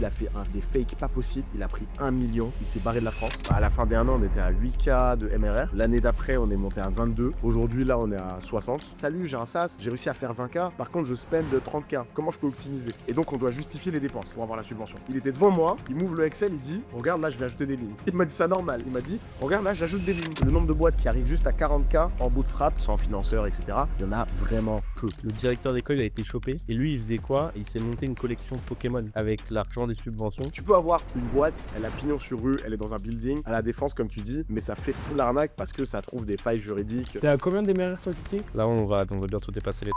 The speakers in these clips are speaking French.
il a fait des fakes pas possibles. Il a pris 1 million. Il s'est barré de la France. À la fin des 1 an, on était à 8K de MRR. L'année d'après, on est monté à 22. Aujourd'hui, là, on est à 60. Salut, j'ai un SaaS. J'ai réussi à faire 20K. Par contre, je spend 30K. Comment je peux optimiser? Et donc, on doit justifier les dépenses pour avoir la subvention. Il était devant moi. Il m'ouvre le Excel. Il dit, regarde, là, je vais ajouter des lignes. Il m'a dit ça normal. Il m'a dit, regarde, là, j'ajoute des lignes. Le nombre de boîtes qui arrivent juste à 40K en bootstrap, sans financeur, etc. Il y en a vraiment peu. Le directeur d'école a été chopé et lui il faisait quoi? Il s'est monté une collection de Pokémon avec l'argent des subventions. Tu peux avoir une boîte, elle a pignon sur rue, elle est dans un building, à la défense comme tu dis, mais ça fait full arnaque parce que ça trouve des failles juridiques. T'es à combien d'MRR toi, Kiki? Là on va bientôt dépasser les...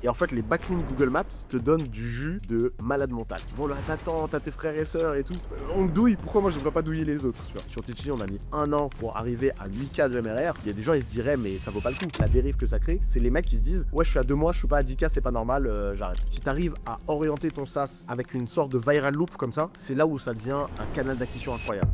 Et en fait, les backlinks Google Maps te donnent du jus de malade mental. Bon, là, t'attends, t'as tes frères et sœurs et tout. On douille, pourquoi moi je devrais pas douiller les autres, tu vois? Sur Teachee, on a mis 1 an pour arriver à 8K de MRR. Il y a des gens, ils se diraient, mais ça vaut pas le coup. La dérive que ça crée, c'est les mecs qui se disent, ouais, je suis à 2 mois, je suis pas à 10K, c'est pas normal, j'arrête. Si t'arrives à orienter ton SaaS avec une sorte de viral loop comme ça, c'est là où ça devient un canal d'acquisition incroyable.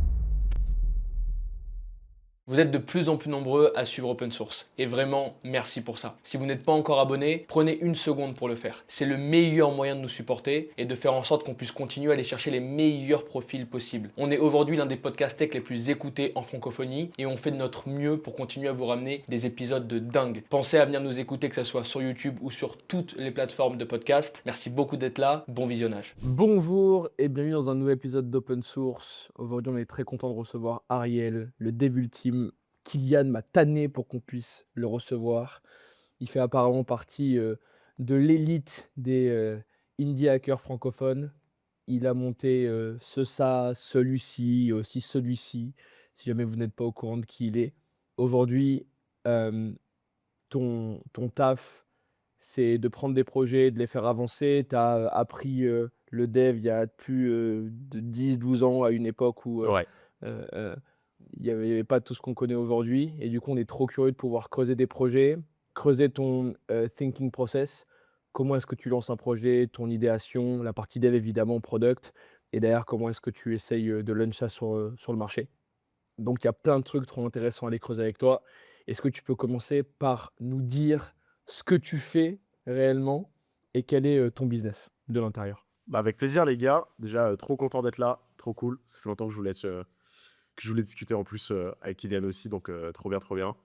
Vous êtes de plus en plus nombreux à suivre Open Source et vraiment merci pour ça. Si vous n'êtes pas encore abonné, prenez une seconde pour le faire. C'est le meilleur moyen de nous supporter et de faire en sorte qu'on puisse continuer à aller chercher les meilleurs profils possibles. On est aujourd'hui l'un des podcasts tech les plus écoutés en francophonie et on fait de notre mieux pour continuer à vous ramener des épisodes de dingue. Pensez à venir nous écouter, que ce soit sur YouTube ou sur toutes les plateformes de podcast. Merci beaucoup d'être là, bon visionnage. Bonjour et bienvenue dans un nouvel épisode d'Open Source. Aujourd'hui, on est très content de recevoir Ariel, le dev ultime. Kylian m'a tanné pour qu'on puisse le recevoir. Il fait apparemment partie de l'élite des indie hackers francophones. Il a monté ce SaaS, celui-ci et aussi celui-ci, si jamais vous n'êtes pas au courant de qui il est. Aujourd'hui, euh, ton taf, c'est de prendre des projets, de les faire avancer. Tu as appris le dev il y a plus de 10-12 ans, à une époque où Ouais. il n'y avait pas tout ce qu'on connaît aujourd'hui. Et du coup, on est trop curieux de pouvoir creuser des projets, creuser ton thinking process. Comment est-ce que tu lances un projet, ton idéation, la partie dev évidemment, product. Et derrière, comment est-ce que tu essayes de launch ça sur le marché. Donc, il y a plein de trucs trop intéressants à aller creuser avec toi. Est-ce que tu peux commencer par nous dire ce que tu fais réellement et quel est ton business de l'intérieur? Bah, avec plaisir, les gars. Déjà, trop content d'être là. Trop cool. Ça fait longtemps que je voulais discuter en plus avec Kylian aussi. Donc, trop bien, trop bien.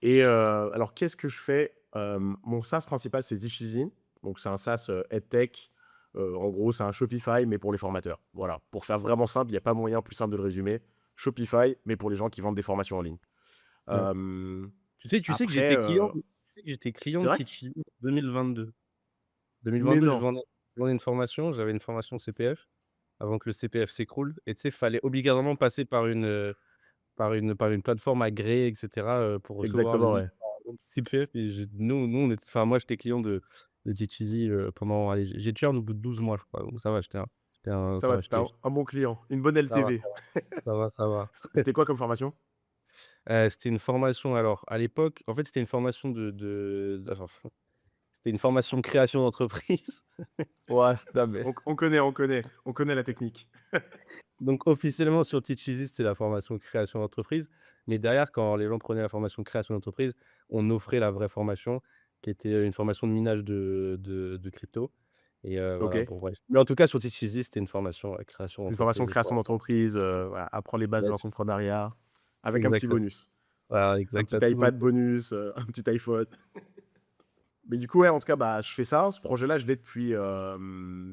Et alors, qu'est-ce que je fais? Mon SaaS principal, c'est Teachee. Donc, c'est un SaaS EdTech. En gros, c'est un Shopify, mais pour les formateurs. Voilà. Pour faire vraiment simple, il n'y a pas moyen plus simple de le résumer. Shopify, mais pour les gens qui vendent des formations en ligne. Ouais. Euh, Tu sais que Après, j'étais client c'est de vrai? Teachee 2022. Mais 2022, non. je vendais une formation, j'avais une formation CPF avant que le CPF s'écroule. Et tu sais, il fallait obligatoirement passer par une plateforme agréée, etc. Pour recevoir Exactement, le ouais. CPF. Et moi, j'étais client de Teachee pendant, allez, j'ai churn au bout de 12 mois, je crois. Donc ça va, Ça ça va, va, t'es un bon client. Une bonne ça va, LTV. ça va, ça va. C'était quoi comme formation? C'était une formation, alors, à l'époque, en fait, c'était une formation attends, c'était une formation de création d'entreprise. Ouais, c'est pas bête. On connaît la technique. Donc officiellement sur Teacheasy, c'est la formation création d'entreprise, mais derrière quand les gens prenaient la formation création d'entreprise, on offrait la vraie formation qui était une formation de minage de crypto et Ok. voilà, bon bref. Mais en tout cas sur Teacheasy, c'était une formation, création C'était une formation d'entreprise, création voilà. d'entreprise, voilà, apprendre les bases de Ouais, l'entrepreneuriat, avec un petit exactement. bonus. Voilà, Un exact, petit tu tout iPad noté. bonus, un petit iPhone. Mais du coup, ouais, en tout cas, bah, je fais ça. Ce projet-là, je l'ai depuis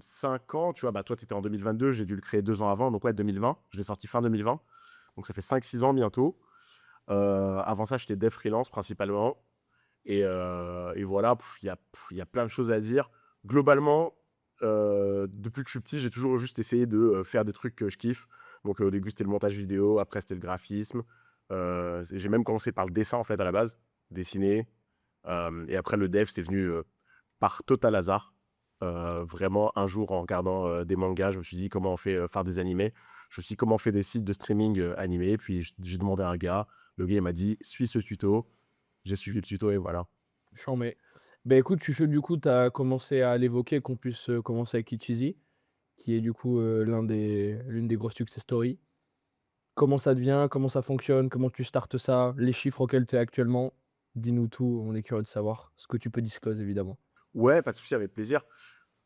5 ans. Tu vois, bah, toi, tu étais en 2022, j'ai dû le créer 2 ans avant. Donc, ouais, 2020. Je l'ai sorti fin 2020. Donc, ça fait 5-6 ans bientôt. Avant ça, j'étais dev freelance principalement. Et voilà, il y a plein de choses à dire. Globalement, depuis que je suis petit, j'ai toujours juste essayé de faire des trucs que je kiffe. Donc, au début, c'était le montage vidéo. Après, c'était le graphisme. J'ai même commencé par le dessin, en fait, à la base. Dessiner. Et après, le dev, c'est venu par total hasard. Vraiment, un jour, en regardant des mangas, je me suis dit comment on fait faire des animés. Je me suis dit comment on fait des sites de streaming animés. Puis, j'ai demandé à un gars. Le gars, il m'a dit, suis ce tuto. J'ai suivi le tuto et voilà. Chambé. Ben écoute, je suis chaud, du coup, tu as commencé à l'évoquer, qu'on puisse commencer avec Ichizi, qui est du coup l'une des grosses success stories. Comment ça devient, comment ça fonctionne, comment tu startes ça, les chiffres auxquels tu es actuellement. Dis-nous tout, on est curieux de savoir ce que tu peux disclose évidemment. Ouais, pas de souci, avec plaisir.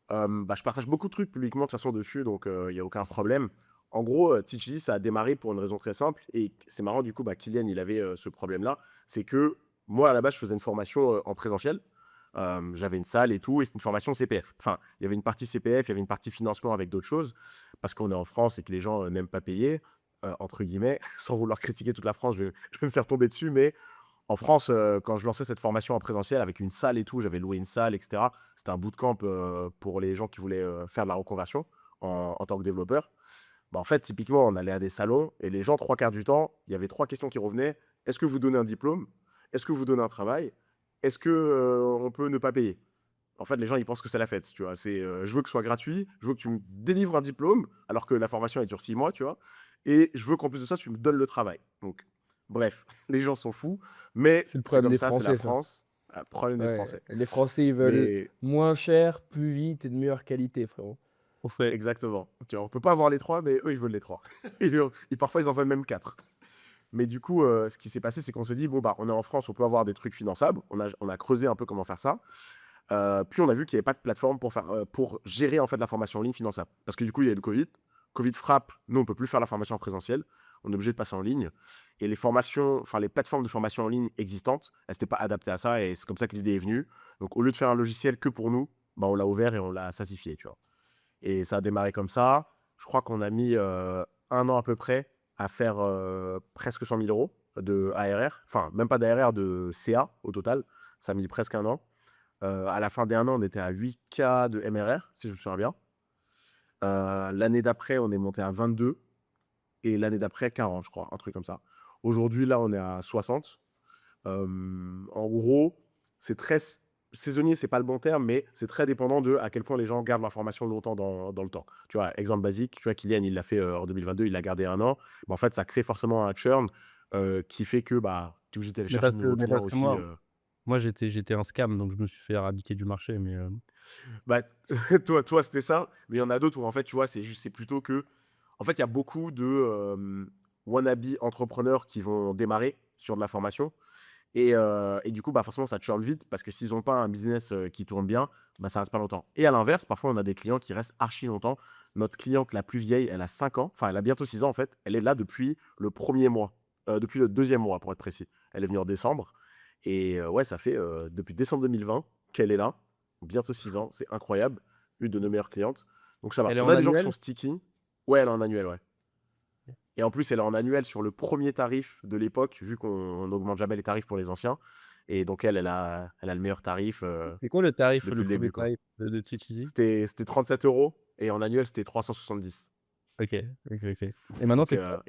Je partage beaucoup de trucs publiquement de toute façon dessus, donc il n'y a aucun problème. En gros, Teach Easy, ça a démarré pour une raison très simple. Et c'est marrant, du coup, Kylian, il avait ce problème-là. C'est que moi, à la base, je faisais une formation en présentiel. J'avais une salle et tout, et c'était une formation CPF. Enfin, il y avait une partie CPF, il y avait une partie financement avec d'autres choses, parce qu'on est en France et que les gens n'aiment pas payer, entre guillemets, sans vouloir critiquer toute la France, je vais me faire tomber dessus, mais en France, quand je lançais cette formation en présentiel avec une salle et tout, j'avais loué une salle, etc. C'était un bootcamp pour les gens qui voulaient faire de la reconversion en tant que développeur. En fait, typiquement, on allait à des salons et les gens, trois quarts du temps, il y avait trois questions qui revenaient. Est-ce que vous donnez un diplôme? Est-ce que vous donnez un travail? Est-ce que on peut ne pas payer? En fait, les gens, ils pensent que c'est la fête, tu vois. C'est, je veux que ce soit gratuit, je veux que tu me délivres un diplôme, alors que la formation, elle dure 6 mois, tu vois. Et je veux qu'en plus de ça, tu me donnes le travail. Donc, bref, les gens sont fous, mais C'est le c'est problème comme des ça, c'est la Français, ça. France. Problème des Ouais, Français. les Français, ils veulent Mais moins cher, plus vite et de meilleure qualité, frérot. On fait. exactement. Tu vois, on peut pas avoir les trois, mais eux, ils veulent les trois. Parfois, ils en veulent même quatre. Mais du coup, ce qui s'est passé, c'est qu'on s'est dit, bon, on est en France, on peut avoir des trucs finançables. On a creusé un peu comment faire ça. Puis on a vu qu'il n'y avait pas de plateforme pour gérer en fait la formation en ligne finançable. Parce que du coup, il y a eu le Covid. Covid frappe, nous, on ne peut plus faire la formation en présentiel. On est obligé de passer en ligne. Et les formations, enfin les plateformes de formation en ligne existantes, elles n'étaient pas adaptées à ça. Et c'est comme ça que l'idée est venue. Donc au lieu de faire un logiciel que pour nous, on l'a ouvert et on l'a sassifié, tu vois. Et ça a démarré comme ça. Je crois qu'on a mis 1 an à peu près à faire presque 100 000 euros de ARR. Enfin, même pas d'ARR, de CA au total. Ça a mis presque 1 an. À la fin des 1 an, on était à 8K de MRR, si je me souviens bien. L'année d'après, on est monté à 22. Et l'année d'après, 40, je crois, un truc comme ça. Aujourd'hui, là, on est à 60. En gros, c'est très saisonnier, c'est pas le bon terme, mais c'est très dépendant de à quel point les gens gardent l'information longtemps dans le temps. Tu vois, exemple basique, tu vois, Kylian, il l'a fait en 2022, il l'a gardé 1 an. En fait, ça crée forcément un churn qui fait que tu es obligé d'aller Mais chercher de nouveaux mais clients parce que aussi. moi j'étais un scam, donc je me suis fait éradiquer du marché. Mais Bah, toi c'était ça, mais il y en a d'autres où en fait, tu vois, c'est plutôt que, en fait, il y a beaucoup de wannabe entrepreneurs qui vont démarrer sur de la formation. Et du coup, forcément, ça churn vite parce que s'ils n'ont pas un business qui tourne bien, ça reste pas longtemps. Et à l'inverse, parfois, on a des clients qui restent archi longtemps. Notre cliente la plus vieille, elle a 5 ans. Enfin, elle a bientôt 6 ans, en fait. Elle est là depuis le premier mois. Depuis le deuxième mois, pour être précis. Elle est venue en décembre. Et ouais, ça fait depuis décembre 2020 qu'elle est là. Bientôt 6 ans. C'est incroyable. Une de nos meilleures clientes. Donc ça va. elle est On en a des gens qui sont annuel. sticky. Ouais, elle est en annuel, ouais. Et en plus, elle est en annuel sur le premier tarif de l'époque, vu qu'on n'augmente jamais les tarifs pour les anciens. Et donc, elle a le meilleur tarif C'est quoi le tarif, depuis le le premier début, quoi. tarif de Teach Easy? C'était 37 € et en annuel, c'était 370. Ok, ok, ok. Et maintenant Donc, c'est quoi?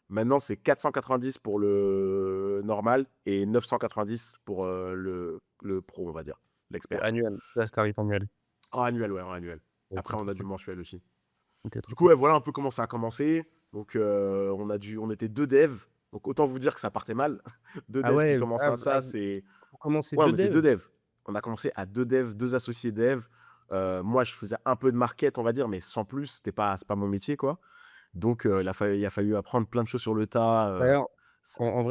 maintenant, c'est 490 pour le normal et 990 pour le pro, on va dire, l'expert. Annuel. Là, c'est tarif annuel. En annuel, ouais, en annuel. Ok, Après, on trop a du cool. mensuel aussi. Ok, Du trop coup, cool. ouais, voilà un peu comment ça a commencé. Donc, on était 2 devs. Donc, autant vous dire que ça partait mal. 2 Ah devs qui ouais, commencent à ça, c'est. vous commencez Ouais, on 2 était 2 devs? devs. On a commencé à 2 devs, 2 associés devs. Moi, je faisais un peu de market, on va dire, mais sans plus. C'est pas mon métier, quoi. Donc, il a fallu apprendre plein de choses sur le tas. D'ailleurs, Ça- en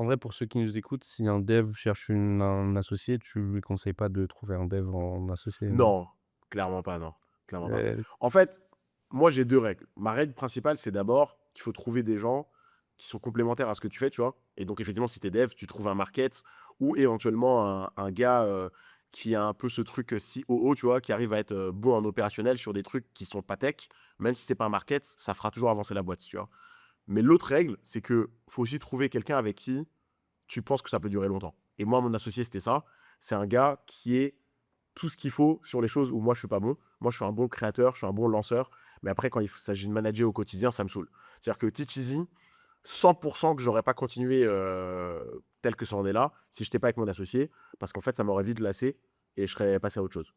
vrai, pour ceux qui nous écoutent, si un dev cherche un associé, tu lui conseilles pas de trouver un dev en associé, non? Non, clairement pas, non. Clairement pas. Euh, En fait, moi, j'ai 2 règles. Ma règle principale, c'est d'abord qu'il faut trouver des gens qui sont complémentaires à ce que tu fais, tu vois. Et donc, effectivement, si tu es dev, tu trouves un market ou éventuellement un gars qui a un peu ce truc COO, tu vois, qui arrive à être bon en opérationnel sur des trucs qui sont pas tech. Même si c'est pas un market, ça fera toujours avancer la boîte, tu vois. Mais l'autre règle, c'est que faut aussi trouver quelqu'un avec qui tu penses que ça peut durer longtemps. Et moi, mon associé, c'était ça. C'est un gars qui est tout ce qu'il faut sur les choses où moi, je suis pas bon. Moi, je suis un bon créateur, je suis un bon lanceur. Mais après, quand il s'agit de manager au quotidien, ça me saoule. C'est-à-dire que Teach Easy, 100% que j'aurais pas continué tel que ça en est là si je n'étais pas avec mon associé. Parce qu'en fait, ça m'aurait vite lassé et je serais passé à autre chose.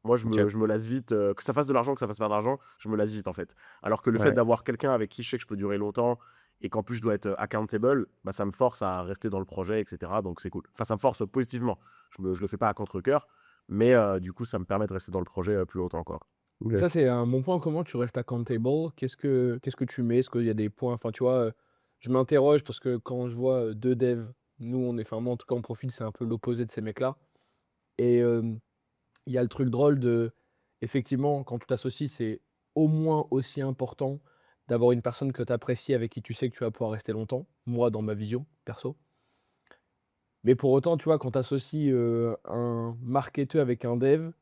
Moi, ok. je me lasse vite. Que ça fasse de l'argent, que ça fasse pas d'argent, je me lasse vite en fait. Alors que le fait Ouais. d'avoir quelqu'un avec qui je sais que je peux durer longtemps et qu'en plus je dois être accountable, ça me force à rester dans le projet, etc. Donc c'est cool. Enfin, ça me force positivement. Je le fais pas à contre-cœur, mais du coup, ça me permet de rester dans le projet plus longtemps encore. Et ça, c'est un bon point. Comment tu restes accountable? Qu'est-ce que tu mets? Est-ce qu'il y a des points? Enfin, tu vois, je m'interroge parce que quand je vois 2 devs, nous, enfin, moi, en tout cas, en profil, c'est un peu l'opposé de ces mecs-là. Et il y a le truc drôle de effectivement, quand tu t'associes, c'est au moins aussi important d'avoir une personne que tu apprécies, avec qui tu sais que tu vas pouvoir rester longtemps. Moi, dans ma vision perso. Mais pour autant, tu vois, quand tu associes, un marketeur avec un dev,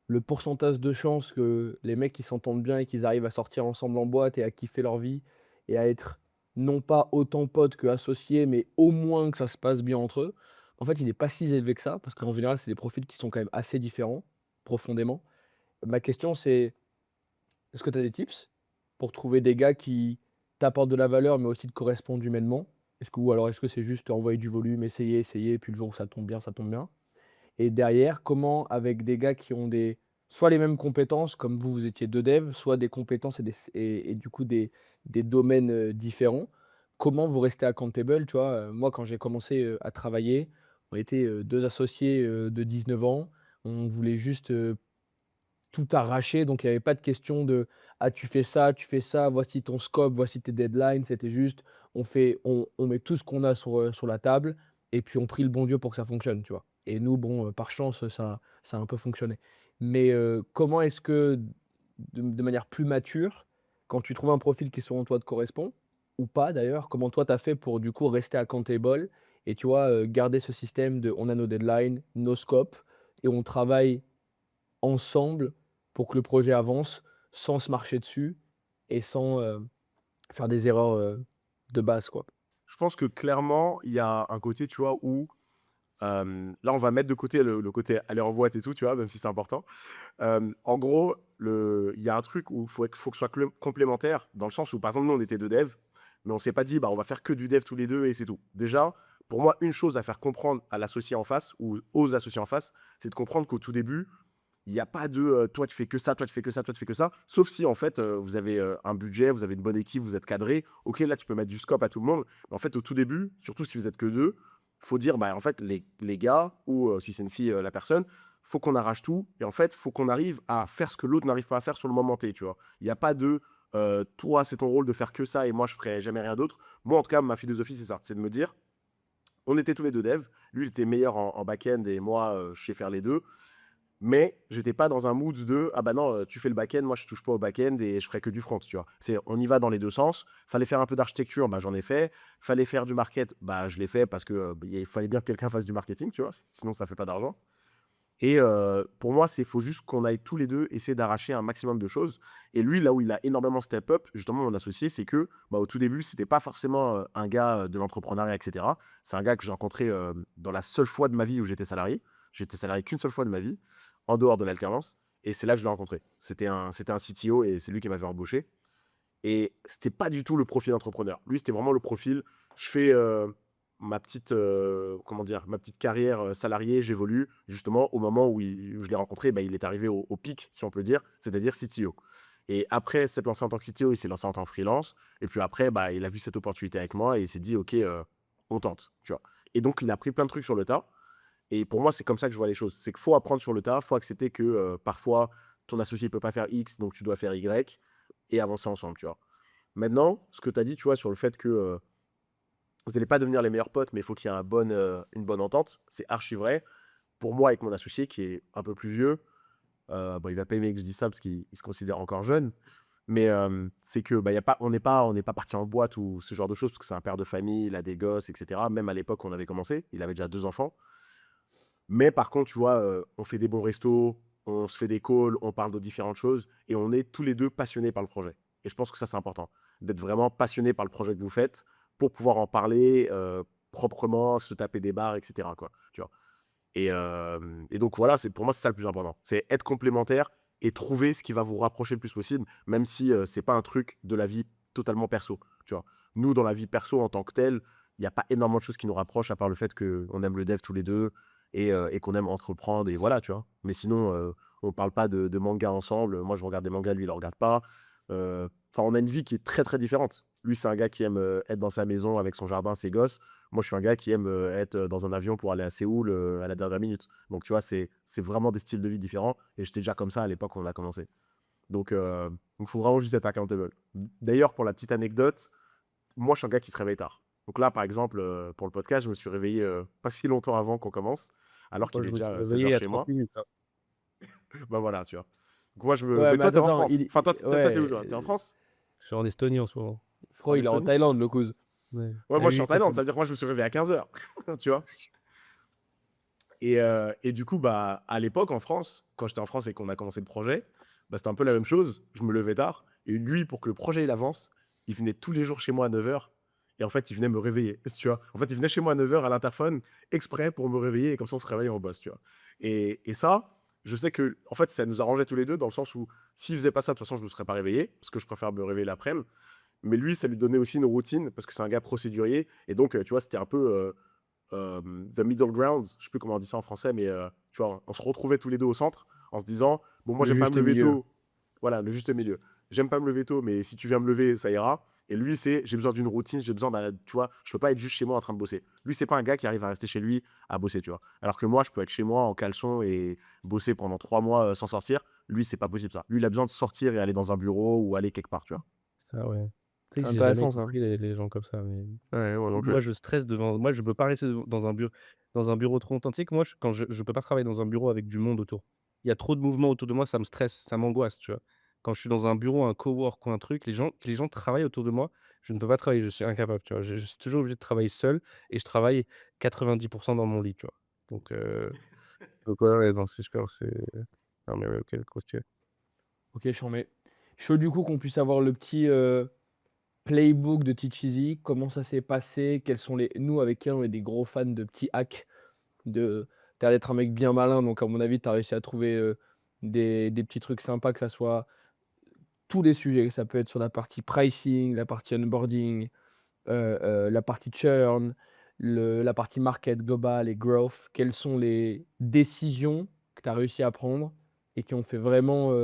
le pourcentage de chances que les mecs qui s'entendent bien et qu'ils arrivent à sortir ensemble en boîte et à kiffer leur vie et à être non pas autant potes qu'associés, mais au moins que ça se passe bien entre eux, en fait, il n'est pas si élevé que ça, parce qu'en général, c'est des profils qui sont quand même assez différents, profondément. Ma question, c'est, est-ce que tu as des tips pour trouver des gars qui t'apportent de la valeur, mais aussi te correspondent humainement? Ou alors est-ce que c'est juste envoyer du volume, essayer, essayer, puis le jour où ça tombe bien, ça tombe bien? Et derrière, comment avec des gars qui ont soit les mêmes compétences, comme vous, vous étiez 2 devs, soit des compétences et du coup des domaines, différents, comment vous restez accountable, tu vois? Moi, quand j'ai commencé, à travailler, on était, 2 associés, de 19 ans. On voulait juste, tout arracher, donc il y avait pas de question de: «Ah, tu fais ça, voici ton scope, voici tes deadlines». C'était juste, on met tout ce qu'on a sur la table et puis on prie le bon Dieu pour que ça fonctionne, tu vois? Et nous, bon, par chance, ça a un peu fonctionné. Mais, comment est-ce que, de manière plus mature, quand tu trouves un profil qui selon toi te correspond, ou pas d'ailleurs, comment toi tu as fait pour du coup rester accountable et tu vois, garder ce système de: on a nos deadlines, nos scopes et on travaille ensemble pour que le projet avance sans se marcher dessus et sans, faire des erreurs, de base, quoi. Je pense que clairement, il y a un côté, tu vois, où là, on va mettre de côté le côté aller en boîte et tout, tu vois, même si c'est important. En gros, il y a un truc où faut que ce soit complémentaire, dans le sens où, par exemple, nous, on était deux devs, mais on s'est pas dit, bah, on va faire que du dev tous les deux et c'est tout. Déjà, pour moi, une chose à faire comprendre à l'associé en face ou aux associés en face, c'est de comprendre qu'au tout début, il n'y a pas de toi tu fais que ça, toi tu fais que ça, toi tu fais que ça. Sauf si en fait vous avez un budget, vous avez une bonne équipe, vous êtes cadré. Ok, là tu peux mettre du scope à tout le monde. Mais en fait, au tout début, surtout si vous êtes que deux, faut dire bah en fait les gars ou si c'est une fille, la personne, faut qu'on arrache tout. Et en fait, faut qu'on arrive à faire ce que l'autre n'arrive pas à faire sur le moment T. Tu vois, il n'y a pas de toi c'est ton rôle de faire que ça et moi je ferai jamais rien d'autre. Moi en tout cas, ma philosophie c'est ça, c'est de me dire on était tous les deux devs. Lui il était meilleur en back-end et moi je sais faire les deux. Mais j'étais pas dans un mood de ah bah non, tu fais le back-end, moi je touche pas au back-end et je ferai que du front, tu vois. C'est on y va dans les deux sens. Fallait faire un peu d'architecture, bah j'en ai fait. Fallait faire du market, bah je l'ai fait parce que il fallait bien que quelqu'un fasse du marketing, tu vois. Sinon ça fait pas d'argent. Et pour moi, c'est faut juste qu'on aille tous les deux essayer d'arracher un maximum de choses. Et lui, là où il a énormément step up, justement mon associé, c'est que bah, au tout début, c'était pas forcément un gars de l'entrepreneuriat, etc. C'est un gars que j'ai rencontré dans la seule fois de ma vie où j'étais salarié. J'étais salarié qu'une seule fois de ma vie, en dehors de l'alternance. Et c'est là que je l'ai rencontré. C'était un CTO et c'est lui qui m'avait embauché. Et c'était pas du tout le profil entrepreneur. Lui, c'était vraiment le profil. Je fais ma petite, comment dire, ma petite carrière salariée. J'évolue justement au moment où je l'ai rencontré. Bah, il est arrivé au pic, si on peut dire, c'est-à-dire CTO. Et après s'être lancé en tant que CTO, il s'est lancé en tant que freelance. Et puis après, bah, il a vu cette opportunité avec moi et il s'est dit, ok, on tente, tu vois. Et donc, il a appris plein de trucs sur le tas. Et pour moi, c'est comme ça que je vois les choses. C'est qu'il faut apprendre sur le tas, il faut accepter que parfois, ton associé ne peut pas faire X, donc tu dois faire Y et avancer ensemble, tu vois. Maintenant, ce que tu as dit, tu vois, sur le fait que vous n'allez pas devenir les meilleurs potes, mais il faut qu'il y ait une bonne entente, c'est archi vrai. Pour moi, avec mon associé qui est un peu plus vieux, bon, il va pas aimer que je dise ça parce qu'il se considère encore jeune, mais c'est que bah, on n'est pas parti en boîte ou ce genre de choses parce que c'est un père de famille, il a des gosses, etc. Même à l'époque, on avait commencé, il avait déjà 2 enfants. Mais par contre, tu vois, on fait des bons restos, on se fait des calls, on parle de différentes choses et on est tous les deux passionnés par le projet. Et je pense que ça, c'est important, d'être vraiment passionné par le projet que vous faites pour pouvoir en parler proprement, se taper des barres, etc. Quoi, tu vois. Et donc voilà, pour moi, c'est ça le plus important. C'est être complémentaire et trouver ce qui va vous rapprocher le plus possible, même si c'est pas un truc de la vie totalement perso. Tu vois. Nous, dans la vie perso en tant que tel, il n'y a pas énormément de choses qui nous rapprochent à part le fait qu'on aime le dev tous les deux et qu'on aime entreprendre et voilà, tu vois. Mais sinon, on parle pas de manga ensemble. Moi, je regarde des mangas, lui, il ne regarde pas. Enfin, on a une vie qui est très, très différente. Lui, c'est un gars qui aime être dans sa maison avec son jardin, ses gosses. Moi, je suis un gars qui aime être dans un avion pour aller à Séoul à la dernière minute. Donc, tu vois, c'est vraiment des styles de vie différents. Et j'étais déjà comme ça à l'époque où on a commencé. Donc, il faut vraiment juste être accountable. D'ailleurs, pour la petite anecdote, moi, je suis un gars qui se réveille tard. Donc là, par exemple, pour le podcast, je me suis réveillé pas si longtemps avant qu'on commence, alors Moi, qu'il je est me suis déjà 16 réveillé heures à chez 30 moi. minutes, hein. Ben voilà, tu vois. Donc moi, Ouais, mais mais toi, t'es en attends, France. Enfin, toi, t'es où, ouais, toi? T'es en France? Je suis en Estonie en ce moment. frérot, il est en Estonie? Thaïlande, le cause. Ouais. Ouais, Ah moi, je suis oui, en toi, Thaïlande. Ça veut dire que moi, je me suis réveillé à 15h. Tu vois? Et du coup, bah, à l'époque, en France, quand j'étais en France et qu'on a commencé le projet, bah, c'était un peu la même chose. Je me levais tard. Et lui, pour que le projet il avance, il venait tous les jours chez moi à 9h. Et en fait, il venait me réveiller. Tu vois? En fait, il venait chez moi à 9h à l'interphone, exprès pour me réveiller. Et comme ça, on se réveille et on bosse. Tu vois? Et ça, je sais que en fait, ça nous arrangeait tous les deux dans le sens où s'il faisait pas ça, de toute façon, je ne me serais pas réveillé. Parce que je préfère me réveiller l'après-midi. Mais lui, ça lui donnait aussi une routine. Parce que c'est un gars procédurier. Et donc, tu vois, c'était un peu. The middle ground, je sais plus comment on dit ça en français, mais tu vois, on se retrouvait tous les deux au centre en se disant, bon, moi, Le j'aime pas me juste lever milieu. tôt. Voilà, le juste milieu. J'aime pas me lever tôt, mais si tu viens me lever, ça ira. Et lui, c'est, j'ai besoin d'une routine, j'ai besoin d'un, tu vois, je peux pas être juste chez moi en train de bosser. Lui, c'est pas un gars qui arrive à rester chez lui à bosser, tu vois. Alors que moi, je peux être chez moi en caleçon et bosser pendant 3 mois sans sortir. Lui, c'est pas possible ça. Lui, il a besoin de sortir et aller dans un bureau ou aller quelque part, tu vois. Ça, ouais. Tu sais C'est que j'ai jamais intéressant, ça. compris les gens comme ça, mais Ouais, moi non plus. moi, je stresse devant moi, je peux pas rester dans un bureau trop longtemps. Tu sais que moi, quand je peux pas travailler dans un bureau avec du monde autour. Il y a trop de mouvements autour de moi, ça me stresse, ça m'angoisse, tu vois? Quand je suis dans un bureau, un cowork ou un truc, les gens travaillent autour de moi, je ne peux pas travailler, je suis incapable, tu vois? Je suis toujours obligé de travailler seul et je travaille 90 dans mon lit, tu vois? Donc ouais, ouais, non, c'est super, c'est non, mais ouais, OK, continue. Ok, chambé. Chaud du coup qu'on puisse avoir le petit playbook de Teach Easy. Comment ça s'est passé? Quels sont les. Nous, avec qui on est des gros fans de petits hacks. T'as l'air d'être un mec bien malin, donc à mon avis, tu as réussi à trouver des petits trucs sympas, que ça soit tous les sujets. Ça peut être sur la partie pricing, la partie onboarding, la partie churn, la partie market global et growth. Quelles sont les décisions que tu as réussi à prendre et qui ont fait vraiment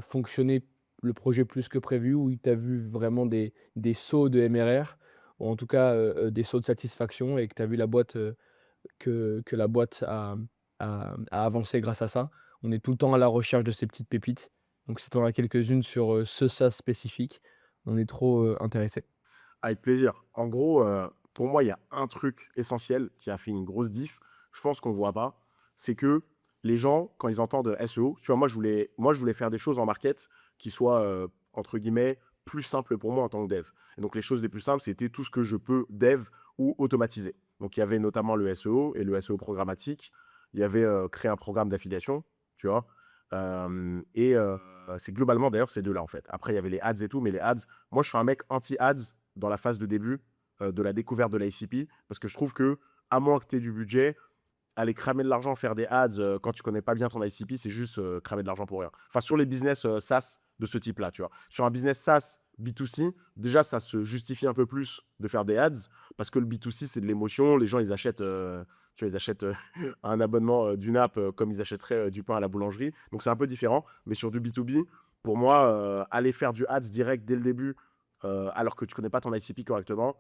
fonctionner le projet plus que prévu, où tu as vu vraiment des sauts de MRR, ou en tout cas des sauts de satisfaction, et que tu as vu la boîte, que la boîte a avancé grâce à ça. On est tout le temps à la recherche de ces petites pépites. Donc si tu en as quelques-unes sur ce SaaS spécifique, on est trop intéressé. Avec plaisir. En gros, pour moi, il y a un truc essentiel qui a fait une grosse diff. Je pense qu'on ne voit pas. C'est que les gens, quand ils entendent SEO, tu vois, moi, je voulais faire des choses en market qui soient, entre guillemets, plus simples pour moi en tant que dev. Et donc, les choses les plus simples, c'était tout ce que je peux dev ou automatiser. Donc, il y avait notamment le SEO et le SEO programmatique. Il y avait créer un programme d'affiliation, tu vois. C'est globalement, d'ailleurs, ces deux-là, en fait. Après, il y avait les ads et tout, mais les ads, moi, je suis un mec anti-ads dans la phase de début de la découverte de l'ICP, parce que je trouve que, à moins que tu aies du budget, aller cramer de l'argent, faire des ads quand tu connais pas bien ton ICP, c'est juste cramer de l'argent pour rien. Enfin, sur les business SaaS de ce type-là, tu vois. Sur un business SaaS B2C, déjà, ça se justifie un peu plus de faire des ads, parce que le B2C, c'est de l'émotion. Les gens, ils achètent, tu vois, ils achètent un abonnement d'une app comme ils achèteraient du pain à la boulangerie. Donc, c'est un peu différent. Mais sur du B2B, pour moi, aller faire du ads direct dès le début, alors que tu connais pas ton ICP correctement,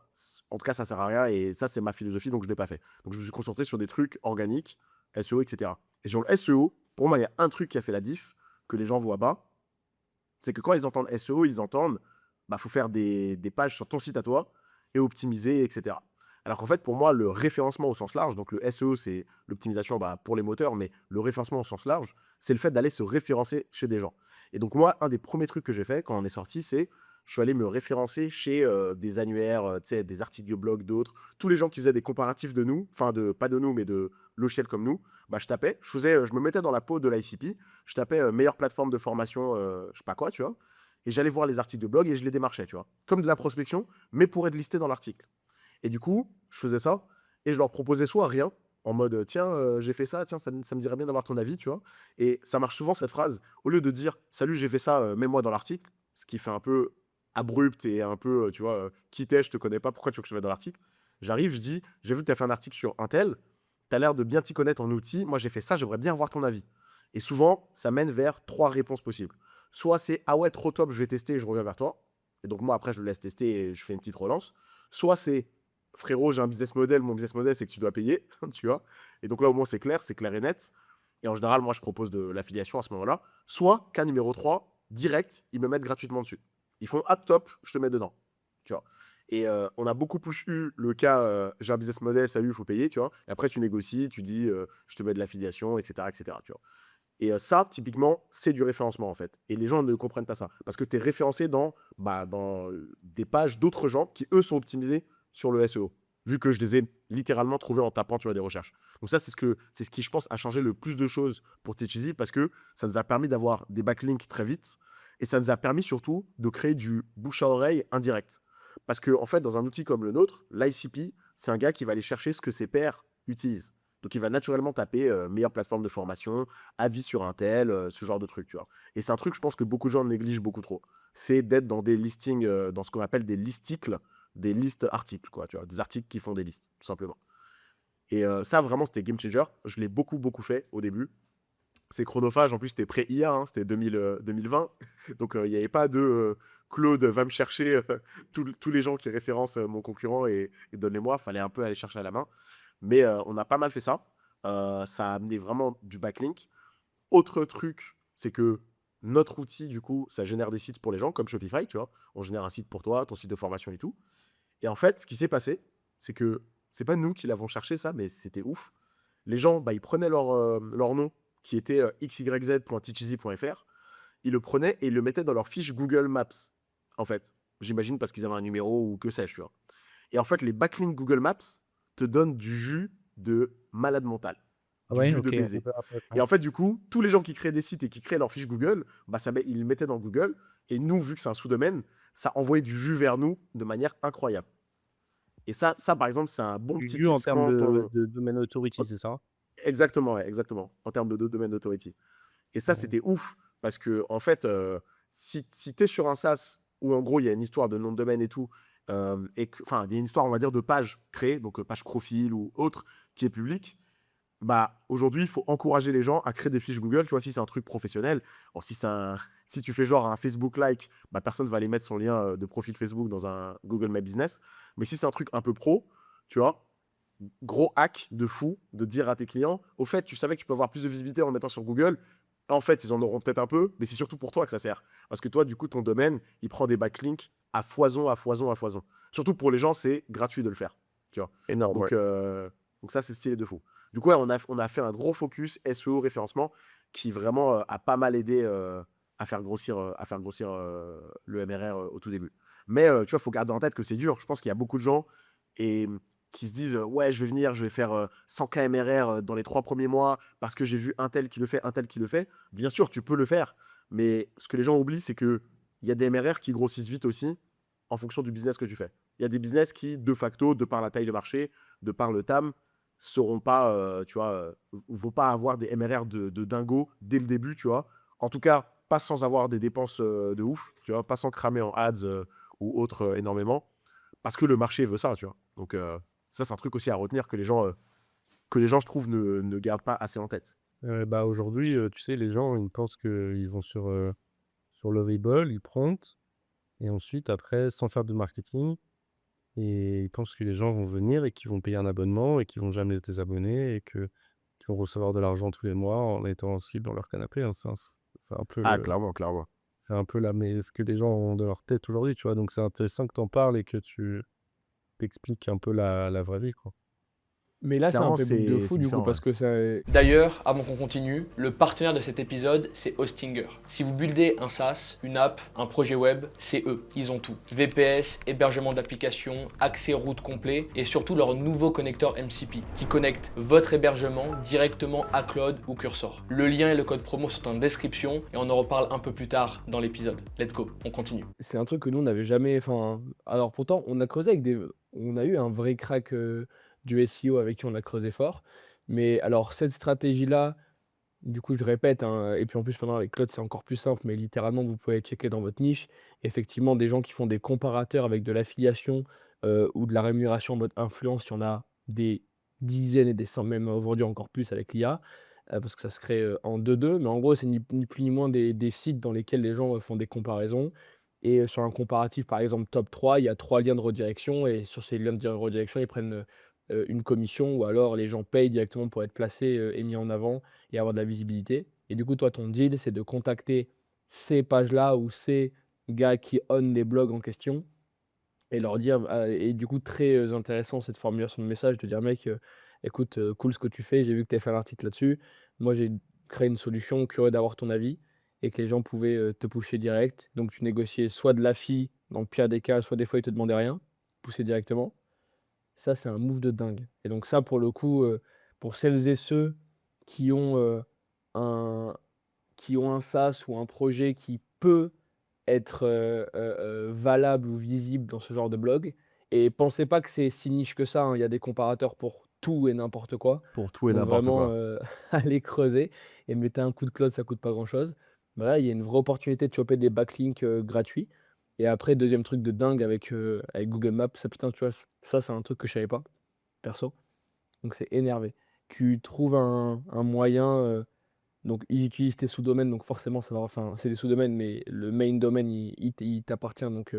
en tout cas, ça sert à rien. Et ça, c'est ma philosophie, donc je l'ai pas fait. Donc, je me suis concentré sur des trucs organiques, SEO, etc. Et sur le SEO, pour moi, il y a un truc qui a fait la diff que les gens voient pas. C'est que quand ils entendent SEO, ils entendent, bah, faut faire des pages sur ton site à toi et optimiser, etc. Alors qu'en fait, pour moi, le référencement au sens large, donc le SEO, c'est l'optimisation bah, pour les moteurs, mais le référencement au sens large, c'est le fait d'aller se référencer chez des gens. Et donc moi, un des premiers trucs que j'ai fait quand on est sorti, c'est je suis allé me référencer chez des annuaires, tu sais, des articles de blog, d'autres, tous les gens qui faisaient des comparatifs de nous, enfin pas de nous, mais de logiciels comme nous. Bah, je tapais, je me mettais dans la peau de l'ICP, je tapais meilleure plateforme de formation, je sais pas quoi, tu vois, et j'allais voir les articles de blog et je les démarchais, tu vois, comme de la prospection, mais pour être listé dans l'article. Et du coup, je faisais ça et je leur proposais soit rien, en mode tiens, j'ai fait ça, tiens, ça me dirait bien d'avoir ton avis, tu vois. Et ça marche souvent cette phrase, au lieu de dire salut, j'ai fait ça, mets-moi dans l'article, ce qui fait un peu abrupt et un peu, tu vois, qui t'es, je te connais pas, pourquoi tu veux que je te mette dans l'article. J'arrive, je dis j'ai vu que tu as fait un article sur un tel, tu as l'air de bien t'y connaître en outil, moi j'ai fait ça, j'aimerais bien avoir ton avis. Et souvent, ça mène vers 3 réponses possibles. Soit c'est ah ouais, trop top, je vais tester et je reviens vers toi. Et donc moi, après, je le laisse tester et je fais une petite relance. Soit c'est frérot, j'ai un business model, mon business model, c'est que tu dois payer, tu vois. Et donc là, au moins, c'est clair et net. Et en général, moi, je propose de l'affiliation à ce moment-là. Soit, cas numéro 3, direct, ils me mettent gratuitement dessus. Ils font ah top, je te mets dedans, tu vois. Et on a beaucoup plus eu le cas, j'ai un business model, salut, il faut payer, tu vois. Et après, tu négocies, tu dis, je te mets de l'affiliation, etc., etc., tu vois. Et ça, typiquement, c'est du référencement, en fait. Et les gens ne comprennent pas ça. Parce que tu es référencé dans des pages d'autres gens qui, eux, sont optimisés sur le SEO. Vu que je les ai littéralement trouvés en tapant, tu vois, des recherches. Donc ça, c'est ce qui, je pense, a changé le plus de choses pour Teach Easy parce que ça nous a permis d'avoir des backlinks très vite. Et ça nous a permis surtout de créer du bouche à oreille indirect. Parce que, en fait, dans un outil comme le nôtre, l'ICP, c'est un gars qui va aller chercher ce que ses pairs utilisent. Donc, il va naturellement taper meilleure plateforme de formation, avis sur un tel, ce genre de truc, tu vois. Et c'est un truc, je pense, que beaucoup de gens négligent beaucoup trop. C'est d'être dans des listings, dans ce qu'on appelle des listicles, des listes articles, quoi, tu vois, des articles qui font des listes, tout simplement. Et ça, vraiment, c'était game changer. Je l'ai beaucoup, beaucoup fait au début. C'est chronophage, en plus, c'était pré-IA, hein, c'était 2020. Donc, il n'y avait pas de Claude va me chercher tous les gens qui référencent mon concurrent et donne-les-moi. Il fallait un peu aller chercher à la main. Mais on a pas mal fait ça. Ça a amené vraiment du backlink. Autre truc, c'est que notre outil, du coup, ça génère des sites pour les gens, comme Shopify, tu vois. On génère un site pour toi, ton site de formation et tout. Et en fait, ce qui s'est passé, c'est que c'est pas nous qui l'avons cherché, ça, mais c'était ouf. Les gens, ils prenaient leur nom, qui était xyz.teacheasy.fr, ils le prenaient et ils le mettaient dans leur fiche Google Maps, en fait. J'imagine parce qu'ils avaient un numéro ou que sais-je, tu vois. Et en fait, les backlinks Google Maps te donnent du jus de malade mental, Ah du ouais, jus de ok, on baiser. peut après. Et en fait, du coup, tous les gens qui créent des sites et qui créent leur fiche Google, ils le mettaient dans Google. Et nous, vu que c'est un sous-domaine, ça envoyait du jus vers nous de manière incroyable. Et ça par exemple, c'est un bon Du petit jus en tips termes quand de domaine authority, c'est ça? exactement, ouais, exactement, en termes de domaine d'autority. Et ça, Ouais. c'était ouf, parce que, en fait, si tu es sur un SaaS où, en gros, il y a une histoire de nom de domaine et tout, enfin, il y a une histoire, on va dire, de page créée, donc page profil ou autre, qui est publique, aujourd'hui, il faut encourager les gens à créer des fiches Google, tu vois, si c'est un truc professionnel. Bon, si tu fais genre un Facebook like, personne va aller mettre son lien de profil Facebook dans un Google My Business. Mais si c'est un truc un peu pro, tu vois, gros hack de fou de dire à tes clients, au fait, tu savais que tu peux avoir plus de visibilité en le mettant sur Google. En fait, ils en auront peut-être un peu, mais c'est surtout pour toi que ça sert. Parce que toi, du coup, ton domaine, il prend des backlinks à foison, à foison, à foison. Surtout pour les gens, c'est gratuit de le faire. Tu vois. Énorme, ouais. Donc ça, c'est stylé de fou. Du coup, ouais, on a fait un gros focus SEO référencement qui vraiment a pas mal aidé à faire grossir le MRR au tout début. Mais tu vois, il faut garder en tête que c'est dur. Je pense qu'il y a beaucoup de gens et, qui se disent ouais, je vais venir, je vais faire 100K MRR dans les 3 premiers mois parce que j'ai vu un tel qui le fait, un tel qui le fait. Bien sûr, tu peux le faire. Mais ce que les gens oublient, c'est qu'il y a des MRR qui grossissent vite aussi en fonction du business que tu fais. Il y a des business qui, de facto, de par la taille de marché, de par le TAM, seront pas, tu vois, vont pas avoir des MRR de dingo dès le début, tu vois. En tout cas, pas sans avoir des dépenses de ouf, tu vois, pas sans cramer en ads ou autre énormément, parce que le marché veut ça, tu vois. Donc ça, c'est un truc aussi à retenir que les gens, je trouve, ne gardent pas assez en tête. Aujourd'hui, tu sais, les gens, ils pensent qu'ils vont sur Lovable, ils promptent et ensuite après, sans faire de marketing et ils pensent que les gens vont venir et qu'ils vont payer un abonnement et qu'ils vont jamais se désabonner et qu'ils vont recevoir de l'argent tous les mois en étant ensuite dans leur canapé, hein. C'est un peu Ah, le clairement, clairement. c'est un peu mais ce que les gens ont dans leur tête aujourd'hui, tu vois? Donc c'est intéressant que tu en parles et que tu expliques un peu la vraie vie, quoi. Mais là, c'est un Clairement, playbook de c'est fou du coup, différent, ouais. parce que ça. D'ailleurs, avant qu'on continue, le partenaire de cet épisode, c'est Hostinger. Si vous buildez un SaaS, une app, un projet web, c'est eux. Ils ont tout. VPS, hébergement d'applications, accès route complet et surtout leur nouveau connecteur MCP qui connecte votre hébergement directement à Cloud ou Cursor. Le lien et le code promo sont en description et on en reparle un peu plus tard dans l'épisode. Let's go, on continue. C'est un truc que nous, on n'avait jamais. Enfin, alors pourtant, on a creusé avec des. On a eu un vrai crack du SEO avec qui on a creusé fort. Mais alors, cette stratégie-là, du coup, je répète, hein, et puis en plus, maintenant avec Claude, c'est encore plus simple, mais littéralement, vous pouvez checker dans votre niche. Effectivement, des gens qui font des comparateurs avec de l'affiliation ou de la rémunération en mode influence, il y en a des dizaines et des centaines, même aujourd'hui encore plus avec l'IA, parce que ça se crée en 2-2. Mais en gros, c'est ni plus ni moins des sites dans lesquels les gens font des comparaisons. Et sur un comparatif, par exemple, top 3, il y a 3 liens de redirection. Et sur ces liens de redirection, ils prennent une commission ou alors les gens payent directement pour être placés et mis en avant et avoir de la visibilité. Et du coup, toi, ton deal, c'est de contacter ces pages-là ou ces gars qui own les blogs en question et leur dire, et du coup, très intéressant cette formulation de message, de dire, mec, écoute, cool ce que tu fais, j'ai vu que tu as fait un article là-dessus. Moi, j'ai créer une solution, curieux d'avoir ton avis et que les gens pouvaient, te pusher direct. Donc tu négociais soit de la fee dans le pire des cas, soit des fois ils te demandaient rien, pousser directement. Ça, c'est un move de dingue et donc ça, pour le coup, pour celles et ceux qui ont, un qui ont un SaaS ou un projet qui peut être, valable ou visible dans ce genre de blog et pensez pas que c'est si niche que ça, hein. Il y a des comparateurs pour tout et n'importe quoi. Pour tout et Donc n'importe vraiment, quoi. allez creuser et mettez un coup de cloud, ça coûte pas grand-chose. Bah, là, il y a une vraie opportunité de choper des backlinks, gratuits et après deuxième truc de dingue avec Google Maps, ça putain, tu vois, ça, c'est un truc que je savais pas, perso, donc c'est énervé. Tu trouves un moyen, donc ils utilisent tes sous-domaines, donc forcément ça va enfin, c'est des sous-domaines, mais le main domaine, il t'appartient, donc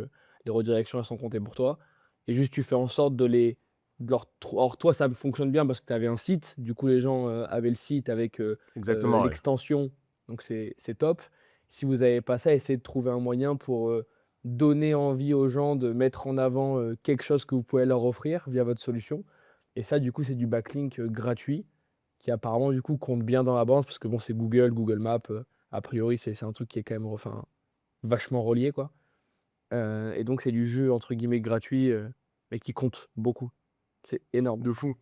les redirections, elles sont comptées pour toi et juste tu fais en sorte de leur trou alors toi, ça fonctionne bien parce que tu avais un site, du coup les gens, avaient le site avec, Exactement, ouais. l'extension, donc c'est top. Si vous avez pas ça, essayez de trouver un moyen pour, donner envie aux gens de mettre en avant, quelque chose que vous pouvez leur offrir via votre solution et ça, du coup, c'est du backlink, gratuit qui apparemment du coup compte bien dans la balance parce que bon, c'est Google Maps, a priori c'est un truc qui est quand même enfin, vachement relié quoi. Et donc c'est du jeu entre guillemets «gratuit», mais qui compte beaucoup. C'est énorme. De fou.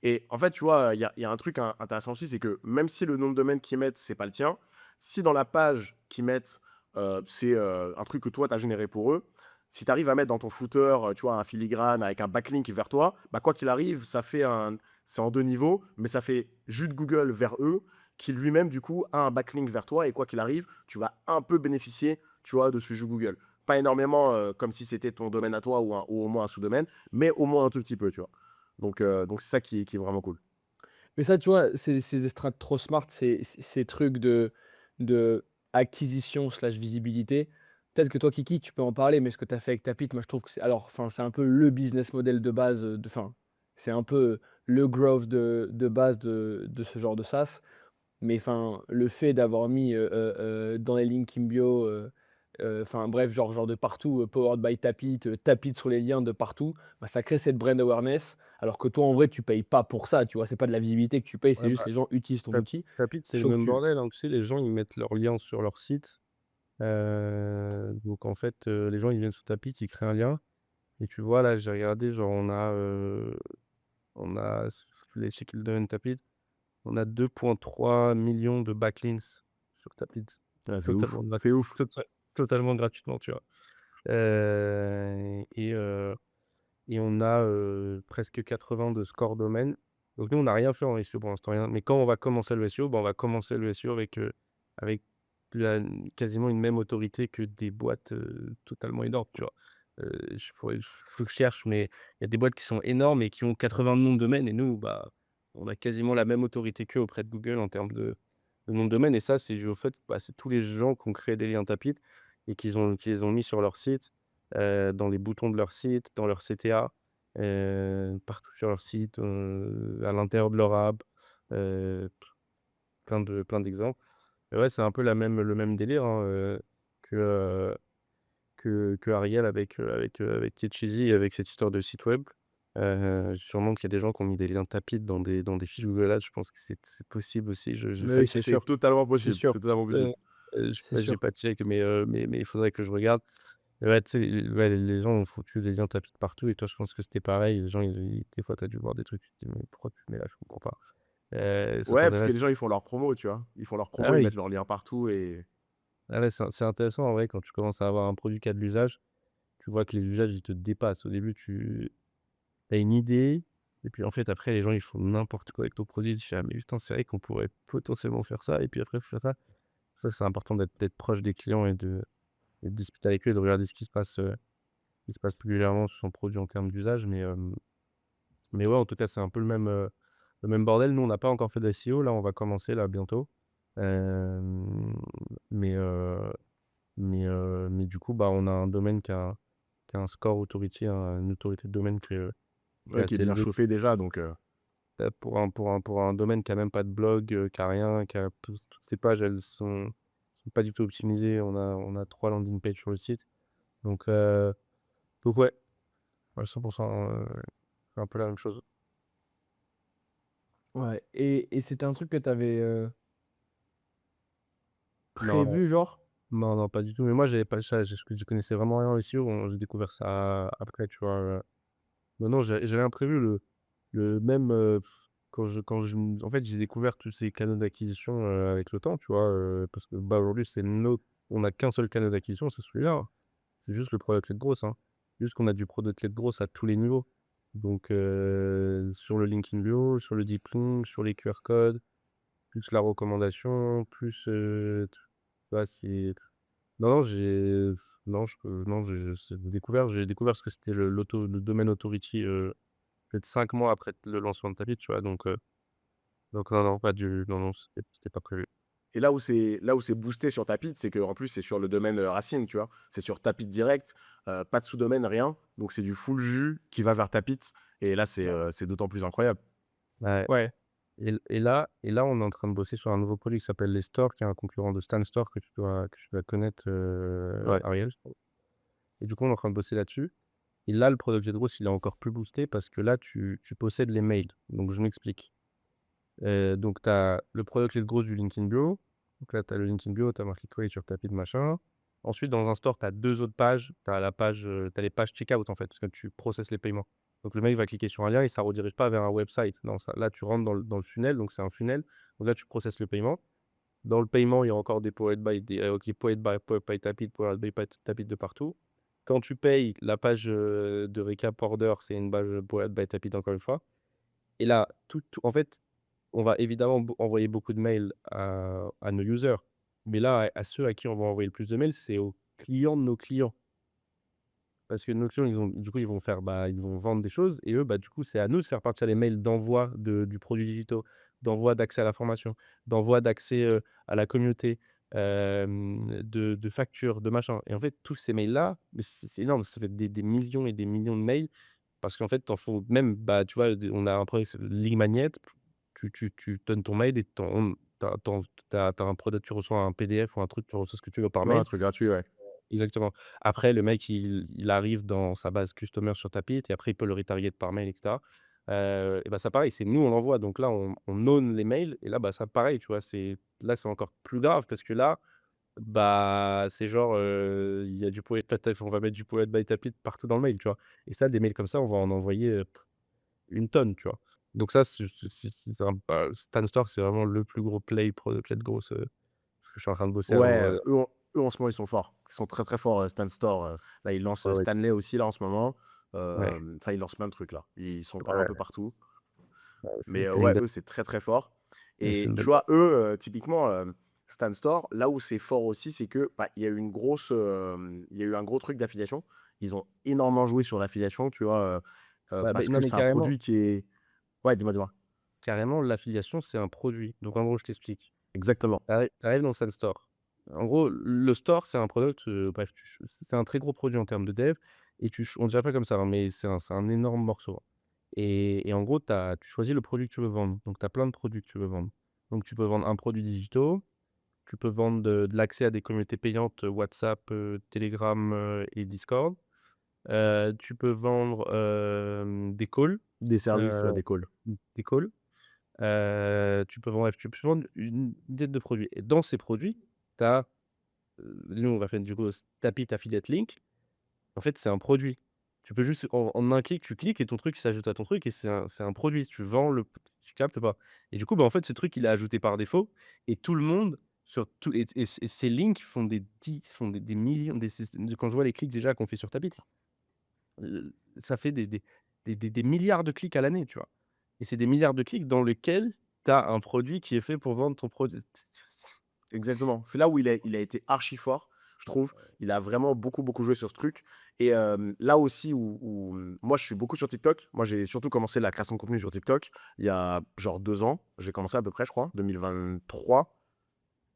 Et en fait, tu vois, il y a un truc intéressant aussi, c'est que même si le nom de domaine qu'ils mettent, c'est pas le tien, si dans la page qu'ils mettent, c'est un truc que toi, tu as généré pour eux, si tu arrives à mettre dans ton footer, tu vois, un filigrane avec un backlink vers toi, bah, quoi qu'il arrive, c'est en 2 niveaux, mais ça fait jus de Google vers eux, qui lui-même, du coup, a un backlink vers toi, et quoi qu'il arrive, tu vas un peu bénéficier, tu vois, de ce jus Google. Pas énormément, comme si c'était ton domaine à toi ou au moins un sous-domaine, mais au moins un tout petit peu, tu vois. Donc c'est ça qui est vraiment cool. Mais ça, tu vois, ces estrades trop smart, ces trucs de acquisition/visibilité, peut-être que toi, Kiki, tu peux en parler, mais ce que tu as fait avec Tapit, moi, je trouve que c'est alors, enfin, c'est un peu le business model de base, enfin, c'est un peu le growth de base de ce genre de SaaS. Mais enfin, le fait d'avoir mis, dans les links in bio, enfin bref, genre de partout, powered by Tapit, Tapit sur les liens de partout, bah, ça crée cette brand awareness. Alors que toi, en vrai, tu payes pas pour ça, tu vois? C'est pas de la visibilité que tu payes, c'est Ouais, juste bah, les gens utilisent ton outil. Tapit, c'est le Chaud que même tu bordel, hein. Tu sais, les gens, ils mettent leurs liens sur leur site. Donc en fait, les gens, ils viennent sur Tapit, ils créent un lien et tu vois, là, j'ai regardé, genre, on a sur les chez qui le domaine Tapit, on a 2,3 millions de backlinks sur Tapit. Ouais, c'est ouf, Totalement grat c'est ouf. tota totalement gratuitement, tu vois? Heu et heu et on a, presque 80 de score domaine. Donc nous, on n'a rien fait en SEO pour l'instant, rien. Mais quand on va commencer le SEO, bah, on va commencer le SEO avec la quasiment une même autorité que des boîtes, totalement énormes, tu vois? Faut que je cherche, mais il y a des boîtes qui sont énormes et qui ont 80 noms de domaine et nous, bah, on a quasiment la même autorité qu'eux auprès de Google en termes de nom de domaine et ça, c'est dû au fait, bah, c'est tous les gens qui ont créé des liens Tapit et qui les ont mis sur leur site, dans les boutons de leur site, dans leur CTA, partout sur leur site, à l'intérieur de leur app, heu, plein d'exemples. Et ouais, c'est un peu le même délire, hein, que, heu, que Ariel avec Kitcheesy et avec cette histoire de site web. Sûrement qu'il y a des gens qui ont mis des liens Tapit dans des fiches Google Ads. Je pense que c'est possible aussi. Je mais sais oui, que c'est C'est sûr, totalement c'est possible, sûr, c'est totalement Heu, possible. c'est j'ai sûr. pas check, mais il faudrait que je regarde. Et ouais, tu sais, ouais, les gens ont foutu des liens Tapit partout et toi, je pense que c'était pareil. Les gens, des fois, tu as dû voir des trucs, tu te dis: «Mais pourquoi tu mets là?» Je comprends pas. Ça Ouais, parce que les t'intéresse? gens, ils font leur promo, tu vois? Ils font leur Ah promo, ils oui, mettent leurs liens partout et ah ouais, c'est intéressant en vrai quand tu commences à avoir un produit qui a de l'usage, tu vois que les usages, ils te dépassent. Au début, tu as une idée et puis en fait, après, les gens, ils font n'importe quoi avec ton produit. Tu fais: «Ah mais putain, c'est vrai qu'on pourrait potentiellement faire ça» et puis après, faut faire ça. Ça, c'est important d'être proche des clients et de discuter avec eux et de regarder ce qui se passe plus régulièrement sur son produit en termes d'usage. Mais ouais, en tout cas, c'est un peu le même bordel. Nous, on n'a pas encore fait de SEO. Là, on va commencer là bientôt. Hem, mais mais du coup, bah, on a un domaine qui a un score authority, une autorité de domaine qui est ouais, qui est assez bien élevée. chauffé déjà, donc Pour un domaine qui a même pas de blog, qui a rien, qui a toutes ses pages, elles sont pas du tout optimisées. On a 3 landing pages sur le site. Donc heu, donc ouais, 100 c'est un peu la même chose. Ouais et c'était un truc que tu avais, Non, prévu, genre? non, non, pas du tout. Mais moi, j'avais pas ça, je connaissais vraiment rien aussi. J'ai découvert ça après, tu vois. Non, non, j'ai rien prévu. Le même en fait, j'ai découvert tous ces canaux d'acquisition avec le temps, tu vois. Parce que bah, aujourd'hui, on n'a qu'un seul canal d'acquisition, c'est celui-là, hein. C'est juste le product led growth, hein. Juste qu'on a du product led growth à tous les niveaux. Donc, sur le LinkedIn bio, sur le deep link, sur les QR codes, plus la recommandation, plus tu vois, c'est. Non, non, non, non, j'ai découvert ce que c'était le domaine authority peut-être 5 mois après le lancement de Tapit, tu vois. Donc non, non, non, non, c'était pas prévu. Et là où c'est boosté sur Tapit, c'est qu'en plus, c'est sur le domaine racine, tu vois. C'est sur Tapit direct, pas de sous-domaine, rien. Donc, c'est du full jus qui va vers Tapit. Et là, c'est d'autant plus incroyable. Ouais. Ouais. Et là, on est en train de bosser sur un nouveau produit qui s'appelle les Store, qui est un concurrent de Stan Store que tu dois connaître, Ouais. Ariel, je crois. Et du coup, on est en train de bosser là-dessus. Et là, le product led growth, il est encore plus boosté parce que là, tu possèdes les mails. Donc, je m'explique. Donc, tu as le product led growth du LinkedIn bio. Donc là, tu as le LinkedIn bio, tu as marqué quoi sur tapis de machin. Ensuite, dans un store, tu as 2 autres pages. Tu as les pages checkout, en fait, parce que tu processes les paiements. Donc, le mec va cliquer sur un lien et ça ne redirige pas vers un website. Non, là, tu rentres dans le funnel. Donc, c'est un funnel. Donc là, tu processes le paiement. Dans le paiement, il y a encore des powered by, powered by Tapit, powered by Tapit de partout. Quand tu payes, la page de récap order, c'est une page powered by Tapit encore une fois. Et là, en fait, on va évidemment envoyer beaucoup de mails à nos users. Mais là, à ceux à qui on va envoyer le plus de mails, c'est aux clients de nos clients. Parce que nos clients, du coup, ils vont faire, bah, ils vont vendre des choses et eux, bah, du coup, c'est à nous de faire partir les mails d'envoi du produit digital, d'envoi d'accès à la formation, d'envoi d'accès à la communauté, de factures, de machin. Et en fait, tous ces mails-là, mais c'est énorme, ça fait des millions et des millions de mails parce qu'en fait, t'en faut même, bah, tu vois, on a un produit, c'est le Lead Magnet. Tu donnes ton mail et t'as un produit, tu reçois un PDF ou un truc, tu reçois ce que tu veux par Ouais, un mail. truc gratuit, ouais. Exactement. Après, le mec, il arrive dans sa base customer sur Tapit et après, il peut le retarget par mail, etc. Et bah, ça, pareil, c'est nous, on l'envoie. Donc là, on own les mails. Et là, bah, ça, pareil, tu vois, là, c'est encore plus grave parce que là, bah, c'est genre, il y a du powered by Tapit, on va mettre du powered by Tapit partout dans le mail, tu vois. Et ça, des mails comme ça, on va en envoyer une tonne, tu vois. Donc ça, Stan Store, c'est vraiment le plus gros play product led growth que je suis en train de bosser Ouais, avant. eux, en ce moment, ils sont forts. Ils sont très, très forts, Stan Store. Là, ils lancent Ouais, ouais, Stanley aussi, là, en ce moment. ouais, Enfin, ils lancent plein de trucs, là. Ils sont un ouais, peu partout. ouais, Mais c'est une ouais, belle, eux, c'est très, très fort. c'est Et une tu belle. vois, eux, typiquement, Stan Store, là où c'est fort aussi, c'est que bah, il y a eu il y a eu un gros truc d'affiliation. Ils ont énormément joué sur l'affiliation, tu vois, Ouais, bah, parce non, que mais c'est un carrément, produit qui est. Ouais, dis-moi, dis-moi. carrément, l'affiliation, c'est un produit. Donc, en gros, je t'explique. Exactement. Tu arrives dans Sun Store. En gros, le store, c'est un product, bref, c'est un très gros produit en termes de dev et on dirait pas comme ça, hein, mais c'est un énorme morceau, hein. Et en gros, tu choisis le produit que tu veux vendre. Donc, tu as plein de produits que tu veux vendre. Donc, tu peux vendre un produit digital, tu peux vendre de l'accès à des communautés payantes, WhatsApp, Telegram, et Discord. Tu peux vendre, des calls, Des services, ouais, heu, des calls. des calls. Tu peux vendre une dizaine de produits et dans ces produits, tu as, nous, on va faire du coup Tapit Affiliate Link. En fait, c'est un produit. Tu peux juste en un clic, tu cliques et ton truc s'ajoute à ton truc et c'est un produit. Tu vends tu captes pas? Et du coup, bah, en fait, ce truc, il est ajouté par défaut et tout le monde sur tout et ces links font des millions quand je vois les clics déjà qu'on fait sur Tapit, ça fait des milliards de clics à l'année, tu vois? Et c'est des milliards de clics dans lesquels tu as un produit qui est fait pour vendre ton produit. Exactement. C'est là où il a été archi fort, je trouve. Il a vraiment beaucoup, beaucoup joué sur ce truc. Et là aussi moi, je suis beaucoup sur TikTok. Moi, j'ai surtout commencé la création de contenu sur TikTok il y a genre 2 ans. J'ai commencé à peu près, je crois, 2023.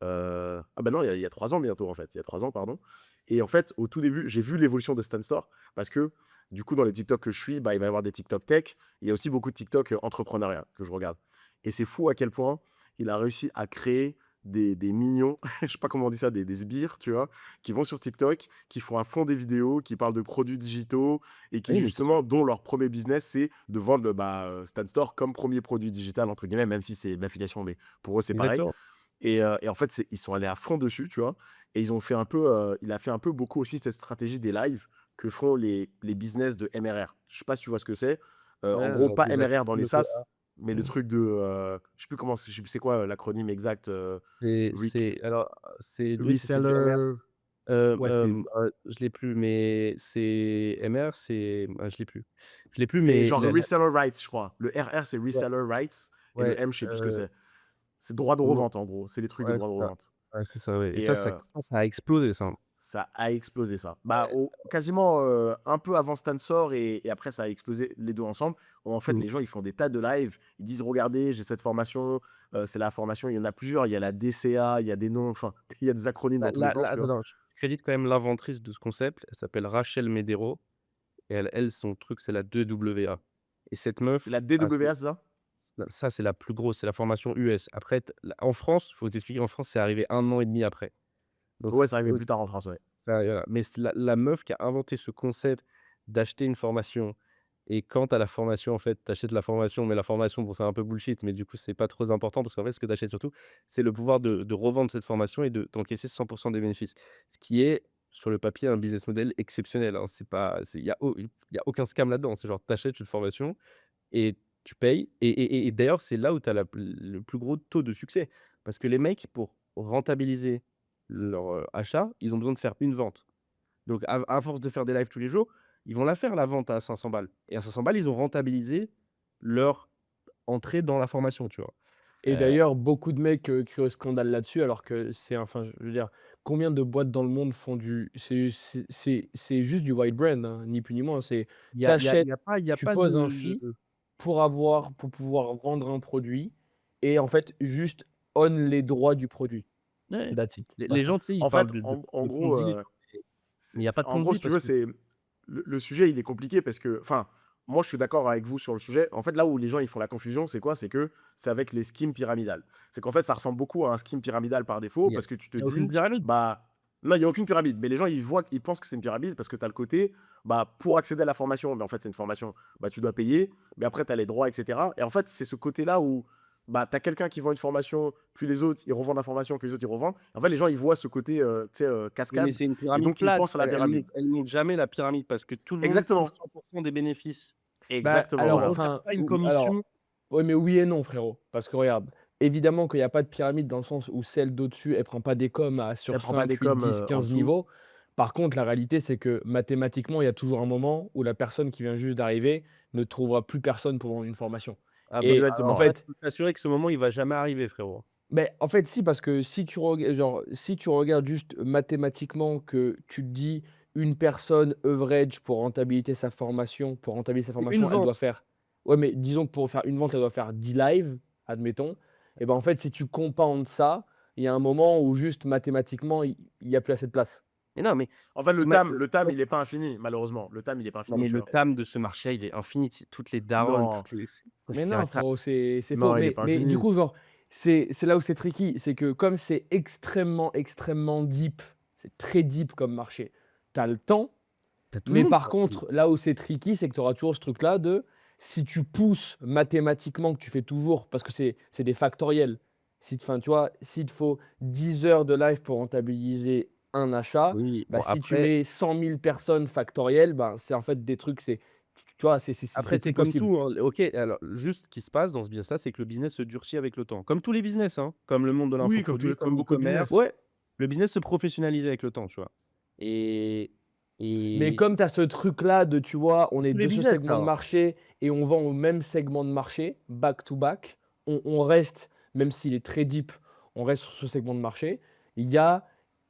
Ah bah non, il y a 3 ans bientôt, en fait. Il y a 3 ans, pardon. Et en fait, au tout début, j'ai vu l'évolution de Stan Store parce que du coup, dans les TikTok que je suis, bah, il va y avoir des TikTok tech. Il y a aussi beaucoup de TikTok entrepreneuriat que je regarde. Et c'est fou à quel point il a réussi à créer des mignons, je sais pas comment on dit ça, des sbires, tu vois, qui vont sur TikTok, qui font à fond des vidéos, qui parlent de produits digitaux et qui Oui, mais c'est ça. justement, dont leur premier business, c'est de vendre Stan Store comme premier produit digital, entre guillemets, même si c'est de l'affiliation, mais pour eux, c'est pareil. Exactement. Et en fait, ils sont allés à fond dessus, tu vois. Et ils ont fait un peu, il a fait un peu beaucoup aussi cette stratégie des lives que font les business de MRR. Je sais pas si tu vois ce que c'est. En gros, pas Des MRR dans les acronymes SaaS, mais le truc de, je sais plus comment, je sais plus c'est quoi l'acronyme exact. Oui, c'est du MR. Reseller. Ouais, c'est Je l'ai plus, mais c'est MR, je l'ai plus. Je l'ai plus, c'est mais genre la reseller rights, je crois. Le RR, c'est ouais, reseller rights, et le ouais, M, je sais plus ce que c'est. C'est droit de mo revente, en gros. C'est les trucs de ouais, droit de c'est ça. revente. Ouais, c'est ça, ouais, et Et ça a explosé ça. ça a explosé ça. Bah, Ouais. quasiment un peu avant Stan sort et après ça a explosé les deux ensemble. En fait, Mmh. les gens ils font des tas de lives. Ils disent regardez, j'ai cette formation. C'est la formation. Il y en a plusieurs. Il y a la DCA, il y a des noms. Enfin, il y a des acronymes dans tous les sens, tu Attends, vois. attends, je crédite quand même l'inventrice de ce concept. Elle s'appelle Rachel Medero et son truc, c'est la 2WA, et cette C'est la meuf a fait DWA, c'est ça? ça, c'est la plus grosse, c'est la formation US. Après en France, faut t'expliquer, en France, c'est arrivé 1 an et demi après. Donc Ouais, ça arrivait au plus tard en France, ouais. voilà, mais c'est la meuf qui a inventé ce concept d'acheter une formation, et quand tu as la formation, en fait, tu achètes la formation, mais la formation, bon, c'est un peu bullshit, mais du coup, c'est pas trop important parce qu'en fait, ce que tu achètes surtout, c'est le pouvoir de revendre cette formation et d'encaisser 100 des bénéfices. Ce qui est, sur le papier, un business model exceptionnel, hein. C'est pas il y a aucun scam là-dedans. C'est genre, tu achètes une formation et tu payes, et d'ailleurs, c'est là où tu as le plus gros taux de succès. Parce que les mecs, pour rentabiliser leur, achat, ils ont besoin de faire une vente. Donc à force de faire des lives tous les jours, ils vont la faire, la vente à 500 balles, et à 500 balles, ils ont rentabilisé leur entrée dans la formation, tu vois? Et Heu, d'ailleurs, beaucoup de mecs, crient au scandale là-dessus alors que c'est enfin, je veux dire, combien de boîtes dans le monde font du c'est juste du white brand, hein, ni plus ni moins. C'est t'achètes, il y a tu pas poses un de fee pour pouvoir vendre un produit et en fait, juste own les droits du produit. ouais, That's it, les basta. gens, tu sais, ils En parlent fait, de en gros, Ponzi, mais il y a pas de en gros, Ponzi si tu parce veux, que c'est le sujet, il est compliqué parce que, enfin, moi, je suis d'accord avec vous sur le sujet. En fait, là où les gens ils font la confusion, c'est quoi? C'est que c'est avec les schemes pyramidales. C'est qu'en fait, ça ressemble beaucoup à un scheme pyramidal par défaut parce que tu te il y a aucune dis, pyramide. bah, non, il n'y a aucune pyramide. Mais les gens, ils pensent que c'est une pyramide parce que tu as le côté, bah, pour accéder à la formation, mais en fait, c'est une formation, bah, tu dois payer, mais après, tu as les droits, etc. Et en fait, c'est ce côté-là où, bah, tu as quelqu'un qui vend une formation, puis les autres, ils revendent la formation, puis les autres, ils revendent. En fait, les gens, ils voient ce côté, tu sais, Oui, mais cascade, c'est une et pyramide donc ils plate, pensent à la pyramide. elle monte jamais, la pyramide, parce que tout le monde touche Exactement. 100 des bénéfices. Bah, Exactement, alors, On voilà. reverse enfin, pas une ou alors, commission. ouais, mais oui et non, frérot. Parce que regarde, évidemment qu'il y a pas de pyramide dans le sens où celle d'au-dessus, elle prend pas des coms à Elle sur prend pas 5, des 8, coms 10, en 15 dessous. niveaux. Par contre, la réalité, c'est que mathématiquement, il y a toujours un moment où la personne qui vient juste d'arriver ne trouvera plus personne pour vendre une formation. Ah bah, Et en Exactement, ouais. ça, je fait, peux t'assurer que ce moment, il va jamais arriver, frérot. mais en fait, si, parce que si tu regardes juste mathématiquement que tu te dis une personne average pour rentabiliser sa Une formation, elle doit vente. faire, ouais, mais disons que pour faire une vente, elle doit faire 10 lives, admettons. Et ben en fait, si tu compounds ça, il y a un moment où juste mathématiquement, il y a plus assez de place. Mais non, mais En fait, t'ima le TAM, il est pas infini, malheureusement. Le TAM, il est pas non, infini, mais tu le vois. TAM de ce marché, il est infini. Toutes les daronnes, Non, toutes les Mais c'est non, un ta frérot, c'est faux. non, il est pas Mais du infini. coup, genre, c'est là où c'est tricky. C'est que comme c'est extrêmement, extrêmement deep, c'est très deep comme marché, tu as le temps. tu tout le Mais monde, par quoi. contre, là où c'est tricky, c'est que tu auras toujours ce truc-là de si tu pousses mathématiquement, que tu fais toujours, parce que c'est des factoriels. Si, enfin, tu vois, s'il te faut 10 heures de live pour rentabiliser un achat, Oui, bah, bon, si tu mets 100 000 personnes factorielles, bah, c'est en fait des trucs, tu vois, après c'est plus c'est comme possible. tout, hein. OK, alors juste ce qui se passe dans ce business-là, c'est que le business se durcit avec le temps. Comme tous les business, hein, comme le monde de Oui, l'infoproduit, comme comme beaucoup de l'e-commerce, business. Ouais, le business se professionnalise avec le temps, tu vois? Et mais et comme tu as ce truc-là de, tu vois, on est tous les de ce business, segment ça, de hein. marché et on vend au même segment de marché, back to back, on reste, même s'il est très deep, on reste sur ce segment de marché. Il y a,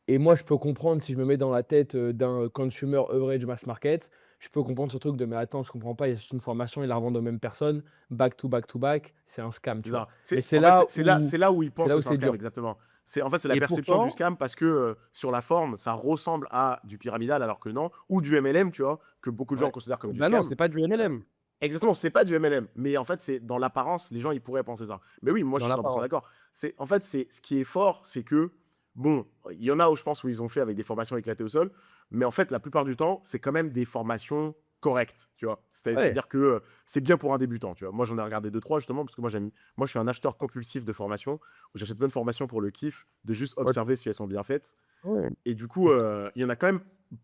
et moi je peux comprendre si je me mets dans la tête d'un consumer average mass market, je peux comprendre ce truc de, mais attends, je comprends pas, il y a juste une formation, ils la revendent aux mêmes personnes, back to back, c'est un scam, C'est tu vois. ça. Mais En fait, c'est là où ils pensent que c'est un c'est scam, dur. exactement. En fait, c'est la Et perception du pourtant scam parce que sur la forme, ça ressemble à du pyramidal alors que non, ou du MLM, tu vois, que beaucoup de gens Ouais. considèrent comme du bah, non, scam. c'est pas du Euh, MLM, Exactement, c'est pas du MLM, mais en fait, c'est dans l'apparence, les gens ils pourraient penser ça. Mais oui, moi je dans suis 100% l'apparence. d'accord. En fait, c'est ce qui est fort, c'est que bon, il y en a où je pense où ils ont fait avec des formations éclatées au sol, mais en fait, la plupart du temps, c'est quand même des formations correct, tu vois. Ouais. C'est-à-dire que c'est bien pour un débutant, tu vois. Moi, j'en ai regardé 2-3 justement, parce que moi, je suis un acheteur compulsif de formation, où j'achète plein de formations pour le kiff, de juste Ouais. observer si elles sont bien faites. Ouais. Et du coup, C'est ça. il y en a quand même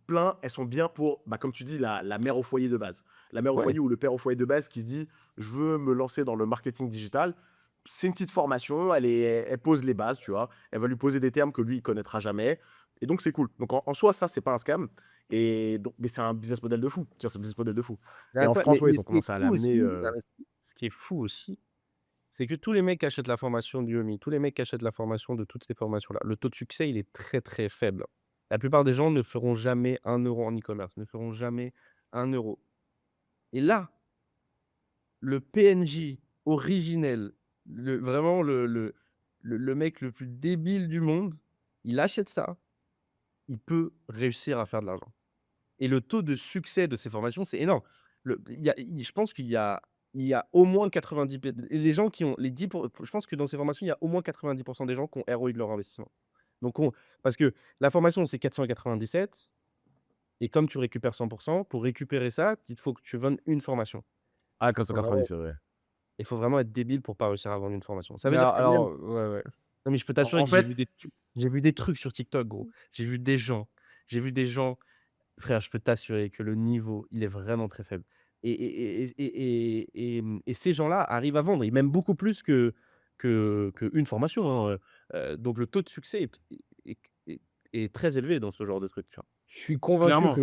plein, elles sont bien pour, comme tu dis, la mère au foyer de base. La mère au Ouais. foyer ou le père au foyer de base qui se dit, je veux me lancer dans le marketing digital. C'est une petite formation, elle pose les bases, tu vois. Elle va lui poser des termes que lui, il connaîtra jamais. Et donc, c'est cool. Donc, en soi, ça, c'est pas un scam. Et donc, mais c'est un business model de fou. C'est un business model de fou. Mais Et en après, France, ouais, ils ce ont qui est commencé à fou aussi, l'amener. ce qui est fou aussi, c'est que tous les mecs qui achètent la formation d'Udemy, tous les mecs qui achètent la formation de toutes ces formations-là, le taux de succès, il est très, très faible. La plupart des gens ne feront jamais 1 € en e-commerce, ne feront jamais 1 €. Et là, le PNJ originel, vraiment le mec le plus débile du monde, il achète ça, il peut réussir à faire de l'argent. Et le taux de succès de ces formations, c'est énorme. Je pense qu'il y a au moins 90 les gens qui ont les 10 je pense que dans ces formations, il y a au moins 90 des gens qui ont ROI de leur investissement. Donc parce que la formation, c'est 497 et comme tu récupères 100 pour récupérer ça, il faut que tu vendes une formation. Ah, Il faut vraiment 490, c'est vrai. il faut vraiment être débile pour pas réussir à vendre une formation. Ça veut Mais dire que même ouais, ouais. non, mais je peux En, t'assurer en que fait, j'ai vu des trucs sur TikTok, gros. J'ai vu des gens frère, je peux t'assurer que le niveau, il est vraiment très faible et ces gens-là arrivent à vendre et même beaucoup plus qu'une formation, hein, donc le taux de succès est est est très élevé dans ce genre de truc, tu vois? Je suis convaincu clairement. que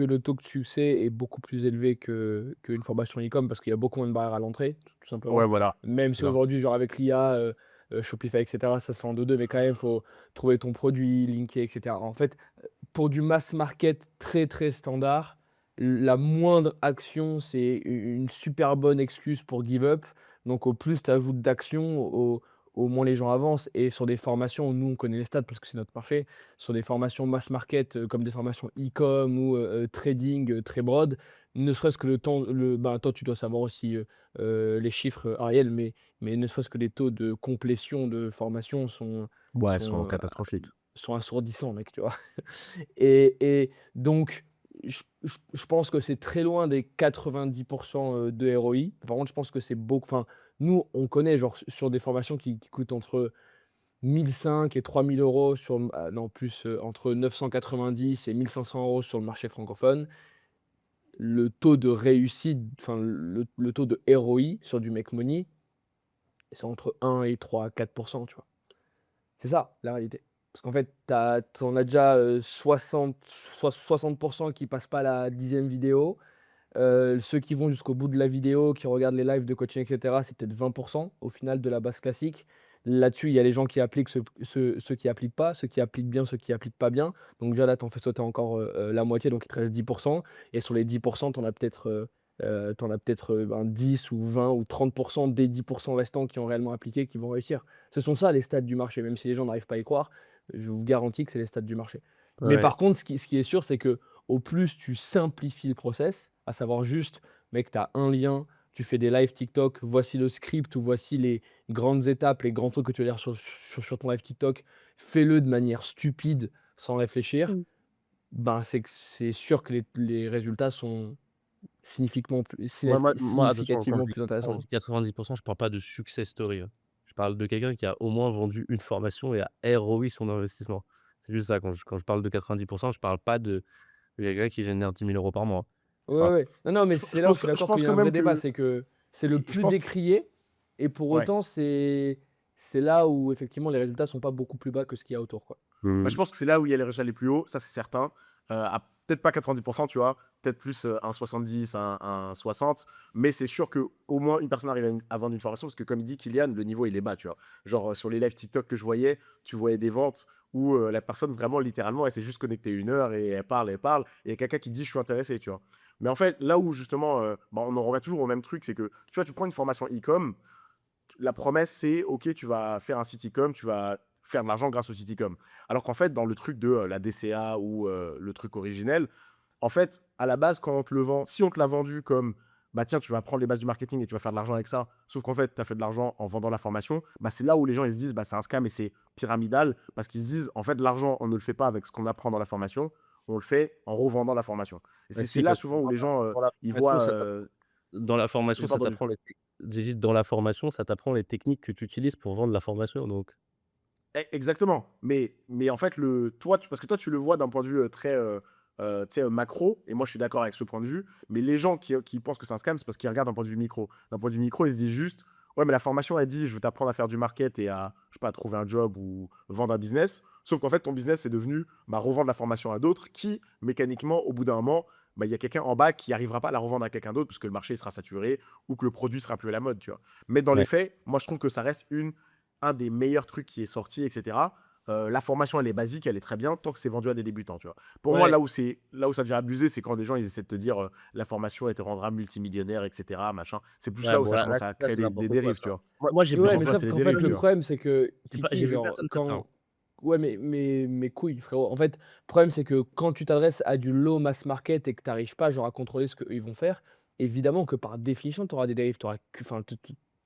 le taux de succès est beaucoup plus élevé qu'une formation e-com parce qu'il y a beaucoup moins de barrières à l'entrée, tout Ouais, simplement. voilà. Même C'est si ça. aujourd'hui, genre avec l'IA, Shopify, et cetera, ça se fait en 2-2, mais quand même, il faut trouver ton produit, linker, et cetera. En fait, pour du mass market très, très standard, la moindre action, c'est une super bonne excuse pour give up. Donc au plus tu ajoutes d'actions, au moins les gens avancent. Et sur des formations, nous, on connaît les stats parce que c'est notre marché, sur des formations mass market, comme des formations e-com ou trading, très broad, ne serait-ce que le temps, toi, tu dois savoir aussi les chiffres, Ariel, mais ne serait-ce que les taux de complétion de formation Ouais, elles sont sont, catastrophiques. sont assourdissants, mec, tu vois. Et donc, je pense que c'est très loin des 90% de ROI. Par contre, je pense que c'est beaucoup. Enfin, nous, on connaît, genre, sur des formations qui coûtent entre 1 500 et 3 000 euros non, plus, entre 990 et 1 500 euros sur le marché francophone. Le taux de réussite, enfin, le taux de ROI sur du Make Money, c'est entre 1 et 3 à 4%, tu vois. C'est ça, la réalité. Parce qu'en fait, tu en as déjà 60% qui passent pas la 10e vidéo. Ceux qui vont jusqu'au bout de la vidéo, qui regardent les lives de coaching, et cetera, c'est peut-être 20% au final de la base classique. Là-dessus, il y a les gens qui appliquent, ceux qui appliquent pas, ceux qui appliquent bien, ceux qui appliquent pas bien. Donc déjà là, tu en fais sauter encore la moitié, donc il te reste 10%. Et sur les 10%, tu en as peut-être 10 ou 20 ou 30% des 10% restants qui ont réellement appliqué, qui vont réussir. Ce sont ça les stats du marché, même si les gens n'arrivent pas à y croire. Je vous garantis que c'est les stats du marché. Mais Ouais. par contre, ce qui est sûr, c'est que au plus tu simplifies le process, à savoir juste, mec, tu as un lien, tu fais des lives TikTok, voici le script ou voici les grandes étapes, les grands trucs que tu vas dire sur ton live TikTok, fais-le de manière stupide, sans réfléchir. Mmh. Ben, c'est sûr que les résultats sont Moi, attention, significativement plus quand je intéressants. dis 90 je parle pas de success story, hein. Je parle de quelqu'un qui a au moins vendu une formation et a ROI son investissement. C'est juste ça, quand je parle de 90 je parle pas de quelqu'un qui génère 10 000 € par mois. Ouais, Voilà. ouais. Non, non, mais Je, je c'est là où je pense, suis je d'accord qu'il pense y a quand un vrai même débat, que. c'est que c'est le Je plus pense. décrié, et pour Ouais. autant, c'est là où effectivement les résultats sont pas beaucoup plus bas que ce qu'il y a autour, quoi. Je pense que c'est là où il y a les résultats les plus hauts, ça c'est certain. Peut-être pas 90%, tu vois, peut-être plus un 70, un 60, mais c'est sûr que au moins une personne arrive à vendre une formation, parce que comme il dit Kylian, le niveau il est bas, tu vois. Genre sur les lives TikTok que je voyais, tu voyais des ventes où la personne vraiment littéralement elle s'est juste connectée 1 heure et elle parle, et il y a quelqu'un qui dit je suis intéressé, tu vois. Mais en fait, là où justement, on en revient toujours au même truc, c'est que tu vois, tu prends une formation e-com, la promesse, c'est OK, tu vas faire un site e-com, tu vas faire de l'argent grâce au site e-com. Alors qu'en fait, dans le truc de la DCA ou le truc originel, en fait, à la base, quand on te le vend, si on te l'a vendu comme bah tiens, tu vas prendre les bases du marketing et tu vas faire de l'argent avec ça, sauf qu'en fait, tu as fait de l'argent en vendant la formation, bah c'est là où les gens ils se disent bah c'est un scam et c'est pyramidal parce qu'ils se disent en fait, l'argent, on ne le fait pas avec ce qu'on apprend dans la formation, on le fait en revendant la formation. Et Bah, c'est si, là parce que souvent où les gens, dans la ils formation, voient, ça dans la j'ai formation, pas ça entendu. t'apprend dans la formation, ça t'apprend les techniques que tu utilises pour vendre la formation, donc Exactement. Mais en fait, parce que toi, tu le vois d'un point de vue très tu sais, macro, et moi, je suis d'accord avec ce point de vue. Mais les gens qui pensent que c'est un scam, c'est parce qu'ils regardent d'un point de vue micro. D'un point de vue micro, ils se disent juste, ouais, mais la formation, elle dit, je vais t'apprendre à faire du market et à, je sais pas, à trouver un job ou vendre un business. Sauf qu'en fait, ton business est devenu revendre la formation à d'autres qui, mécaniquement, au bout d'un moment, il y a quelqu'un en bas qui n'arrivera pas à la revendre à quelqu'un d'autre parce que le marché sera saturé ou que le produit sera plus à la mode, tu vois. Mais dans les ouais. faits, moi, je trouve que ça reste un des meilleurs trucs qui est sorti, etc. La formation, elle est basique, elle est très bien, tant que c'est vendu à des débutants, tu vois. Pour moi, Ouais. là où ça devient abusé, c'est quand des gens, ils essaient de te dire la formation, elle te rendra multimillionnaire, etc., machin. C'est plus Ouais, là où bon, ça là, commence à créer c'est des n'importe quoi, dérives, ça. tu vois. Moi, j'ai C'est Ouais, plus, mais là, ça, c'est des parce qu'en fait, dérives, tu le vois. problème, c'est que j'ai Kiki, vu genre, personne faire ça, hein. quand. Ouais, mais couilles, frérot. En fait, le problème, c'est que quand tu t'adresses à du low mass market et que tu n'arrives pas, genre, à contrôler ce qu'ils vont faire, évidemment que par définition, tu auras des dérives.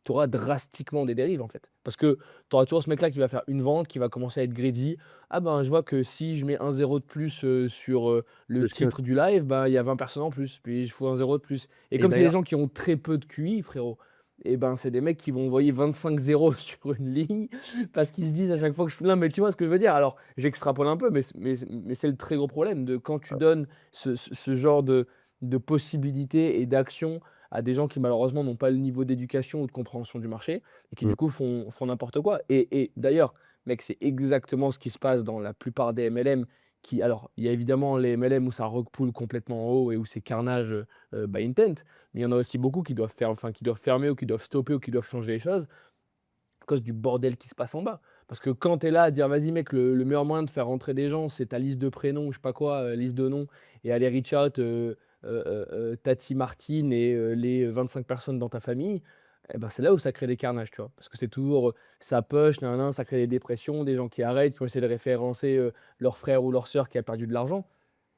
Tu auras drastiquement des dérives, en fait. Parce que tu auras toujours ce mec-là qui va faire une vente, qui va commencer à être greedy. Ah ben, je vois que si je mets un zéro de plus sur le Le skin. titre du live, ben, il y a 20 personnes en plus. Puis je fous un zéro de plus. Et Et comme c'est des d'ailleurs, gens qui ont très peu de QI, frérot, et ben, c'est des mecs qui vont envoyer 25 zéros sur une ligne parce qu'ils se disent à chaque fois que je fais. Non, mais tu vois ce que je veux dire? Alors, j'extrapole un peu, mais c'est le très gros problème de quand tu donnes ce genre de possibilités et d'actions à des gens qui malheureusement n'ont pas le niveau d'éducation ou de compréhension du marché et qui mmh, du coup font n'importe quoi. Et d'ailleurs, mec, c'est exactement ce qui se passe dans la plupart des MLM alors, il y a évidemment les MLM où ça rug pull complètement en haut et où c'est carnage by intent, mais il y en a aussi beaucoup qui doivent qui doivent fermer ou qui doivent stopper ou qui doivent changer les choses à cause du bordel qui se passe en bas. Parce que quand tu es là à dire: «Vas-y mec, le meilleur moyen de faire rentrer des gens, c'est ta liste de prénoms» ou je sais pas quoi, liste de noms et aller reach out, Tati Martine et les 25 personnes dans ta famille, et ben, c'est là où ça crée des carnages, tu vois? Parce que c'est toujours, ça push, nin nin, ça crée des dépressions, des gens qui arrêtent, qui vont essayer de référencer, leur frère ou leur sœur qui a perdu de l'argent.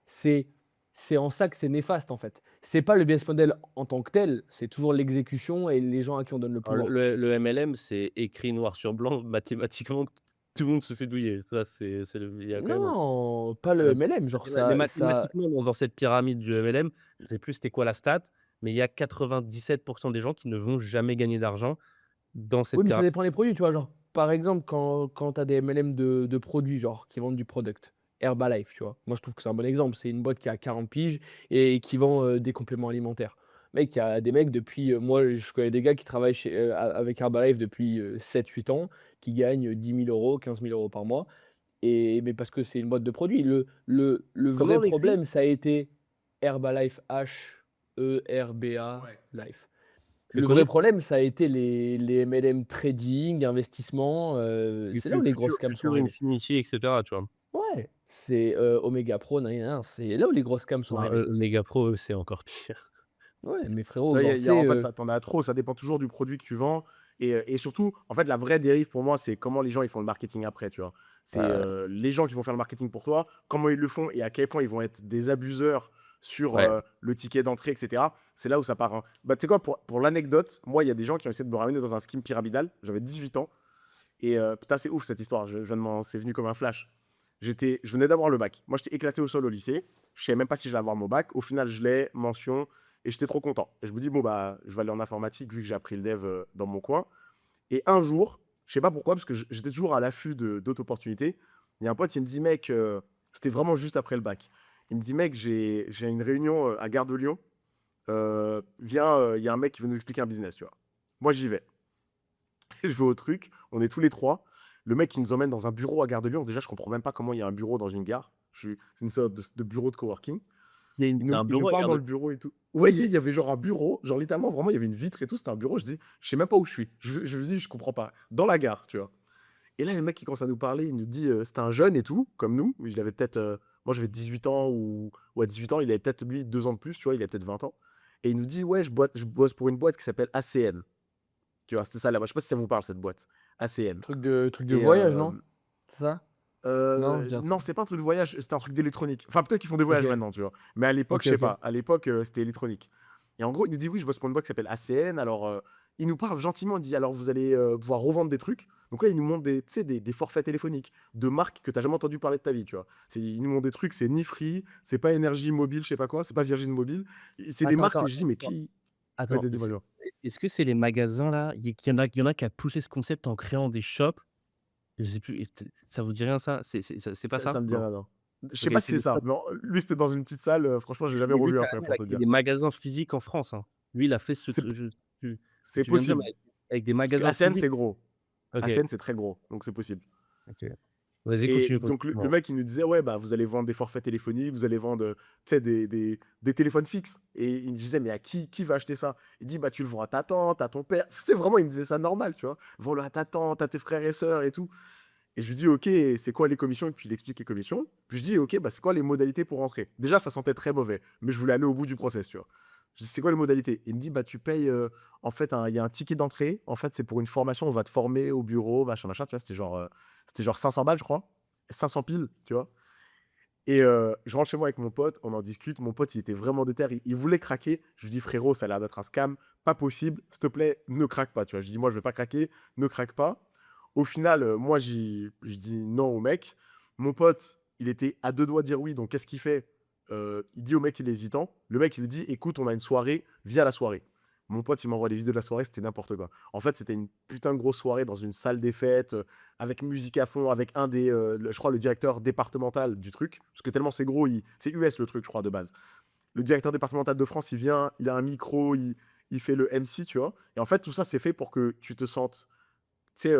C'est c'est en ça que c'est néfaste, en fait. C'est pas le business model en tant que tel, c'est toujours l'exécution et les gens à qui on donne le alors pouvoir. le MLM, c'est écrit noir sur blanc, mathématiquement, tout le monde se fait douiller. Ça, c'est le il y a quand même Non, pas le heu, MLM, genre mais ça mathématiquement, dans cette pyramide du MLM, je sais plus c'était quoi la stat, mais il y a 97 des gens qui ne vont jamais gagner d'argent dans cette oui, mais ça pyramide. dépend des produits, tu vois? Genre, par exemple, quand tu as des MLM de produits, genre, qui vendent du product, Herbalife, tu vois? Moi, je trouve que c'est un bon exemple. C'est une boîte qui a 40 piges et qui vend, des compléments alimentaires. Mec, il y a des mecs depuis, moi, je connais des gars qui travaillent avec Herbalife depuis, 7-8 ans, qui gagnent 10 000 €, 15 000 € par mois mais parce que c'est une boîte de produits. Le Comment vrai on écrit? problème, ça a été Herbalife, H-E-R-B-A Ouais. Life. C'est Le vrai connu? problème, ça a été les MLM trading, investissement, Du c'est là où les gros scams sont Futur arrivés. Infinity et cetera, tu vois? Ouais, c'est, Omega Pro, nin nin nin, c'est là où les gros scams sont Non, arrivés. Mega Pro, eux, c'est encore pire. Ouais, mais Tu frérot, vois, genre, tu sais, en fait, t'en as trop, ça dépend toujours du produit que tu vends. Et surtout, en fait, la vraie dérive pour moi, c'est comment les gens ils font le marketing après, tu vois. C'est Ouais, les gens qui vont faire le marketing pour toi, comment ils le font et à quel point ils vont être des abuseurs sur ouais. le ticket d'entrée, etc. C'est là où ça part, hein. Bah, tu sais quoi, pour l'anecdote, moi, il y a des gens qui ont essayé de me ramener dans un scheme pyramidal. J'avais 18 ans. Et putain, c'est ouf cette histoire. C'est venu comme un flash. Je venais d'avoir le bac. Moi, j'étais éclaté au sol au lycée. Je savais même pas si j'allais avoir mon bac. Au final, je l'ai, mention, et j'étais trop content. Et je me dis, bon, bah, je vais aller en informatique vu que j'ai appris le dev dans mon coin. Et un jour, je sais pas pourquoi, parce que j'étais toujours à l'affût d'autres opportunités. Il y a un pote, il me dit, mec, c'était vraiment juste après le bac. Il me dit, mec, j'ai une réunion à Gare de Lyon. Viens, il y a un mec qui veut nous expliquer un business, tu vois. Moi, j'y vais. Je vais au truc, on est tous les trois. Le mec qui nous emmène dans un bureau à Gare de Lyon. Déjà, je comprends même pas comment il y a un bureau dans une gare. C'est une sorte de bureau de coworking. Il y a un Il nous bureau à parle Gare dans de le bureau et tout. Ouais, il y avait genre un bureau, genre littéralement, vraiment, il y avait une vitre et tout. C'était un bureau. Je dis, je sais même pas où je suis. Je me dis, je comprends pas. Dans la gare, tu vois. Et là, le mec qui commence à nous parler, il nous dit, c'était un jeune et tout, comme nous. Il avait peut-être, moi j'avais 18 ans ou à 18 ans, il avait peut-être lui 2 ans de plus, tu vois, il avait peut-être 20 ans. Et il nous dit, ouais, je bosse pour une boîte qui s'appelle ACN. Tu vois, c'était ça là-bas. Je sais pas si ça vous parle, cette boîte. ACN. truc de Et voyage, non? C'est ça? Non, je dis un non, truc. c'était pas un truc de voyage, c'était un truc d'électronique. Enfin, peut-être qu'ils font des voyages OK, maintenant, tu vois. Mais à l'époque, OK, je sais OK. pas. À l'époque, c'était électronique. Et en gros, il nous dit, oui, je bosse pour une boîte qui s'appelle ACN. Alors, il nous parle gentiment, il dit alors vous allez pouvoir revendre des trucs. Donc là, il nous montre des forfaits téléphoniques de marques que tu n'as jamais entendu parler de ta vie, tu vois. Il nous montre des trucs, c'est ni Free, c'est pas Énergie Mobile, je sais pas quoi, c'est pas Virgin Mobile. C'est des Attends, marques attends, et je dis, mais attends, qui. attends. Vas-y, dis-moi, dis-moi. Est-ce que c'est les magasins là? Il y en a qui a poussé ce concept en créant des shops. Je sais plus. Ça vous dit rien ça? C'est pas Ça ça? me dit Non. rien, non. Je sais Ok, pas si c'est c'est des ça. shops. Mais lui, c'était dans une petite salle. Franchement, j'ai jamais Mais lui, revu après, carrément, il pour a te créé dire. des magasins physiques en France, hein. Lui, il a fait C'est ce que c'est tu viens de dire, mais possible. avec des Parce que magasins ACN, physiques. c'est gros. Ok, ACN, c'est très gros. Donc, c'est possible. ok. Vas-y, Et continue, donc, continue. le Bon. mec, il nous disait, ouais, bah, vous allez vendre des forfaits téléphoniques, vous allez vendre, tu sais, des téléphones fixes. Et il me disait, mais à qui va acheter ça? Il dit, bah, tu le vends à ta tante, à ton père. C'est vraiment, il me disait ça normal, tu vois. Vends-le à ta tante, à tes frères et sœurs et tout. Et je lui dis, ok, c'est quoi les commissions? Et puis, il explique les commissions. Puis, je dis, ok, bah, c'est quoi les modalités pour rentrer? Déjà, ça sentait très mauvais, mais je voulais aller au bout du process, tu vois. Je dis, c'est quoi les modalités? Il me dit, bah, tu payes, en fait, il y a un ticket d'entrée. En fait, c'est pour une formation, on va te former au bureau, machin, machin, tu vois. C'était genre 500 balles, je crois. 500 piles, tu vois. Et je rentre chez moi avec mon pote, on en discute. Mon pote, il était vraiment déter, il voulait craquer. Je lui dis, frérot, ça a l'air d'être un scam, pas possible, s'il te plaît, ne craque pas, tu vois. Je dis, moi, je vais pas craquer, ne craque pas. Au final, moi, je dis non au mec. Mon pote, il était à deux doigts de dire oui, donc qu'est-ce qu'il fait? Il dit au mec, il est hésitant. Le mec, il lui dit, écoute, on a une soirée, viens à la soirée. Mon pote, il m'envoie des vidéos de la soirée, c'était n'importe quoi. En fait, c'était une putain de grosse soirée dans une salle des fêtes, avec musique à fond, avec je crois, le directeur départemental du truc. Parce que tellement c'est gros, c'est US le truc, je crois, de base. Le directeur départemental de France, il vient, il a un micro, il fait le MC, tu vois. Et en fait, tout ça, c'est fait pour que tu te sentes, tu sais,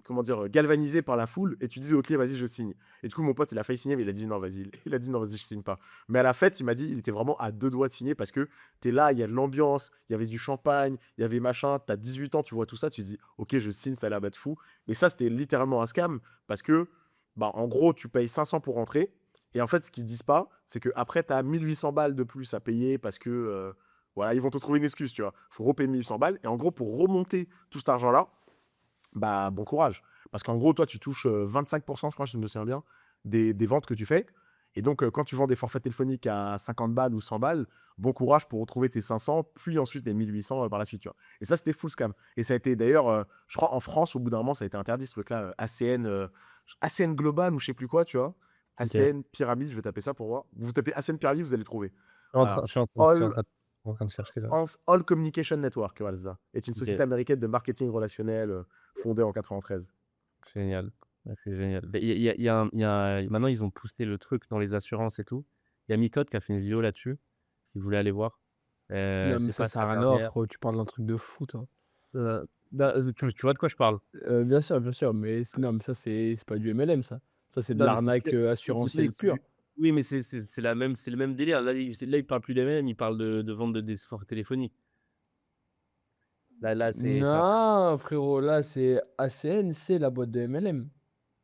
comment dire, galvanisé par la foule et tu dis, ok, vas-y, je signe. Et du coup, mon pote, il a failli signer, mais il a dit, non, vas-y, il a dit, non, vas-y, je signe pas. Mais à la fête, il m'a dit, il était vraiment à deux doigts de signer parce que t'es là, il y a de l'ambiance, il y avait du champagne, il y avait machin, t'as 18 ans, tu vois tout ça, tu te dis, ok, je signe, ça a l'air d'être fou. Mais ça, c'était littéralement un scam parce que, bah, en gros, tu payes 500 pour rentrer. Et en fait, ce qu'ils disent pas, c'est que après, t'as 1800 balles de plus à payer parce que, voilà, ils vont te trouver une excuse, tu vois. Faut repayer 1800 balles. Et en gros, pour remonter tout cet argent-là, bah, bon courage. Parce qu'en gros, toi, tu touches 25%, je crois, si je me souviens bien, des ventes que tu fais. Et donc, quand tu vends des forfaits téléphoniques à 50 balles ou 100 balles, bon courage pour retrouver tes 500, puis ensuite les 1800 par la suite, tu vois. Et ça, c'était full scam. Et ça a été d'ailleurs, je crois, en France, au bout d'un moment, ça a été interdit, ce truc-là, ACN Global ou je sais plus quoi, tu vois. Ok. ACN Pyramide, je vais taper ça pour voir. Vous tapez ACN Pyramide, vous allez trouver. Je suis en train, Voilà. je suis en train, je suis All, en train de chercher là. All Communication Network, voilà, c'est ça, est une société Ok, américaine de marketing relationnel fondée en 93. génial. Ouais, c'est génial. Mais maintenant, ils ont poussé le truc dans les assurances et tout. Il y a Micode qui a fait une vidéo là-dessus, si vous voulez aller voir. Non, mais C'est ça pas sert à sa rien à voir, dernière. frérot, tu parles d'un truc de fou, toi. Tu vois de quoi je parle? Bien sûr, mais non, mais ça, c'est pas du MLM, ça. Ça, c'est de Non, mais c'est l'arnaque oui, assurantielle pure. oui, mais c'est le même délire. Là, il parle plus des mêmes, il parle de vente des forfaits téléphoniques. Là, c'est ça. Non, frérot, là, c'est ACN, c'est la boîte de MLM.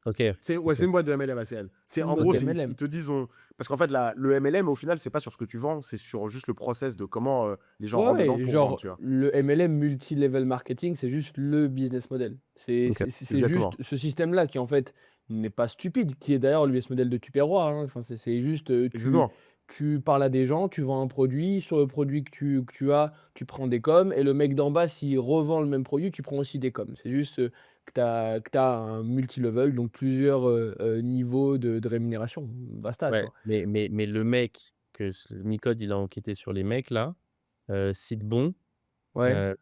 Ok. C'est Ok. une boîte de MLM ACL. C'est une En boîte gros, de ils MLM. te disent. Parce qu'en fait, le MLM, au final, c'est pas sur ce que tu vends, c'est sur juste le process de comment les gens Ouais, rentrent dedans ouais, pour vendre, genre, tu vois. le MLM multi-level marketing, c'est juste le business model. Ok. C'est juste Exactement. ce système-là qui, en fait, n'est pas stupide, qui est d'ailleurs le business model de Tupperware, hein. Enfin, c'est juste, Exactement. tu parles à des gens, tu vends un produit, sur le produit que tu as, tu prends des coms, et le mec d'en bas, s'il revend le même produit, tu prends aussi des coms. C'est juste que tu as un multi-level, donc plusieurs niveaux de rémunération. Basta, tu Ouais, vois. mais le mec Micode, il a enquêté sur les mecs là, cite bon, Ouais.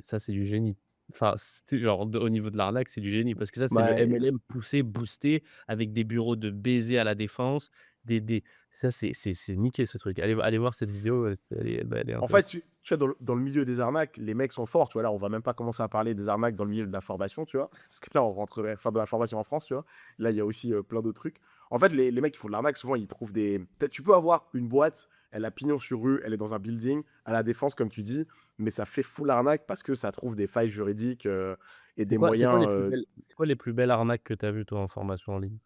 ça c'est du génie. Enfin, c'était genre au niveau de l'arnaque, c'est du génie parce que ça, c'est le Bah, MLM poussé, boosté avec des bureaux de baisers à la Défense, des ça c'est niqué ce truc. Allez voir cette vidéo, elle est En fait, intéressante. tu vois, dans le milieu des arnaques, les mecs sont forts, tu vois. Là, on va même pas commencer à parler des arnaques dans le milieu de la formation, tu vois. Parce que là, on rentrerait, enfin, de la formation en France, tu vois. Là, il y a aussi plein d'autres trucs. En fait, les mecs qui font de l'arnaque, souvent, ils trouvent des. Peut-être, tu peux avoir une boîte, elle a pignon sur rue, elle est dans un building, à la défense, comme tu dis, mais ça fait full arnaque parce que ça trouve des failles juridiques et des C'est quoi moyens. les plus belles arnaques que tu as vues toi en formation en ligne?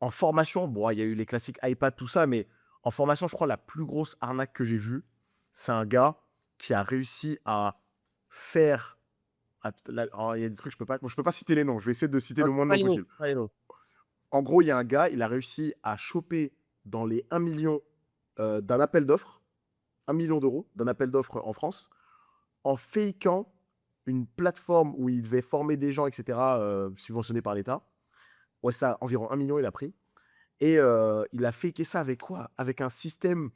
En formation, bon, il y a eu les classiques iPad, tout ça, mais en formation, je crois la plus grosse arnaque que j'ai vue, c'est un gars qui a réussi à faire. Alors, il y a des trucs, je peux pas citer les noms, je vais essayer de citer Non, le c'est moins de pas noms les noms, possible. pas les noms. En gros, il y a un gars, il a réussi à choper dans les 1 million d'un appel d'offres, 1 million d'euros d'un appel d'offres en France, en fakeant une plateforme où il devait former des gens, etc., subventionnés par l'État. Ouais, ça, environ 1 million, il a pris. Et il a faké ça avec quoi? Avec un système.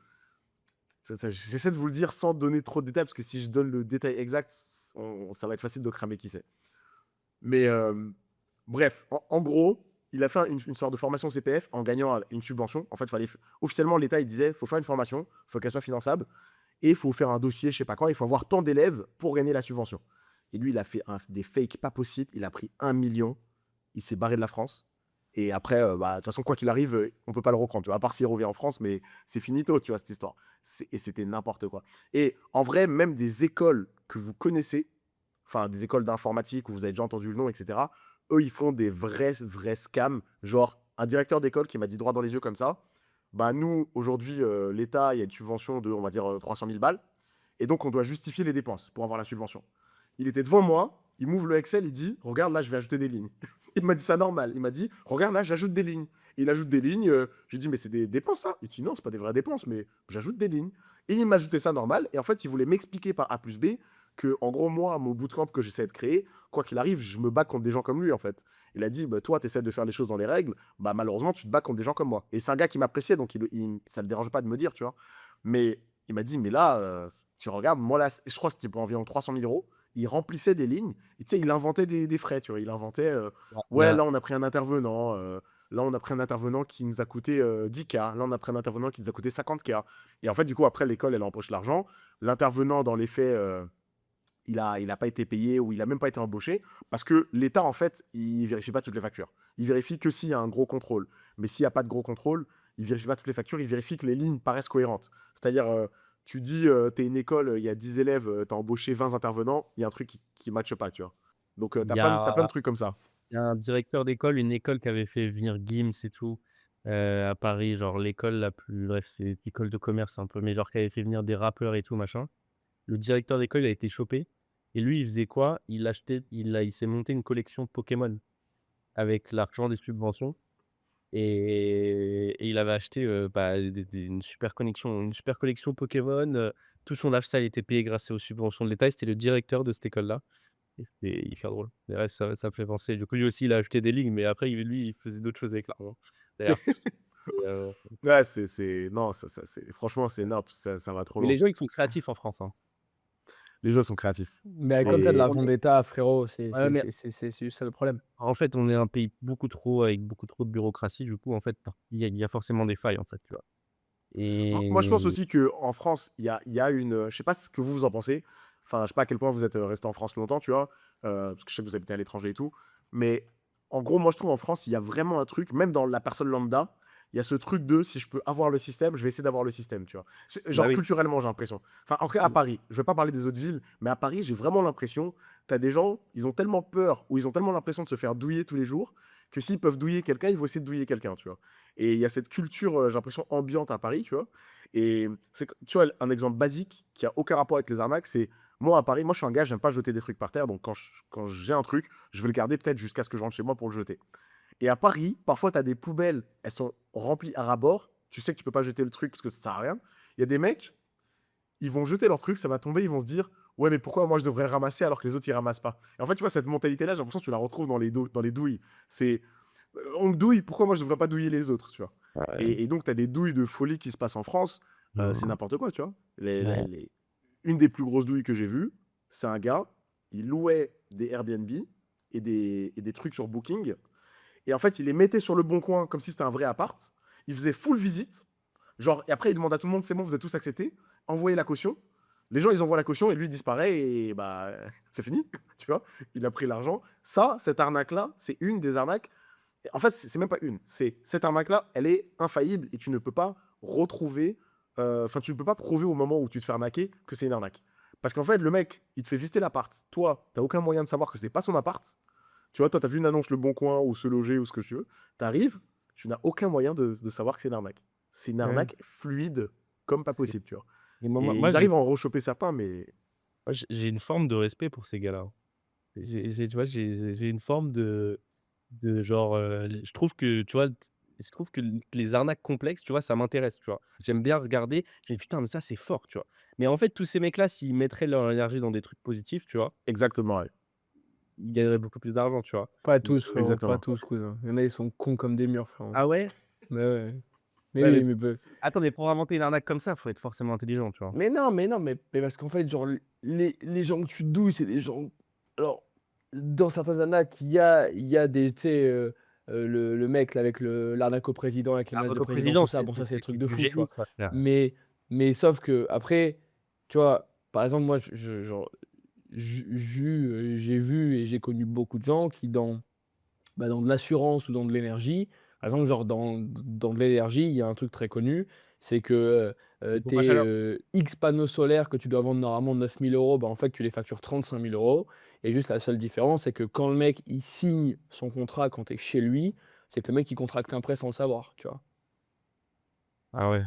J'essaie de vous le dire sans donner trop de détails, parce que si je donne le détail exact, ça va être facile de cramer qui c'est. Mais bref, en gros, il a fait une sorte de formation CPF en gagnant une subvention. En fait, officiellement, l'État, il disait, il faut faire une formation, il faut qu'elle soit finançable, et il faut faire un dossier, je sais pas quoi, il faut avoir tant d'élèves pour gagner la subvention. Et lui, il a fait des fakes pas possibles, il a pris 1 million, il s'est barré de la France. Et après, de toute façon, quoi qu'il arrive, on peut pas le reprendre, tu vois, à part s'il revient en France, mais c'est finito, tu vois, cette histoire. Et c'était n'importe quoi. Et en vrai, même des écoles que vous connaissez, enfin, des écoles d'informatique où vous avez déjà entendu le nom, etc., eux, ils font des vrais scams. Genre, un directeur d'école qui m'a dit droit dans les yeux comme ça, bah nous, aujourd'hui, l'État, il y a une subvention de, on va dire, 300 000 balles, et donc on doit justifier les dépenses pour avoir la subvention. Il était devant moi, il m'ouvre le Excel, il dit, regarde, là, je vais ajouter des lignes. Il m'a dit ça normal. Il m'a dit, regarde, là, j'ajoute des lignes. Et il ajoute des lignes. J'ai dit, mais c'est des dépenses, ça. Il dit, non, c'est pas des vraies dépenses, mais j'ajoute des lignes. Et il m'a ajouté ça normal. Et en fait, il voulait m'expliquer par A plus B que, en gros, moi, mon bootcamp que j'essaie de créer, quoi qu'il arrive, je me bats contre des gens comme lui, en fait. Il a dit, bah, toi, tu essaies de faire les choses dans les règles, bah, malheureusement, tu te bats contre des gens comme moi. Et c'est un gars qui m'appréciait, donc ça le dérange pas de me dire, tu vois. Mais il m'a dit, mais là, tu regardes, moi, là, je crois que c'était pour environ 300 000 euros. Il remplissait des lignes. Et tu sais, il inventait des frais, tu vois. Il inventait, Ouais, ouais, là, on a pris un intervenant. Là, on a pris un intervenant qui nous a coûté 10K. Là, on a pris un intervenant qui nous a coûté 50K. Et en fait, du coup, après, l'école, elle empoche l'argent. L'intervenant, dans les faits, il a pas été payé ou il a même pas été embauché parce que l'État, en fait, il vérifie pas toutes les factures. Il vérifie que s'il y a un gros contrôle. Mais s'il n'y a pas de gros contrôle, il vérifie pas toutes les factures. Il vérifie que les lignes paraissent cohérentes. C'est-à-dire, tu dis, tu es une école, il y a 10 élèves, tu as embauché 20 intervenants, il y a un truc qui ne matche pas, tu vois. Donc, il tu as, y t'as plein de a, trucs comme ça. il y a un directeur d'école, une école qui avait fait venir Gims et tout, à Paris, genre l'école la plus, bref, c'est l'école de commerce un peu, mais genre qui avait fait venir des rappeurs et tout, machin. Le directeur d'école a été chopé. Et lui, il faisait quoi? Il s'est monté une collection Pokémon avec l'argent des subventions. Et il avait acheté bah, une super collection Pokémon. Tout son lifestyle était payé grâce aux subventions de l'État. Et c'était le directeur de cette école-là. Et c'était hyper drôle. Et ouais, ça me fait penser. Du coup, lui aussi, il a acheté des lignes, mais après, lui, il faisait d'autres choses avec l'argent. D'ailleurs. Et, Ouais, non, franchement, c'est énorme, ça va trop mais loin. les gens, ils sont créatifs en France, hein. Les gens sont créatifs. Mais quand t'as de C'est. l'argent d'État, frérot, Ouais, mais c'est juste ça le problème. en fait, on est un pays avec beaucoup trop de bureaucratie. Du coup, en fait, il y a forcément des failles, en fait, tu vois. Moi, je pense Et aussi qu'en France, il y a une. Je sais pas ce que vous en pensez. Enfin, je sais pas à quel point vous êtes resté en France longtemps, tu vois. Parce que je sais que vous habitez à l'étranger et tout. Mais en gros, moi, je trouve en France, il y a vraiment un truc, même dans la personne lambda, il y a ce truc de si je peux avoir le système, je vais essayer d'avoir le système, tu vois. bah Genre oui. culturellement, j'ai l'impression. Enfin, en tout cas, à Paris. Je vais pas parler des autres villes, mais à Paris, j'ai vraiment l'impression, tu as des gens, ils ont tellement peur ou ils ont tellement l'impression de se faire douiller tous les jours que s'ils peuvent douiller quelqu'un, ils vont essayer de douiller quelqu'un, tu vois. Et il y a cette culture, j'ai l'impression, ambiante à Paris, tu vois. Et tu vois, un exemple basique qui a aucun rapport avec les arnaques, c'est moi à Paris, moi je suis un gars, j'aime pas jeter des trucs par terre, donc quand j'ai un truc, je vais le garder peut-être jusqu'à ce que je rentre chez moi pour le jeter. Et à Paris, parfois tu as des poubelles, elles sont remplies à ras-bord, tu sais que tu peux pas jeter le truc parce que ça sert à rien. Il y a des mecs, ils vont jeter leur truc, ça va tomber, ils vont se dire ouais, mais pourquoi moi je devrais ramasser alors que les autres ils ramassent pas. Et en fait, tu vois, cette mentalité-là, j'ai l'impression que tu la retrouves dans les douilles. C'est on me douille, pourquoi moi je devrais pas douiller les autres, tu vois. Ouais. Et donc, tu as des douilles de folie qui se passent en France, c'est Mmh. n'importe quoi, tu vois. Ouais. Une des plus grosses douilles que j'ai vues, c'est un gars, il louait des Airbnb et des trucs sur Booking. Et en fait, il les mettait sur le bon coin comme si c'était un vrai appart. Il faisait full visite. Genre, et après, il demande à tout le monde, c'est bon, vous êtes tous acceptés, envoyez la caution. Les gens, ils envoient la caution et lui il disparaît et bah, c'est fini, tu vois. Il a pris l'argent. Ça, cette arnaque-là, c'est une des arnaques. En fait, c'est même pas une. C'est cette arnaque-là, elle est infaillible et tu ne peux pas retrouver. Enfin, tu ne peux pas prouver au moment où tu te fais arnaquer que c'est une arnaque. Parce qu'en fait, le mec, il te fait visiter l'appart. Toi, t'as aucun moyen de savoir que c'est pas son appart. Tu vois, toi, t'as vu une annonce Le Bon Coin ou Se Loger ou ce que tu veux. T'arrives, tu n'as aucun moyen de savoir que c'est une arnaque. C'est une Ouais. arnaque fluide comme pas C'est possible, tu vois. et moi, Et moi, ils arrivent à en rechoper certains, mais j'ai une forme de respect pour ces gars-là, hein. Tu vois, j'ai une forme de genre, je trouve que, tu vois, Et je trouve que les arnaques complexes, tu vois, ça m'intéresse, tu vois. J'aime bien regarder, je me dis: «Putain, mais ça, c'est fort», tu vois? Mais en fait, tous ces mecs-là, s'ils mettaient leur énergie dans des trucs positifs, tu vois, Exactement, ouais. ils gagneraient beaucoup plus d'argent, tu vois? Pas tous, frérot, pas Exactement. tous, cousin. Il y en a, ils sont cons comme des murs, frérot. Ah ouais? Ouais, ouais. Mais Ouais, oui, mais mais attends, mais pour inventer une arnaque comme ça, faut être forcément intelligent, tu vois? mais parce qu'en fait, genre, les gens que tu douilles, c'est des gens. Alors, dans certains arnaques, il y a des. Tu sais, le mec là, avec l'arnaque au président, avec les menaces L'arnaque de au président, président, tout ça, bon, ça, c'est des c'est trucs de du fou, tu génie vois. ça, frère. Mais, mais sauf que, après, tu vois, par exemple, moi, genre, j'ai vu et j'ai connu beaucoup de gens qui, dans de l'assurance ou dans de l'énergie, par exemple, genre dans de l'énergie, il y a un truc très connu, c'est que Les pompes à tes chaleur. X panneaux solaires que tu dois vendre normalement 9 000 €, bah, en fait, tu les factures 35 000 €. Et juste la seule différence, c'est que quand le mec il signe son contrat, quand tu es chez lui, c'est que le mec il contracte un prêt sans le savoir, tu vois. Ah ouais.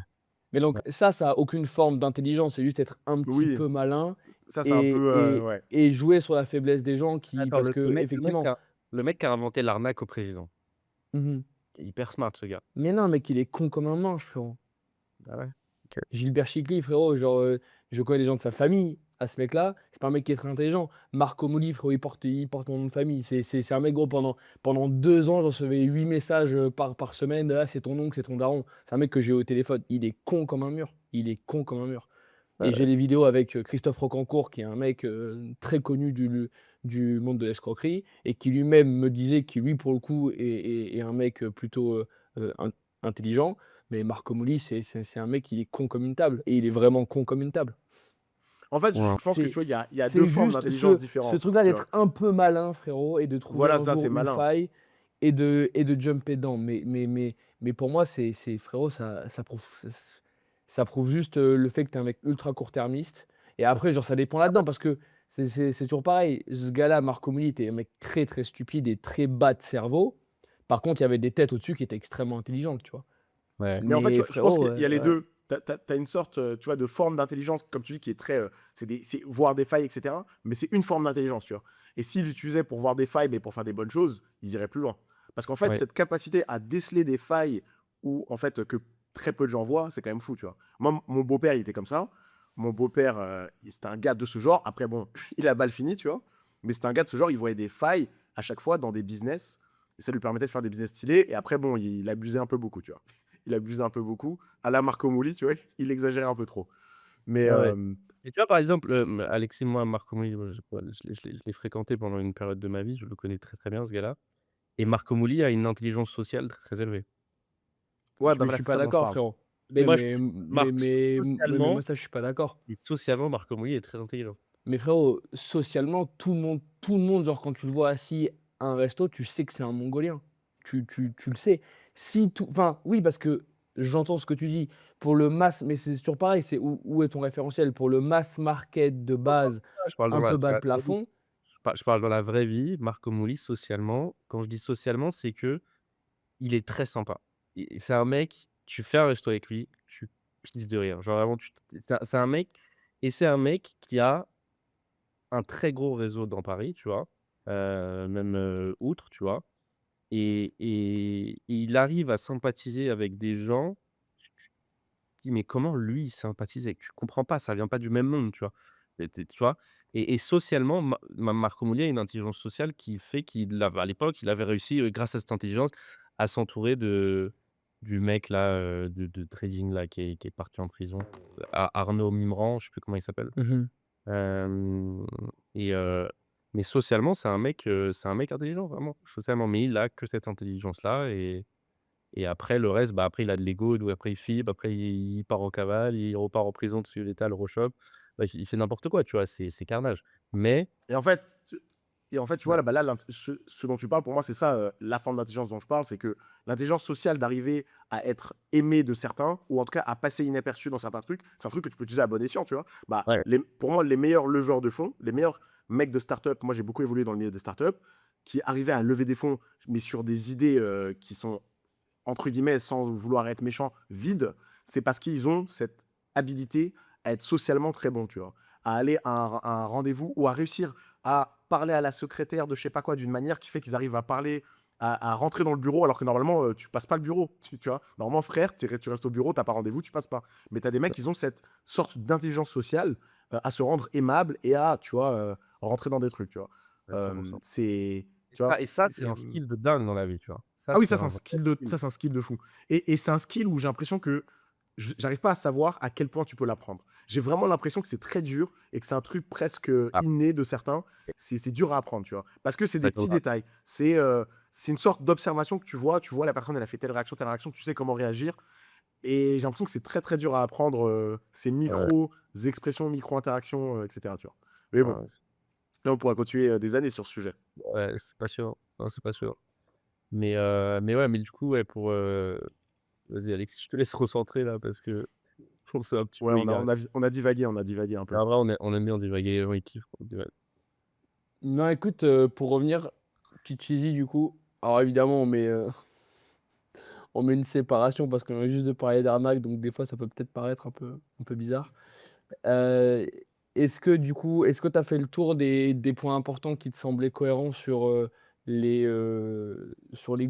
Mais donc, Ouais. ça a aucune forme d'intelligence, c'est juste être un petit Oui, peu malin ça, c'est un et, peu, et, ouais. et jouer sur la faiblesse des gens qui. Attends, Parce le que, mec le mec qui effectivement. a le mec qui a inventé l'arnaque au président, Mhm. il est hyper smart ce gars. Mais non, mec, il est con comme un manche, frérot. Ah ouais? OK. Gilbert Chicly, frérot, genre, je connais des gens de sa famille à ce mec-là, c'est pas un mec qui est très intelligent. Marco Mouli, frérot, il porte mon nom de famille. C'est un mec, gros, pendant 2 ans, je recevais 8 messages par semaine. Ah, c'est ton oncle, c'est ton daron. C'est un mec que j'ai au téléphone. Il est con comme un mur. Il est con comme un mur. Et j'ai les vidéos avec Christophe Rocancourt, qui est un mec très connu du monde de l'escroquerie, et qui lui-même me disait qu'il, lui, pour le coup, est un mec plutôt intelligent. Mais Marco Mouli, c'est un mec, il est con comme une table. Et il est vraiment con comme une table. En fait, Ouais. je pense que, tu C'est, vois, il y a 2 c'est formes juste d'intelligence ce différentes, truc-là tu vois? d'être un peu malin, frérot, et de trouver Voilà, un ça, jour c'est une malin. faille et de jumper dedans. Mais pour moi, frérot, ça prouve juste le fait que tu es un mec ultra court-termiste. Et après, genre, ça dépend là-dedans parce que c'est toujours pareil. Ce gars-là, Marco Mouli, était un mec très très stupide et très bas de cerveau. Par contre, il y avait des têtes au-dessus qui étaient extrêmement intelligentes, tu vois. Ouais. Mais en fait, tu Mais vois, je pense frérot, qu'il y a les ouais. 2. Tu as une sorte, tu vois, de forme d'intelligence, comme tu dis, qui est très, c'est voir des failles, etc. Mais c'est une forme d'intelligence, tu vois? Et s'il l'utilisait pour voir des failles, mais pour faire des bonnes choses, ils iraient plus loin. Parce qu'en fait, Ouais. cette capacité à déceler des failles ou en fait, que très peu de gens voient, c'est quand même fou, tu vois? Moi, mon beau-père, il était comme ça. Mon beau-père, c'était un gars de ce genre. Après, bon, il a mal fini, tu vois? Mais c'était un gars de ce genre, il voyait des failles à chaque fois dans des business et ça lui permettait de faire des business stylés et après, bon, il abusait un peu beaucoup, tu vois? Il abusait un peu beaucoup. À la Marco Mouli, tu vois, il exagérait un peu trop. Mais Ouais, ouais. Et tu vois, par exemple, Alexis, moi, Marco Mouli, moi, je l'ai fréquenté pendant une période de ma vie, je le connais très, très bien ce gars-là et Marco Mouli a une intelligence sociale très, très élevée. ouais, bah Mais je voilà, suis c'est pas ça dont je d'accord, parle. frérot. Mais Mais, moi, je mais, trouve mais, Marc mais, mais moi, socialement ça, je suis pas d'accord. et socialement, Marco Mouli est très intelligent. Mais frérot, socialement, tout le monde, genre, quand tu le vois assis à un resto, tu sais que c'est un Mongolien. Tu le sais. Enfin, oui, parce que j'entends ce que tu dis. Pour le mass, mais c'est toujours pareil, c'est où est ton référentiel? Pour le mass market de base, Je parle un peu dans bas de la vraie vie. plafond. Je parle dans la vraie vie, Marco Mouli, socialement, quand je dis socialement, c'est que il est très sympa. Et c'est un mec, tu fais un resto avec lui, tu pisses de rire. Genre vraiment, c'est un mec et c'est un mec qui a un très gros réseau dans Paris, tu vois? Même, outre, tu vois? Et il arrive à sympathiser avec des gens, tu te dis: «Mais comment lui, il sympathise avec?» Tu comprends pas, ça vient pas du même monde, tu vois? Et tu vois? Et socialement, Marco Mouli a une intelligence sociale qui fait qu'il av à l'époque, il avait réussi, grâce à cette intelligence, à s'entourer du mec là, de trading là, qui est parti en prison, Arnaud Mimran, je sais plus comment il s'appelle. Mmh. Hem et mais socialement, c'est un mec intelligent vraiment, socialement, mais il a que cette intelligence-là et après le reste, bah, après il a de l'ego, donc après il fibre, après il part en cavale, il repart en prison parce que l'État le rechope. Bah, il fait n'importe quoi, tu vois? C'est carnage. Mais Et en fait, tu vois, ouais, là, bah, là, ce dont tu parles, pour moi, c'est ça, la forme d'intelligence dont je parle, c'est que l'intelligence sociale d'arriver à être aimé de certains, ou en tout cas à passer inaperçu dans certains trucs, c'est un truc que tu peux utiliser à bon escient, tu vois. Bah, ouais, pour moi, les meilleurs leveurs de fonds, les meilleurs mecs de start-up, moi j'ai beaucoup évolué dans le milieu des start-up, qui arrivaient à lever des fonds, mais sur des idées qui sont, entre guillemets, sans vouloir être méchant, vides, c'est parce qu'ils ont cette habilité à être socialement très bons, tu vois. À aller à un rendez-vous ou à réussir à parler à la secrétaire de je sais pas quoi d'une manière qui fait qu'ils arrivent à parler à rentrer dans le bureau alors que normalement, tu passes pas le bureau. Tu vois? Normalement, frère, tu restes au bureau, t'as pas rendez-vous, tu passes pas. Mais tu as des mecs, ils ont cette sorte d'intelligence sociale à se rendre aimable et à, tu vois, rentrer dans des trucs, tu vois. Ouais, 100%. C'est, Et tu vois, ça, c'est un skill de dingue dans la vie, tu vois? Ça, ah oui, c'est ça, c'est un un vrai skill de, skill. ça, c'est un skill de fou. Et c'est un skill où j'ai l'impression que j'arrive pas à savoir à quel point tu peux l'apprendre. J'ai vraiment l'impression que c'est très dur et que c'est un truc presque Ah, inné de certains. C'est dur à apprendre, tu vois. Parce que c'est ça des petits viendra. détails. C'est une sorte d'observation que tu vois la personne, elle a fait telle réaction, tu sais comment réagir. Et j'ai l'impression que c'est très très dur à apprendre ces Ouais, micro-expressions, micro-interactions, etc. Tu vois. Mais bon, ouais, là on pourra continuer des années sur ce sujet. ouais, c'est pas sûr. Non, c'est pas sûr. Mais ouais, mais du coup, ouais, vas-y Alexis, je te laisse recentrer là parce que on s'est un petit Ouais, peu égaré. on a divagué un Mais peu. en vrai, on aime bien divaguer, les gens, ils kiffent, quoi, ouais. Non, écoute, pour revenir, petit cheesy du coup. Alors évidemment, on met une séparation parce qu'on vient juste de parler d'arnaque, donc des fois ça peut peut-être paraître un peu bizarre. Heu, est-ce que du coup, est-ce que tu as fait le tour des points importants qui te semblaient cohérents sur les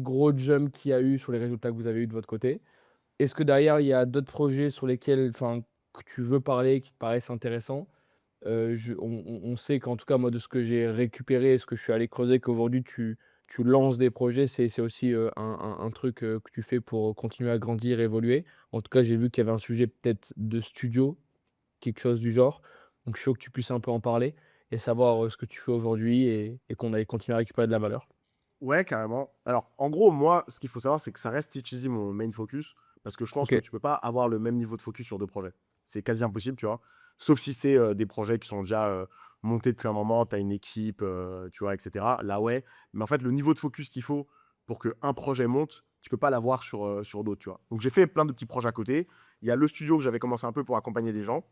gros jumps qu'il y a eu, sur les résultats que vous avez eu de votre côté? Est-ce que derrière, il y a d'autres projets sur lesquels, enfin, que tu veux parler, qui te paraissent intéressants? On sait qu'en tout cas, moi, de ce que j'ai récupéré et ce que je suis allé creuser, qu'aujourd'hui tu lances des projets. C'est aussi, un truc, que tu fais pour continuer à grandir, évoluer. En tout cas, j'ai vu qu'il y avait un sujet peut-être de studio, quelque chose du genre. Donc je suis chaud que tu puisses un peu en parler et savoir, ce que tu fais aujourd'hui et qu'on aille continuer à récupérer de la valeur. Ouais, carrément. Alors, en gros, moi, ce qu'il faut savoir, c'est que ça reste Teach Easy mon main focus, parce que je pense que OK. tu peux pas avoir le même niveau de focus sur deux projets. C'est quasi impossible, tu vois. Sauf si c'est des projets qui sont déjà montés depuis un moment, tu as une équipe, tu vois, etc. Là, ouais. Mais en fait, le niveau de focus qu'il faut pour qu'un projet monte, tu peux pas l'avoir sur d'autres, tu vois. Donc, j'ai fait plein de petits projets à côté. Il y a le studio que j'avais commencé un peu pour accompagner des gens.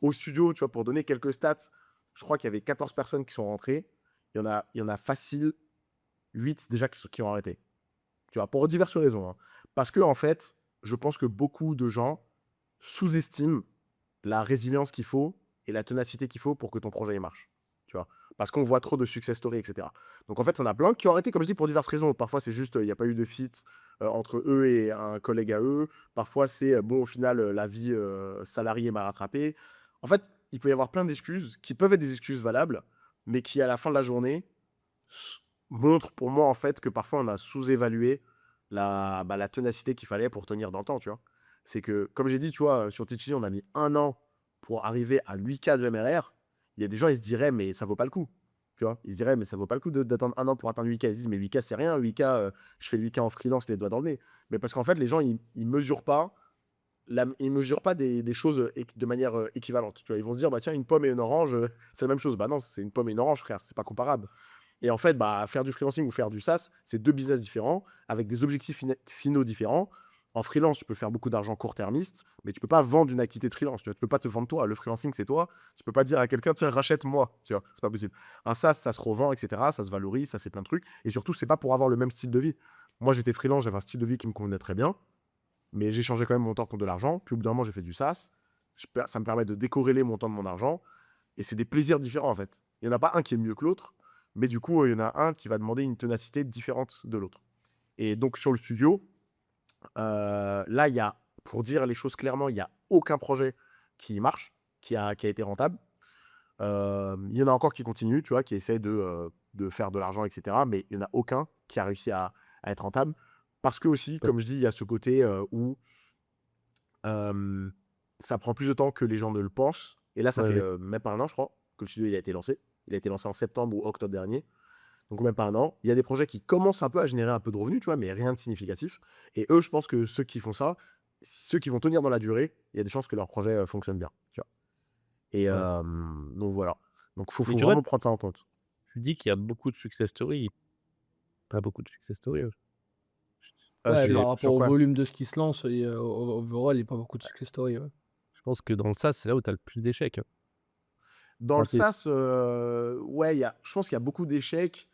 Au studio, tu vois, pour donner quelques stats, je crois qu'il y avait 14 personnes qui sont rentrées. Il y en a facile 8 déjà qui ont arrêté. Tu vois, pour diverses raisons, hein. Parce que, en fait, je pense que beaucoup de gens sous-estiment la résilience qu'il faut et la ténacité qu'il faut pour que ton projet il marche. Tu vois, parce qu'on voit trop de success stories, etc. Donc, en fait, on a plein qui ont arrêté, comme je dis, pour diverses raisons. Parfois, c'est juste, il n'y a pas eu de fit entre eux et un collègue à eux. Parfois, c'est, bon, au final, la vie salariée m'a rattrapé. En fait, il peut y avoir plein d'excuses qui peuvent être des excuses valables, mais qui, à la fin de la journée, montre pour moi en fait que parfois on a sous-évalué la ténacité qu'il fallait pour tenir dans le temps, tu vois. C'est que, comme j'ai dit, tu vois, sur Tichy, on a mis 1 an pour arriver à 8K de MRR. Il y a des gens, ils se diraient, mais ça vaut pas le coup. Tu vois, ils se diraient, mais ça vaut pas le coup d'attendre 1 an pour atteindre 8K. Ils se disent, mais 8K, c'est rien. 8K, je fais 8K en freelance, les doigts dans le nez. Mais parce qu'en fait, les gens, ils mesurent pas, ils mesurent pas des choses de manière équivalente. Tu vois, ils vont se dire, bah tiens, une pomme et une orange, c'est la même chose. Bah non, c'est une pomme et une orange, frère, c'est pas comparable. Et en fait, bah, faire du freelancing ou faire du SaaS, c'est deux business différents, avec des objectifs finaux différents. En freelance, tu peux faire beaucoup d'argent court-termiste, mais tu peux pas vendre une activité de freelance. Tu vois, tu peux pas te vendre toi. Le freelancing, c'est toi. Tu peux pas dire à quelqu'un, tiens, rachète-moi. Tu vois, c'est pas possible. Un SaaS, ça se revend, etc. Ça se valorise, ça fait plein de trucs. Et surtout, c'est pas pour avoir le même style de vie. Moi, j'étais freelance, j'avais un style de vie qui me convenait très bien, mais j'ai changé quand même mon temps contre de l'argent. Puis au bout d'un moment, j'ai fait du SaaS. Ça me permet de décorréler mon temps de mon argent. Et c'est des plaisirs différents, en fait. Il n'y en a pas un qui est mieux que l'autre, mais du coup, il y en a un qui va demander une ténacité différente de l'autre. Et donc, sur le studio, là, il y a, pour dire les choses clairement, il n'y a aucun projet qui marche, qui a été rentable. Il y en a encore qui continuent, tu vois, qui essaient de faire de l'argent, etc. Mais il n'y en a aucun qui a réussi à être rentable. Parce que aussi, comme je dis, il y a ce côté où ça prend plus de temps que les gens ne le pensent. Et là, ça Ouais, fait ouais. même pas 1 an, je crois, que le studio il a été lancé. Il a été lancé en septembre ou octobre dernier. Donc même pas 1 an. Il y a des projets qui commencent un peu à générer un peu de revenus, tu vois, mais rien de significatif. Et eux, je pense que ceux qui font ça, ceux qui vont tenir dans la durée, il y a des chances que leur projet fonctionne bien, tu vois. Et Ouais. donc voilà. Donc Mais faut tu vois, vraiment prendre ça en compte. tu dis qu'il y a beaucoup de success stories, pas beaucoup de success stories. Ouais, Je par rapport Sur au quoi? volume de ce qui se lance et overall, il y a pas beaucoup de success story, ouais. je pense que dans le SaaS, c'est là où tu as le plus d'échecs, hein. Dans le Enfin, c'est SaaS, ouais, je pense qu'il y a beaucoup d'échecs.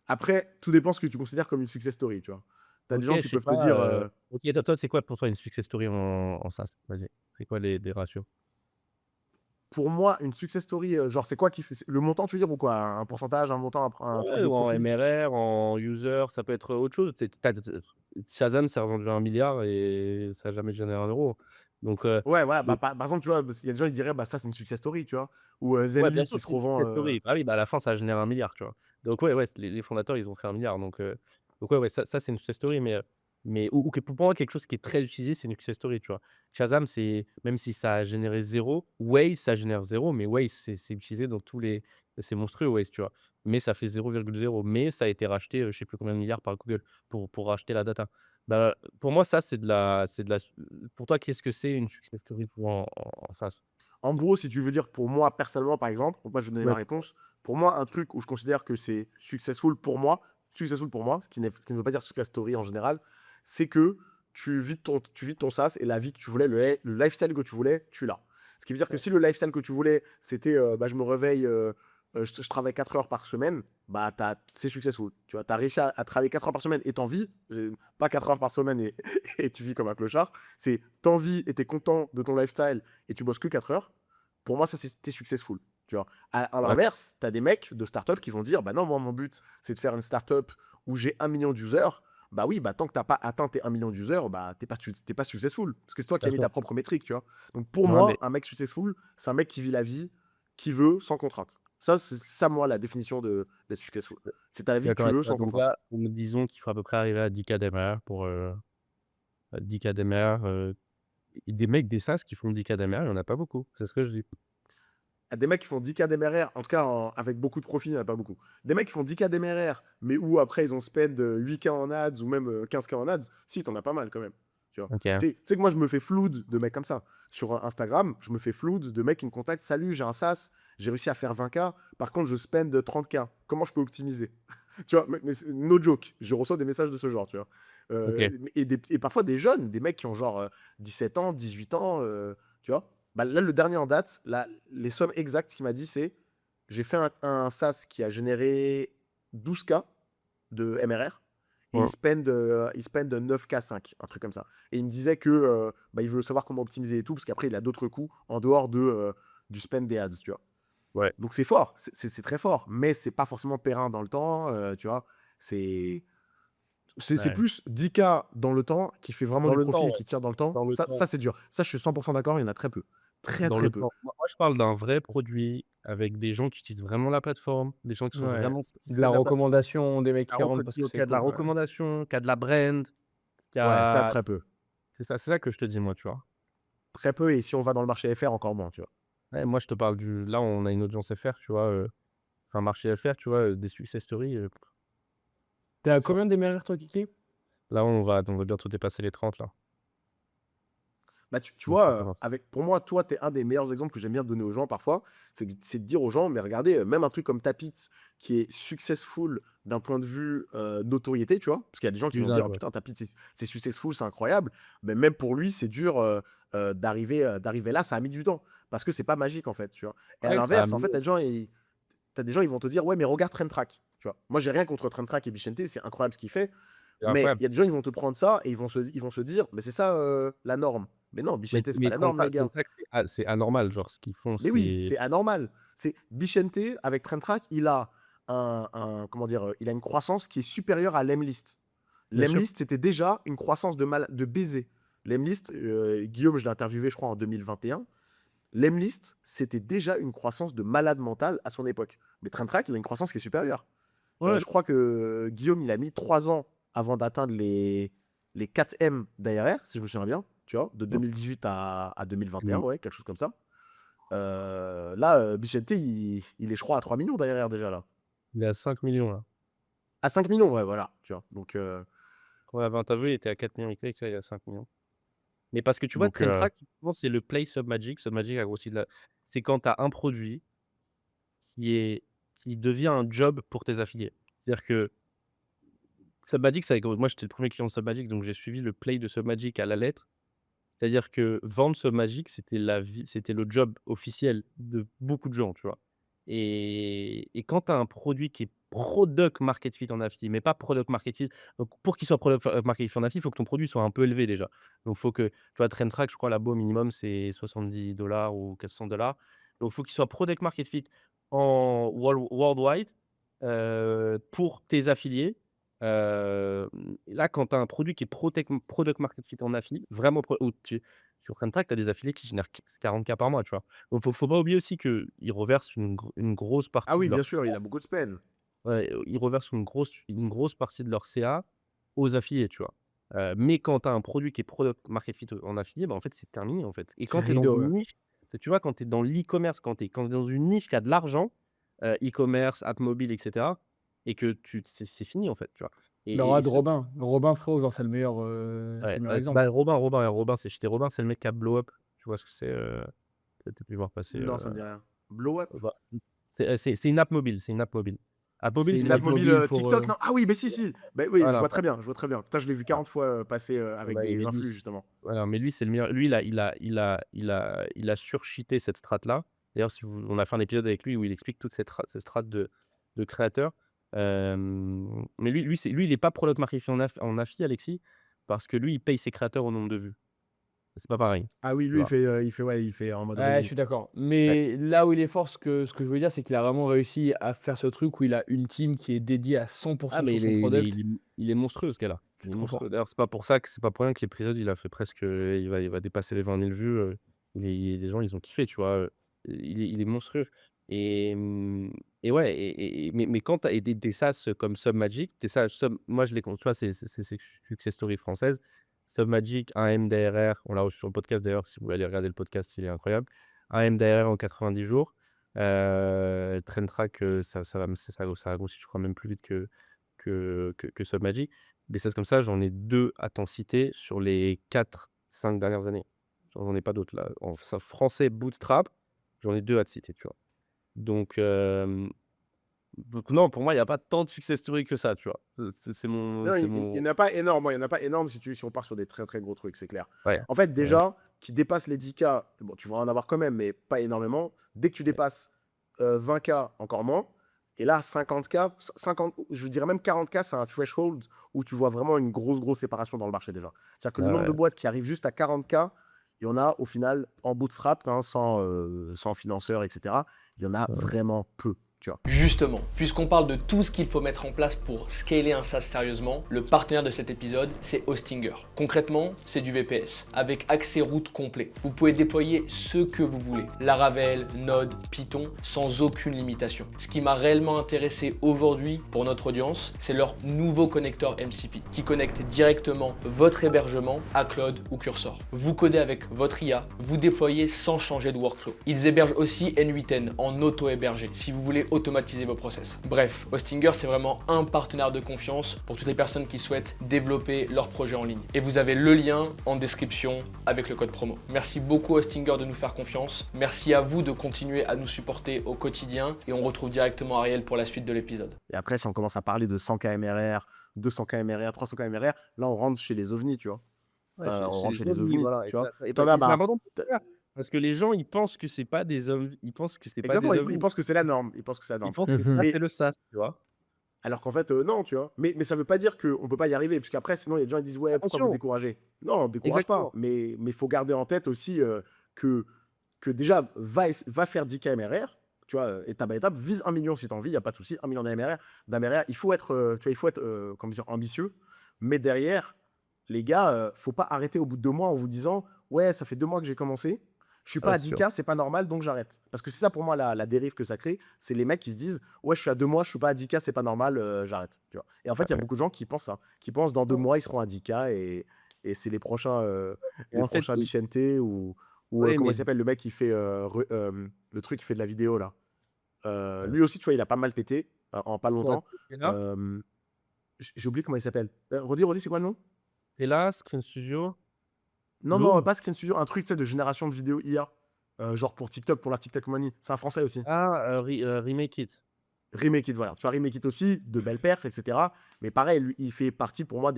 Après, tout dépend ce que tu considères comme une success story, tu vois. Tu as des OK, gens je qui sais peuvent te pas, dire, OK, toi, c'est quoi pour toi une success story en SaaS? Vas-y, c'est quoi les ratios? pour moi, une success story, genre, c'est quoi qui fait le montant, tu veux dire, ou quoi? Un pourcentage, un montant, un truc Ouais, de ou en profit? MRR, en user, ça peut être autre chose. Tu Shazam s'est revendu à 1 milliard et ça a jamais généré un euro. Donc, Ouais, voilà, bah, le par exemple, tu vois, il y a des gens, ils diraient: «Bah, ça, c'est une success story», tu vois? Ou, ouais, bien Zenly sûr, qui se c'est une revend, success story. Ah oui, bah, à la fin, ça a généré 1 milliard, tu vois? Donc ouais, ouais, les fondateurs, ils ont fait 1 milliard. Donc ouais, ouais, ça, c'est une success story, mais ou que pour moi, quelque chose qui est très utilisé, c'est une success story, tu vois? Shazam, c'est même si ça a généré zéro, Waze, ça génère zéro, mais Waze, c'est utilisé dans tous les c'est monstrueux Waze, tu vois? Mais ça fait 0,0, mais ça a été racheté, je sais plus combien de milliards par Google pour racheter la data. Bah, pour moi, ça, c'est de la pour toi, qu'est-ce que c'est une success story pour en SaaS? En gros, si tu veux dire pour moi personnellement, par exemple, donc moi je vais donner ma Ouais. réponse. Pour moi, un truc où je considère que c'est successful pour moi, ce qui ne veut pas dire success story en général, c'est que tu vis ton SaaS et la vie que tu voulais, le lifestyle que tu voulais, tu l'as. Ce qui veut dire que Ouais. si le lifestyle que tu voulais, c'était bah, je me réveille, je travaille 4 heures par semaine, bah c'est successful. Tu vois, tu as réussi à travailler 4 heures par semaine et t'en vis, pas 4 heures par semaine et, et tu vis comme un clochard. C'est t'en vis et t'es content de ton lifestyle et tu bosses que 4 heures. Pour moi, ça, t'es successful. Tu vois. À Ouais. l'inverse, tu as des mecs de start-up qui vont dire bah non, moi, mon but, c'est de faire une start-up où j'ai 1 million d'users. Bah oui, bah tant que tu n'as pas atteint tes 1 million d'users, bah t'es pas successful. Parce que c'est toi qui Bien as mis sûr. ta propre métrique, tu vois. Donc pour Ouais, moi, mais un mec successful, c'est un mec qui vit la vie qu'il veut sans contrainte. Ça, c'est ça, moi, la définition de successful. C'est ta je suis vie que d'accord tu avec veux toi. sans Donc contrainte. là, disons qu'il faut à peu près arriver à 10K d'MRR pour, 10K d'MRR, et des mecs, des SaaS qui font 10K d'MRR, il y en a pas beaucoup. C'est ce que je dis. Des mecs qui font 10K d'MRR, en tout cas avec beaucoup de profit, il n'y en a pas beaucoup. Des mecs qui font 10K d'MRR, mais où après ils ont spend 8K en ads ou même 15K en ads, si, t'en as pas mal quand même. Tu vois. OK. Tu sais que moi je me fais flood de mecs comme ça. Sur Instagram, je me fais flood de mecs qui me contactent: Salut, j'ai un SaaS, j'ai réussi à faire 20K, par contre je spend 30K. Comment je peux optimiser? Tu vois, mais no joke, je reçois des messages de ce genre, tu vois. OK. Et parfois des jeunes, des mecs qui ont genre 17 ans, 18 ans, tu vois. Bah, là, le dernier en date, là, les sommes exactes qu'il m'a dit, c'est j'ai fait un SaaS qui a généré 12K de MRR et Ouais. il spend 9K 5, un truc comme ça. Et il me disait que bah, il veut savoir comment optimiser et tout, parce qu'après, il a d'autres coûts en dehors du spend des ads, tu vois. Ouais. Donc c'est fort, c'est très fort, mais c'est pas forcément périn dans le temps, tu vois. C'est c'est Ouais. plus 10K dans le temps qui fait vraiment Dans du le temps, profit et ouais. qui tire dans le temps. Dans le Ça temps. c'est dur. Ça, je suis 100% d'accord, il y en a très peu. Très, Dans très le peu. temps. Moi, je parle d'un vrai produit avec des gens qui utilisent vraiment la plateforme, des gens qui sont Ouais. vraiment De satisfaits la de la plateforme. recommandation, des mecs La qui rentrent parce que qui c'est a de la cool, ouais. recommandation, qui a de la brand, qui Ouais, ça, a très peu. c'est ça que je te dis, moi, tu vois? Très peu, et si on va dans le marché FR, encore moins, tu vois. Ouais, moi, je te parle du là, on a une audience FR, tu vois? Enfin, marché FR, tu vois? Des success stories, Tu à combien d'MRR toi, Kiki? là, on va bientôt dépasser les 30 là. Bah, tu Donc vois, ça commence. pour moi, toi, tu es un des meilleurs exemples que j'aime bien donner aux gens parfois. C'est de dire aux gens, mais regardez, même un truc comme Tapit, qui est successful d'un point de vue notoriété, tu vois. Parce qu'il y a des gens qui vont dire: Usage, oh ouais. putain, Tapit, c'est successful, c'est incroyable. Mais même pour lui, c'est dur d'arriver là, ça a mis du temps. Parce que c'est pas magique, en fait, tu vois. Et à Ouais, ça a l'inverse, en amené fait, t'as des gens, ils vont te dire: ouais, mais regarde Traintrack. Tu vois. Moi, j'ai rien contre Traintrack et Bichente, c'est incroyable ce qu'il fait. c'est Mais incroyable. il y a des gens, ils vont te prendre ça et ils vont se dire: mais c'est ça la norme. Mais non, Mais Bichente, c'est pas mais la norme, les gars. Traintrack, c'est anormal, genre ce qu'ils font, Mais oui, c'est c'est anormal. C'est Bichente, avec Traintrack, il a comment dire, il a une croissance qui est supérieure à l'Emlist. bien sûr. L'Emlist, c'était déjà une croissance de baiser. L'Emlist, Guillaume, je l'ai interviewé, je crois, en 2021. L'Emlist, c'était déjà une croissance de malade mental à son époque. Mais Traintrack, il a une croissance qui est supérieure. Ouais, Je crois que Guillaume, il a mis 3 ans avant d'atteindre les 4 M d'ARR, si je me souviens bien, tu vois, de ouais. 2018 à 2021, Mmh. ouais, quelque chose comme ça. Là, Bichente, il est, je crois, à 3 millions d'ARR déjà, là. Il est à 5 millions là. À 5 millions, ouais, voilà, tu vois. Quand on l'avait interviewé, il était à 4 millions et quelques, là, il est à 5 millions. Mais parce que tu vois, Donc euh, Traintrack, typiquement, c'est le play Submagic. Submagic a grossi de la c'est quand tu as un produit qui devient un job pour tes affiliés. C'est-à-dire que Submagic, ça moi, j'étais le premier client de Submagic, donc j'ai suivi le play de Submagic à la lettre. C'est-à-dire que vendre Submagic, c'était le job officiel de beaucoup de gens, tu vois? Et quand tu as un produit qui est product market fit en affilié, mais pas product market fit, donc pour qu'il soit product market fit en affilié, il faut que ton produit soit un peu élevé déjà. Donc il faut que tu vois, Traintrack, je crois, la BO minimum, c'est 70 $ ou 400 $. Donc, il faut qu'il soit product market fit en worldwide pour tes affiliés. Là, quand tu as un produit qui est product market fit en affilié, vraiment, sur Trendtrack, tu as des affiliés qui génèrent 40K par mois, tu vois. Donc, faut pas oublier aussi qu'ils reversent une grosse Ah partie oui, de leur bien sûr, il a beaucoup de spend. Ouais, ils reversent une grosse partie de leur CA aux affiliés, tu vois? Mais quand tu as un produit qui est product market fit en affilié, bah, en fait, c'est terminé, en fait. Et C'est quand tu es dans rideau, une ouais. niche, tu vois, quand tu es dans l'e-commerce, quand tu es dans une niche qui a de l'argent, e-commerce, app mobile et cetera, et que c'est fini, en fait, tu vois? Bah, Et regarde ça Robin. Robin Frère, genre, c'est ouais, le meilleur exemple. bah, Robin, Robin, c'est le mec qui a blow up. Tu vois ce que c'est, peut-être tu as pu voir passer, Non, ça me dit rien. Blow Up. bah, c'est une app mobile, c'est une app mobile. App mobile, C'est c'est une Une app app les mobile mobile pour. TikTok, non? Ah oui, mais si. Bah oui, je voilà, vois très bien, je vois très bien. Putain, je l'ai vu voilà. 40 fois passer avec Bah, des mais lui, influx, justement. voilà, mais lui, c'est le meilleur. Lui, il a surcheaté cette strat-là. D'ailleurs, si vous on a fait un épisode avec lui où il explique toute cette strat de créateur. Mais lui, il est pas product market fit en affi, Alexis, parce que lui, il paye ses créateurs au nombre de vues. C'est pas pareil, Ah oui, tu lui, vois? ouais, il fait en mode Ouais, je régie. suis d'accord. Ouais, Mais là où il est fort, ce que je veux dire, c'est qu'il a vraiment réussi à faire ce truc où il a une team qui est dédiée à 100 ah, mais sur son product. il est monstrueux, ce gars-là. C'est Il est trop monstrueux. fort. D'ailleurs, c'est pas pour rien que l'épisode, il a fait presque, il va dépasser les 20 000 vues, les gens, ils ont kiffé, tu vois? Il est monstrueux et ouais mais quand tu as des SaaS comme Submagic, des SaaS moi, je les compte, tu vois? C'est success story française. Submagic, un MDRR, on l'a reçu sur le podcast d'ailleurs, si vous voulez aller regarder le podcast, il est incroyable. Un MDRR en 90 jours. Trendtrack, ça a grossi, je crois, même plus vite que Submagic. Des sas comme ça, j'en ai 2 à t'en citer sur les 4-5 dernières années. J'en ai pas d'autres là. En français bootstrap, j'en ai 2 à te citer, tu vois? Donc non, pour moi, il y a pas tant de success story que ça, tu vois? Non, C'est il y mon en a pas énorme, il y en a pas énorme si on part sur des très, très gros trucs, c'est clair. ouais, En fait, ouais, déjà, qui dépasse les 10K, bon, tu vas en avoir quand même, mais pas énormément. Dès que tu ouais, dépasses 20K, encore moins. Et là, 50K, 50, je dirais même 40K, c'est un threshold où tu vois vraiment une grosse séparation dans le marché déjà. C'est-à-dire que le nombre ouais, de boîtes qui arrivent juste à 40K, il y en a au final en bootstrap, hein, sans financeur, etc. Il y en a ouais. vraiment peu, tu vois. Justement, puisqu'on parle de tout ce qu'il faut mettre en place pour scaler un SaaS sérieusement, le partenaire de cet épisode, c'est Hostinger. Concrètement, c'est du VPS, avec accès route complet. Vous pouvez déployer ce que vous voulez, Laravel, Node, Python, sans aucune limitation. Ce qui m'a réellement intéressé aujourd'hui pour notre audience, c'est leur nouveau connecteur MCP, qui connecte directement votre hébergement à Cloud ou Cursor. Vous codez avec votre IA, vous déployez sans changer de workflow. Ils hébergent aussi N8N en auto-hébergé, si vous voulez automatiser vos process. Bref, Hostinger, c'est vraiment un partenaire de confiance pour toutes les personnes qui souhaitent développer leur projet en ligne. Et vous avez le lien en description avec le code promo. Merci beaucoup Hostinger de nous faire confiance. Merci à vous de continuer à nous supporter au quotidien et on retrouve directement Ariel pour la suite de l'épisode. Et après, si on commence à parler de 100K MRR, 200K MRR, 300K MRR, là, on rentre chez les ovnis, tu vois. Ouais, On chez rentre chez les les ovnis, ovnis, voilà. tu vois. Bah, T'en as, c'est bah, important de t- le faire, parce que les gens, ils pensent que c'est pas des ovnis, ils pensent que c'est pas exactement, des ils ovnis. pensent que c'est la norme. Ils pensent que c'est la Ils norme. pensent que ça, Mhm. c'est Mais le SaaS, tu vois? alors qu'en fait, non, tu vois. Mais ça veut pas dire qu'on peut pas y arriver, puisqu'après, sinon, il y a des gens qui disent, ouais, pourquoi vous Attention! découragez? Non, on décourage pas. Exactement. Mais il faut garder en tête aussi que, que déjà, va faire 10K MRR. Tu vois, étape par étape, vise 1 million si tu as envie, il n'y a pas de souci, 1 million d'AMRR. Il faut être, tu vois, il faut être comment dire, ambitieux. Mais derrière, les gars, faut pas arrêter au bout de 2 mois en vous disant, ouais, ça fait 2 mois que j'ai commencé, je suis pas Ah, à c'est sûr. 10K, c'est pas normal, donc j'arrête. Parce que c'est ça pour moi la dérive que ça crée, c'est les mecs qui se disent, ouais, je suis à 2 mois, je suis pas à 10K, c'est pas normal, j'arrête. Tu vois. Et en fait, il y a Ouais. beaucoup de gens qui pensent ça, qui pensent dans 2 mois, ils seront à 10K et c'est Et les en fait, prochains Bichente ou ouais, comment il mais s'appelle, le mec qui fait le truc qui fait de la vidéo là. heu, Lui aussi, tu vois, il a pas mal pété en pas soit longtemps. Tela, Euh, j'ai oublié comment il s'appelle. Redis, c'est quoi le nom? Screen Studio, Non, non, Loom. pas Screen Studio, un truc, tu sais, de génération de vidéos IA. Genre pour TikTok, pour la TikTok Money. C'est un français aussi. Ah, Remake It. Remake It, voilà. Tu vois, Remake It aussi, de belles perfs, etc. Mais pareil, lui, il fait partie pour moi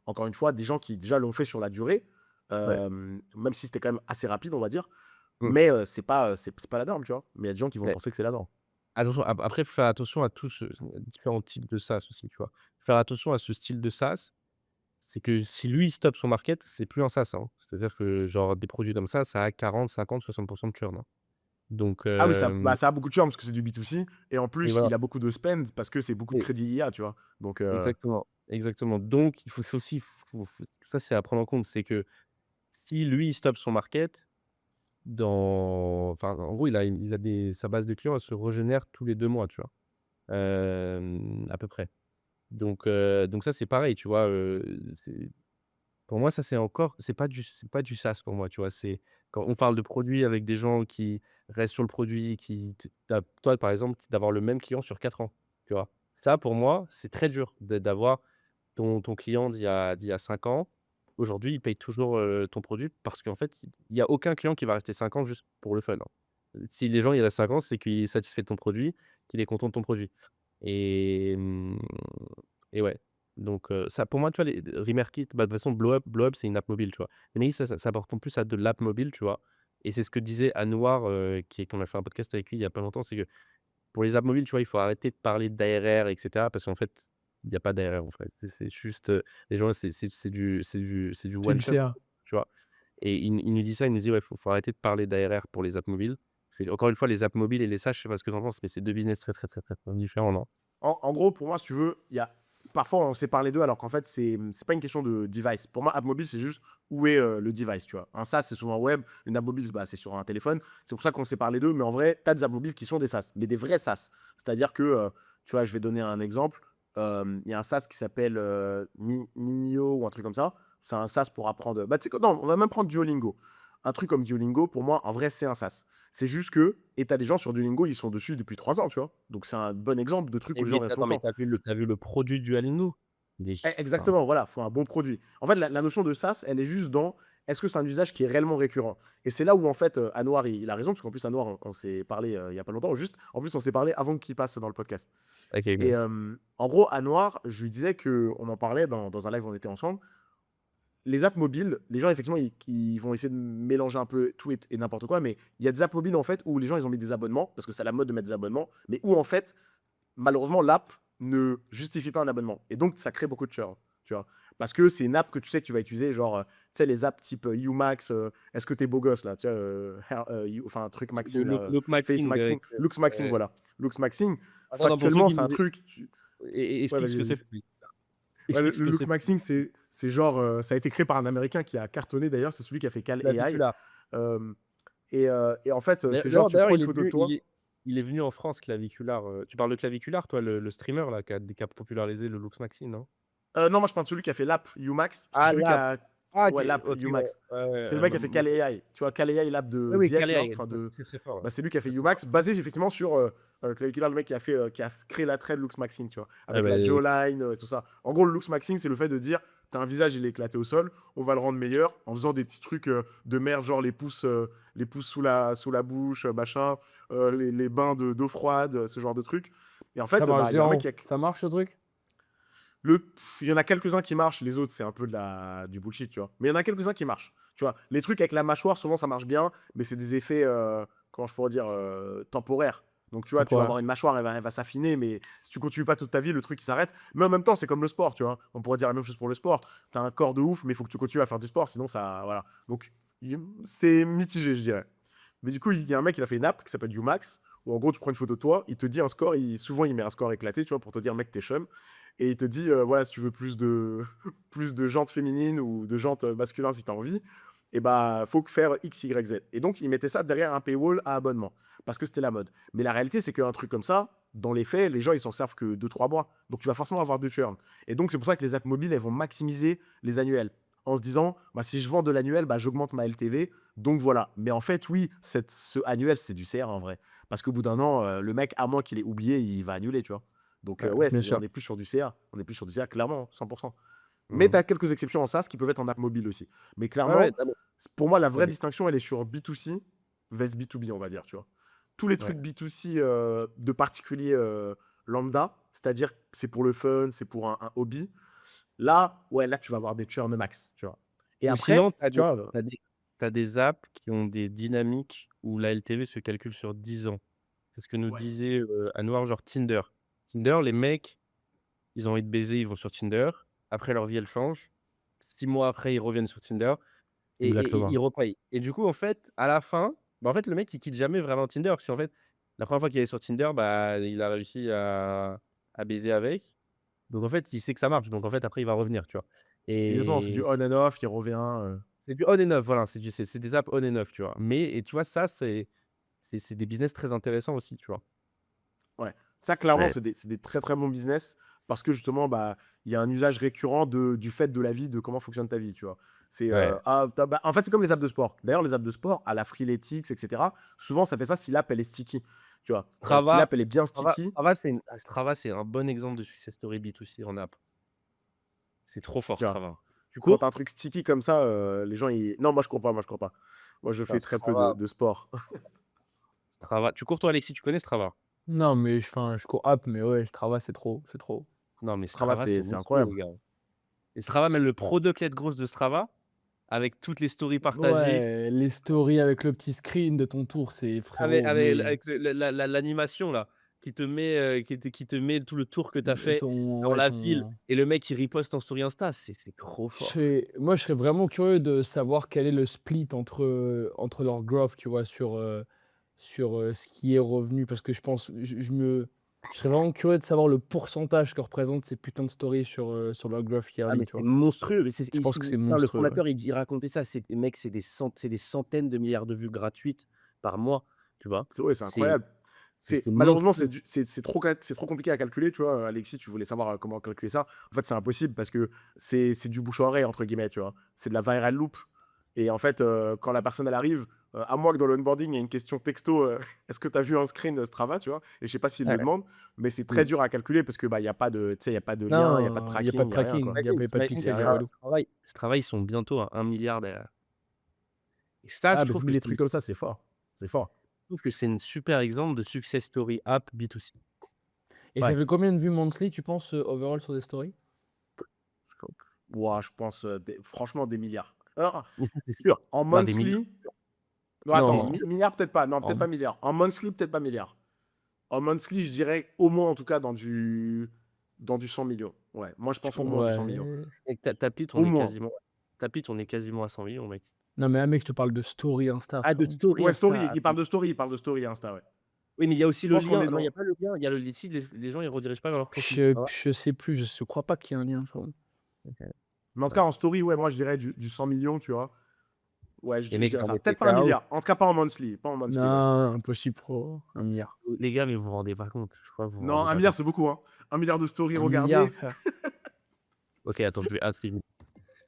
encore une fois, des gens qui déjà l'ont fait sur la durée. Ouais. Même si c'était quand même assez rapide, on va dire. Mmh. Mais c'est pas la norme, tu vois. Mais il y a des gens qui vont Ouais. penser que c'est la norme. Attention, après, il faut faire attention à tous, différents types de SaaS aussi, tu vois? Faire attention à ce style de SaaS, c'est que si lui, il stoppe son market, c'est plus un SaaS, hein. C'est-à-dire que genre des produits comme ça a 40-50-60 de churn, hein. Donc, Ah oui, ça a beaucoup de charme parce que c'est du B2C. Et en et plus, voilà. il a beaucoup de spend parce que c'est beaucoup de Et crédit IA, tu vois. Donc, exactement, exactement. Donc, il faut c'est aussi, ça, c'est à prendre en compte. C'est que si lui, il stoppe son market, enfin, en gros, sa base de clients, elle se régénère tous les 2 mois, tu vois? À peu près. Donc ça, c'est pareil, tu vois? Pour moi, ça, c'est pas du SaaS pour moi, tu vois? C'est quand on parle de produits avec des gens qui restent sur le produit, qui t tu toi, par exemple, d'avoir le même client sur 4 ans, tu vois? Ça, pour moi, c'est très dur d'avoir ton client d'il y a 5 ans. Aujourd'hui, il paye toujours, ton produit parce qu'en fait, il y a aucun client qui va rester 5 ans juste pour le fun, hein. Si les gens, ils restent 5 ans, c'est qu'il est satisfait de ton produit, qu'il est content de ton produit. Et et ouais, donc ça pour moi, tu vois, les Remarkit, bah, de toute façon, Blow Up, c'est une app mobile, tu vois? Mais ça apporte en plus à de l'app mobile, tu vois? Et c'est ce que disait Anouar, qu'on a fait un podcast avec lui il y a pas longtemps, c'est que pour les apps mobiles, tu vois, il faut arrêter de parler d'ARR et cetera parce qu'en fait, il y a pas d'ARR, en fait. C'est juste, les gens, c'est du C'est one du shot, CA. tu vois? Et il nous dit ça, il nous dit: «Ouais, faut arrêter de parler d'ARR pour les apps mobiles». Encore une fois, les apps mobiles et les SaaS, je sais pas ce que tu en penses, mais c'est 2 business très, très, très, très, très différents, non? en gros, pour moi, si tu veux, parfois on sépare les deux alors qu'en fait, c'est pas une question de device. Pour moi, app mobile, c'est juste où est le device, tu vois. Un SaaS, c'est souvent web. Une app mobile, bah, c'est sur un téléphone. C'est pour ça qu'on sépare les deux. Mais en vrai, tu as des apps mobiles qui sont des SaaS, mais des vrais SaaS. C'est-à-dire que, tu vois, je vais donner un exemple. Il y a un SaaS qui s'appelle Minio ou un truc comme ça. C'est un SaaS pour apprendre. Bah, tu sais quoi, non, on va même prendre Duolingo. Un truc comme Duolingo, pour moi, en vrai, c'est un SaaS. C'est juste que, et t'as des gens sur Duolingo, ils sont dessus depuis 3 ans, tu vois. Donc c'est un bon exemple de truc Et où les gens mais restent non, mais longtemps. tu vu le produit du Duolingo? Il est enfin, Exactement, voilà, faut un bon produit. En fait, la notion de SaaS, elle est juste dans est-ce que c'est un usage qui est réellement récurrent. Et c'est là où, en fait, Anouar, il a raison, parce qu'en plus, Anouar, on s'est parlé il y a pas longtemps, juste, en plus, on s'est parlé avant qu'il passe dans le podcast. OK, Et OK. en gros, Anouar, je lui disais qu'on en parlait dans un live où on était ensemble. Les apps mobiles, les gens, effectivement, ils vont essayer de mélanger un peu tout et n'importe quoi, mais il y a des apps mobiles, en fait, où les gens, ils ont mis des abonnements, parce que c'est la mode de mettre des abonnements, mais où, en fait, malheureusement, l'app ne justifie pas un abonnement. Et donc, ça crée beaucoup de churn, tu vois. Parce que c'est une app que tu sais que tu vas utiliser, genre, tu sais, les apps type Umax, est-ce que t'es beau gosse, là, tu vois, enfin, un truc Le maxing, look là, look face maxing maxing, avec, looks maxing, voilà. Looks maxing, attends, non, pour ceux factuellement, qui c'est un nous é truc. Ouais, explique ce vas-y, que vas-y. c'est pour lui. Ouais, le, Explique ce le que looks c'est pour lui. maxing, c'est genre, ça a été créé par un Américain qui a cartonné d'ailleurs, c'est celui qui a fait Cal AI. Clavicula. Euh, et en fait, c'est genre, tu D'ailleurs, prends une photo de toi. il est venu en France, Clavicular, tu parles de Clavicular, toi, le streamer là qui a popularisé le Lux Maxi, non? Non, moi je parle de celui qui a fait l'app Umax, parce que Ah, celui qui l'app. a. Ah, OK, Ouais, l'app OK, ouais, Umax. ouais, ouais, C'est le mec qui a fait Cal AI. Tu vois, Cal AI, l'app oui, de oui, Diet, là. Calais, Enfin, de. très, très fort, ouais. Bah, c'est lui qui a fait Umax, basé effectivement sur Clavicular, le mec qui a créé la trend Lux Maxing, tu vois, Ah avec bah, la jawline, tout ça. En gros, le Lux Maxing, c'est le fait de dire, t'as un visage, il est éclaté au sol, on va le rendre meilleur en faisant des petits trucs de merde, genre les pouces sous la bouche, machin, les bains d'eau froide, ce genre de trucs. Et en Ça fait, marche bah, il y a un mec qui zéro. a. Ça marche ce truc? Il y en a quelques-uns qui marchent, les autres, c'est un peu du bullshit, tu vois. Mais il y en a quelques-uns qui marchent. Tu vois, les trucs avec la mâchoire, souvent, ça marche bien, mais c'est des effets, comment je pourrais dire, temporaires. Donc, tu vois, tu vas avoir Temporaire. une mâchoire, elle va s'affiner, mais si tu continues pas toute ta vie, le truc, il s'arrête. Mais en même temps, c'est comme le sport, tu vois. On pourrait dire la même chose pour le sport. Tu as un corps de ouf, mais il faut que tu continues à faire du sport, sinon, ça. Voilà. Donc, c'est mitigé, je dirais. Mais du coup, il y a un mec, il a fait une app qui s'appelle Umax, où en gros, tu prends une photo de toi, il te dit un score, souvent, il met un score éclaté, tu vois, pour te dire, mec, t'es chum. Et il te dit, voilà, si tu veux plus de, plus de jantes féminines ou de jantes masculines si tu as envie, et bah, faut que faire X, Y, Z. Et donc, il mettait ça derrière un paywall à abonnement, parce que c'était la mode. Mais la réalité, c'est qu'un truc comme ça, dans les faits, les gens, ils s'en servent que 2-3 mois. Donc, tu vas forcément avoir de churn. Et donc, c'est pour ça que les apps mobiles, elles vont maximiser les annuels. En se disant, bah, si je vends de l'annuel, bah, j'augmente ma LTV. Donc, voilà. Mais en fait, oui, ce annuel, c'est du CR en vrai. Parce qu'au bout d'un an, le mec, à moins qu'il ait oublié, il va annuler, tu vois. Donc, Ouais, ouais, bien on sûr. est plus sur du CA. On est plus sur du CA, clairement, 100%. Mais tu Mmh. as quelques exceptions en SaaS qui peuvent être en app mobile aussi. Mais Ouais, ouais, clairement, ah, mais pour moi, la vraie vas-y. distinction, elle est sur B2C vs B2B, on va dire, tu vois. Tous les Ouais. trucs B2C de particuliers lambda, c'est-à-dire que c'est pour le fun, c'est pour un hobby. Là, ouais, là, tu vas avoir des churn max, tu vois. Et Ou sinon, après, tu vois, tu des apps qui ont des dynamiques où la LTV se calcule sur 10 ans. C'est ce que nous ouais, disait, Anouar, genre Tinder. Tinder, les mecs, ils ont envie de baiser, ils vont sur Tinder. Après, leur vie, elle change. 6 mois après, ils reviennent sur Tinder et ils exactement. repayent. Et du coup, en fait, à la fin, Bah, en fait, le mec, il quitte jamais vraiment Tinder. Parce qu'en fait, la première fois qu'il est sur Tinder, bah, il a réussi à baiser avec. Donc en fait, il sait que ça marche. Donc en fait, après, il va revenir, tu vois? Exactement, c'est du Et on and off, il revient. c'est du on and off, voilà. C'est des apps on and off, tu vois? Mais et tu vois, ça, c'est des business très intéressants aussi, tu vois? Ouais. Ça, clairement, Ouais. c'est des très très bons business parce que justement, bah, il y a un usage récurrent du fait de la vie, de comment fonctionne ta vie, tu vois. C'est, Ouais. bah, en fait, c'est comme les apps de sport. D'ailleurs, les apps de sport, à la Freeletics, etc., souvent, ça fait ça si l'app, elle est sticky, tu vois. Si Strava l'app, elle est bien Strava sticky, Strava, Strava, c'est un bon exemple de success story B2C en app. C'est trop fort tu vois. Strava. Tu Quand t'as cours? un truc sticky comme ça, les gens, ils... Non, moi, je cours pas, moi, je cours pas. Moi, je Putain, fais très peu de, Strava de sport. Strava. Tu cours toi, Alexis? Tu connais Strava? Non, mais je cours app, mais ouais, Strava, c'est trop, c'est trop. Non, mais Strava, Strava, c'est c'est monstrueux, incroyable. les gars. Et Strava, même le product led growth de Strava, avec toutes les stories partagées, Ouais, les stories avec le petit screen de ton tour, c'est avec frérot, avec mais avec l'animation là, qui te met tout le tour que tu as fait ton dans ouais, la ville ton et le mec qui riposte en story Insta, c'est trop fort. moi, je serais vraiment curieux de savoir quel est le split entre leur growth, tu vois, sur ce qui est revenu parce que je pense je serais vraiment curieux de savoir le pourcentage que représentent ces putains de stories sur leur growth Ah yearly, mais tu c'est vois? monstrueux, mais c'est Je pense que c'est le monstrueux, ouais. fondateur, il racontait ça, c'est mec, c'est des centaines de milliards de vues gratuites par mois, tu vois? Ouais, c'est C'est incroyable. c'est Malheureusement, monstrueux. c'est trop compliqué à calculer, tu vois. Alexis, tu voulais savoir comment calculer ça. En fait, c'est impossible parce que c'est du bouche à oreille, entre guillemets, tu vois. C'est de la viral loop. Et en fait, quand la personne, elle arrive, à moins que dans l'onboarding, il y ait une question texto, est-ce que tu as vu un screen Strava, tu vois. Et je sais pas s'il le Ouais. demande, mais c'est très Mmh. dur à calculer parce que bah, il n'y a pas de, tu sais, il y a pas de lien, il n'y a pas de Non, il y a pas tracking, de il n'y a rien, tracking, quoi. il y a pas de T'imagines Il n'y a pixel, rien. relou. Strava, ils sont bientôt à 1 000 000 derrière. Et ça, Ah, je mais trouve mais que des trucs comme ça, c'est fort. C'est fort. c'est une super exemple de success story app B2C. Et ça Ouais. fait combien de vues monthly, tu penses, overall sur des stories? Ouah, je pense, franchement, des milliards. Alors, Mais ça, c'est sûr. en Bah, des millions. monthly, non, Des attends, Non, milliards peut-être pas. Non, peut-être en pas milliards. En monthly, peut-être pas milliards. En monthly, je dirais au moins, en tout cas, dans du 100 millions. Ouais, moi, je je pense pen au moins du 100 millions. ouais. Et Tapit, Au moins. on est quasiment à 100 millions, mec. Non, mais mec, je te parle de story Insta, Ah, de frérot. story Ouais, story. Insta. Ah Il parle oui. de story. Il parle de story Insta, ouais. Oui, mais il y a aussi Je le pense qu'on lien. est Non, il y dans. a pas le lien, il y a le si les gens, ils redirigent pas vers leur profil. Ah ouais? Je sais plus, je crois pas qu'il y ait un lien, frérot. OK. Mais en tout Ouais. cas, en story, ouais, moi, je dirais du 100 millions, tu vois. Ouais, je Les je mecs, dirais j'en ça. étais Peut-être pas un KO. milliard. En tout cas, pas en monthly. Pas en monthly, ouais. Non, impossible, frérot, 1 000 000. Les gars, mais vous vous rendez pas compte. Je crois que vous vous Non, rendez un pas milliard, compte. c'est beaucoup, hein. 1 milliard de stories 1 000 000, regardées. frère. OK, attends, je vais inscrire.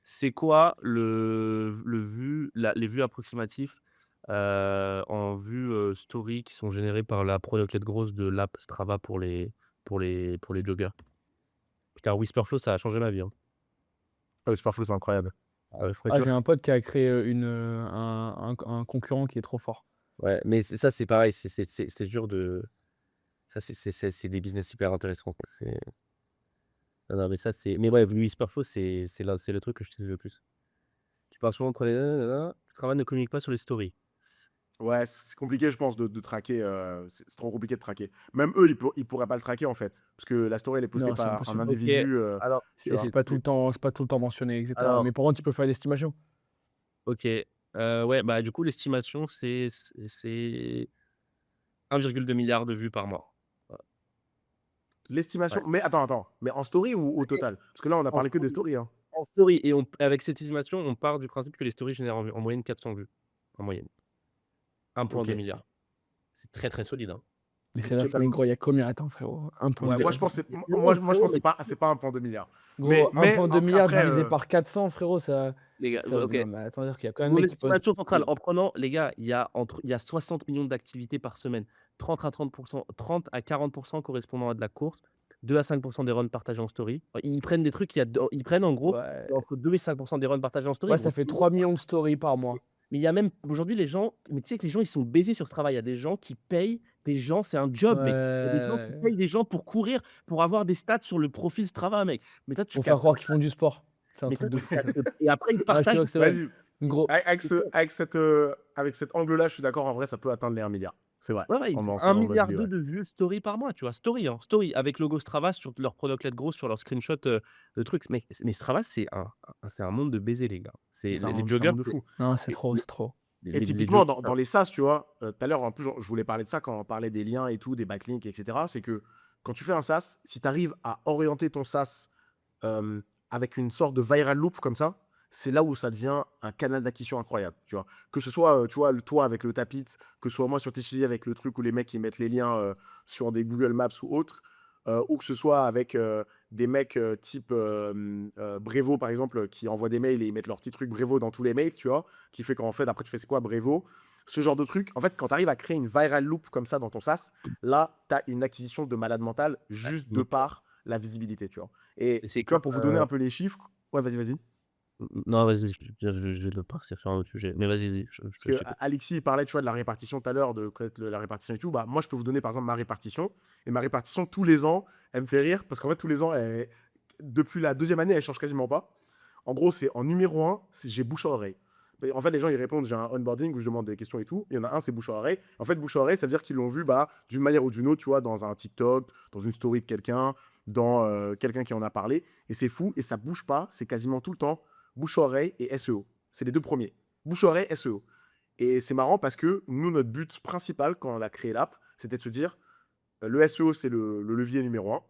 C'est quoi les vues approximatifs, en vues, story qui sont générées par la product led growth de l'app Strava pour les joggers? Putain, Whisperflow, ça a changé ma vie, hein. Ah, le Superflow, c'est incroyable. Ah ouais, faudrait Ah, tu j'ai vois? un pote qui a créé, un concurrent qui est trop fort. Ouais, mais c'est pareil, c'est dur de ça c'est des business hyper intéressants, quoi. Non, non, mais ça c'est mais ouais, Whisperflow, c'est le truc que j'utilise le plus. Tu parles souvent entre les Strava ne communique pas sur les stories. Ouais, c'est compliqué, je pense, de traquer. C'est trop compliqué de traquer. Même eux, ils pourraient pas le traquer, en fait. Parce que la story, elle est postée Non, c'est par un impossible. OK, individu, alors tu Et vois. c'est pas tout le temps mentionné, et cetera. alors Mais par contre, tu peux faire l'estimation. OK, ouais, bah, du coup, l'estimation, c'est 1,2 milliard de vues par mois. Voilà. Ouais. L'estimation. Mais attends. Mais en story ou au total? Parce que là, on a En parlé que des story stories, hein. en story et avec cette estimation, on part du principe que les stories génèrent en moyenne 400 vues, en moyenne. 1,2 Ok. milliard. C'est très, très solide, hein. Mais c'est là, mais gros, il y a combien? Attends, frérot, Ouais, 1,2 moi, je pense que Mais moi, je pense que mais c'est pas 1,2 milliard. gros, Mais 1,2 en tout cas, milliard après, divisé par 400, frérot, ça les gars, ça OK. non, mais attends, dire qu'il y a quand même un Mon mec qui poste estimation centrale, des en prenant les gars, il y a 60 millions d'activités par semaine, 30 à 40 correspondant à de la course, 2 à 5 des runs partagés en story. Ils prennent des trucs, ils prennent en gros ouais, entre 2 et 5 des runs partagés en story, ouais, ça grosso fait modo. 3 millions de stories par mois. Mais il y a même aujourd'hui les gens, mais tu sais que les gens ils sont baisés sur ce travail. Il y a des gens qui payent des gens, c'est un job mec. Il y a des gens qui Ouais, payent des gens pour courir, pour avoir des stats sur le profil Strava mec. Mais toi tu pour faire captes croire qu'ils font du sport. C'est un mais truc toi de tu fou, ça. captes et après ils Ah, je te partagent jure que c'est vrai. vas-y. Gros, Avec cet angle-là, je suis d'accord. En vrai, ça peut atteindre les 1 milliard. C'est vrai. ouais, ouais, ils On font en 1 en mode milliard vie, ouais. de vues story par mois, tu vois? Story, hein, story avec logo Strava sur leur product led growth, sur leur screenshot, de trucs. Mais Strava, c'est un monde de baisers, les gars. C'est C'est les un joggers, monde de fou. non, c'est c'est trop, c'est trop. Et typiquement, dans les SaaS, tu vois, tout à l'heure, en plus, je voulais parler de ça quand on parlait des liens et tout, des backlinks, etc. C'est que quand tu fais un SaaS, si tu arrives à orienter ton SaaS avec une sorte de viral loop comme ça, c'est là où ça devient un canal d'acquisition incroyable, tu vois. Que ce soit, tu vois, toi avec le Tapit, que ce soit moi sur TCG avec le truc où les mecs, ils mettent les liens sur des Google Maps ou autres, ou que ce soit avec des mecs type Brevo, par exemple, qui envoient des mails et ils mettent leur petit truc Brevo dans tous les mails, tu vois, qui fait qu'en fait, après, tu fais c'est quoi Brevo? Ce genre de truc. En fait, quand tu arrives à créer une viral loop comme ça dans ton SaaS, là, tu as une acquisition de malade mental juste de par la visibilité, tu vois. Et c'est tu vois, comme, pour vous donner un peu les chiffres, ouais, vas-y. non, vas-y, je vais le partir sur un autre sujet. Mais vas-y, Parce que Alexis il parlait, tu vois, de la répartition tout à l'heure, de connaître la répartition et tout. Bah, moi, je peux vous donner, par exemple, ma répartition. Et ma répartition, tous les ans, elle me fait rire. Parce qu'en fait, tous les ans, depuis la deuxième année, elle change quasiment pas. En gros, c'est en numéro 1, j'ai bouche à oreille. Mais en fait, les gens, ils répondent, j'ai un onboarding où je demande des questions et tout. Il y en a un, c'est bouche à oreille. En fait, bouche à oreille, ça veut dire qu'ils l'ont vu d'une manière ou d'une autre, tu vois, dans un TikTok, dans une story de quelqu'un, dans quelqu'un qui en a parlé. Et c'est fou. Et ça bouge pas. C'est quasiment tout le temps bouche à oreille et SEO. C'est les deux premiers. Bouche à oreille, SEO. Et c'est marrant parce que nous, notre but principal quand on a créé l'app, c'était de se dire le SEO, c'est le levier numéro 1.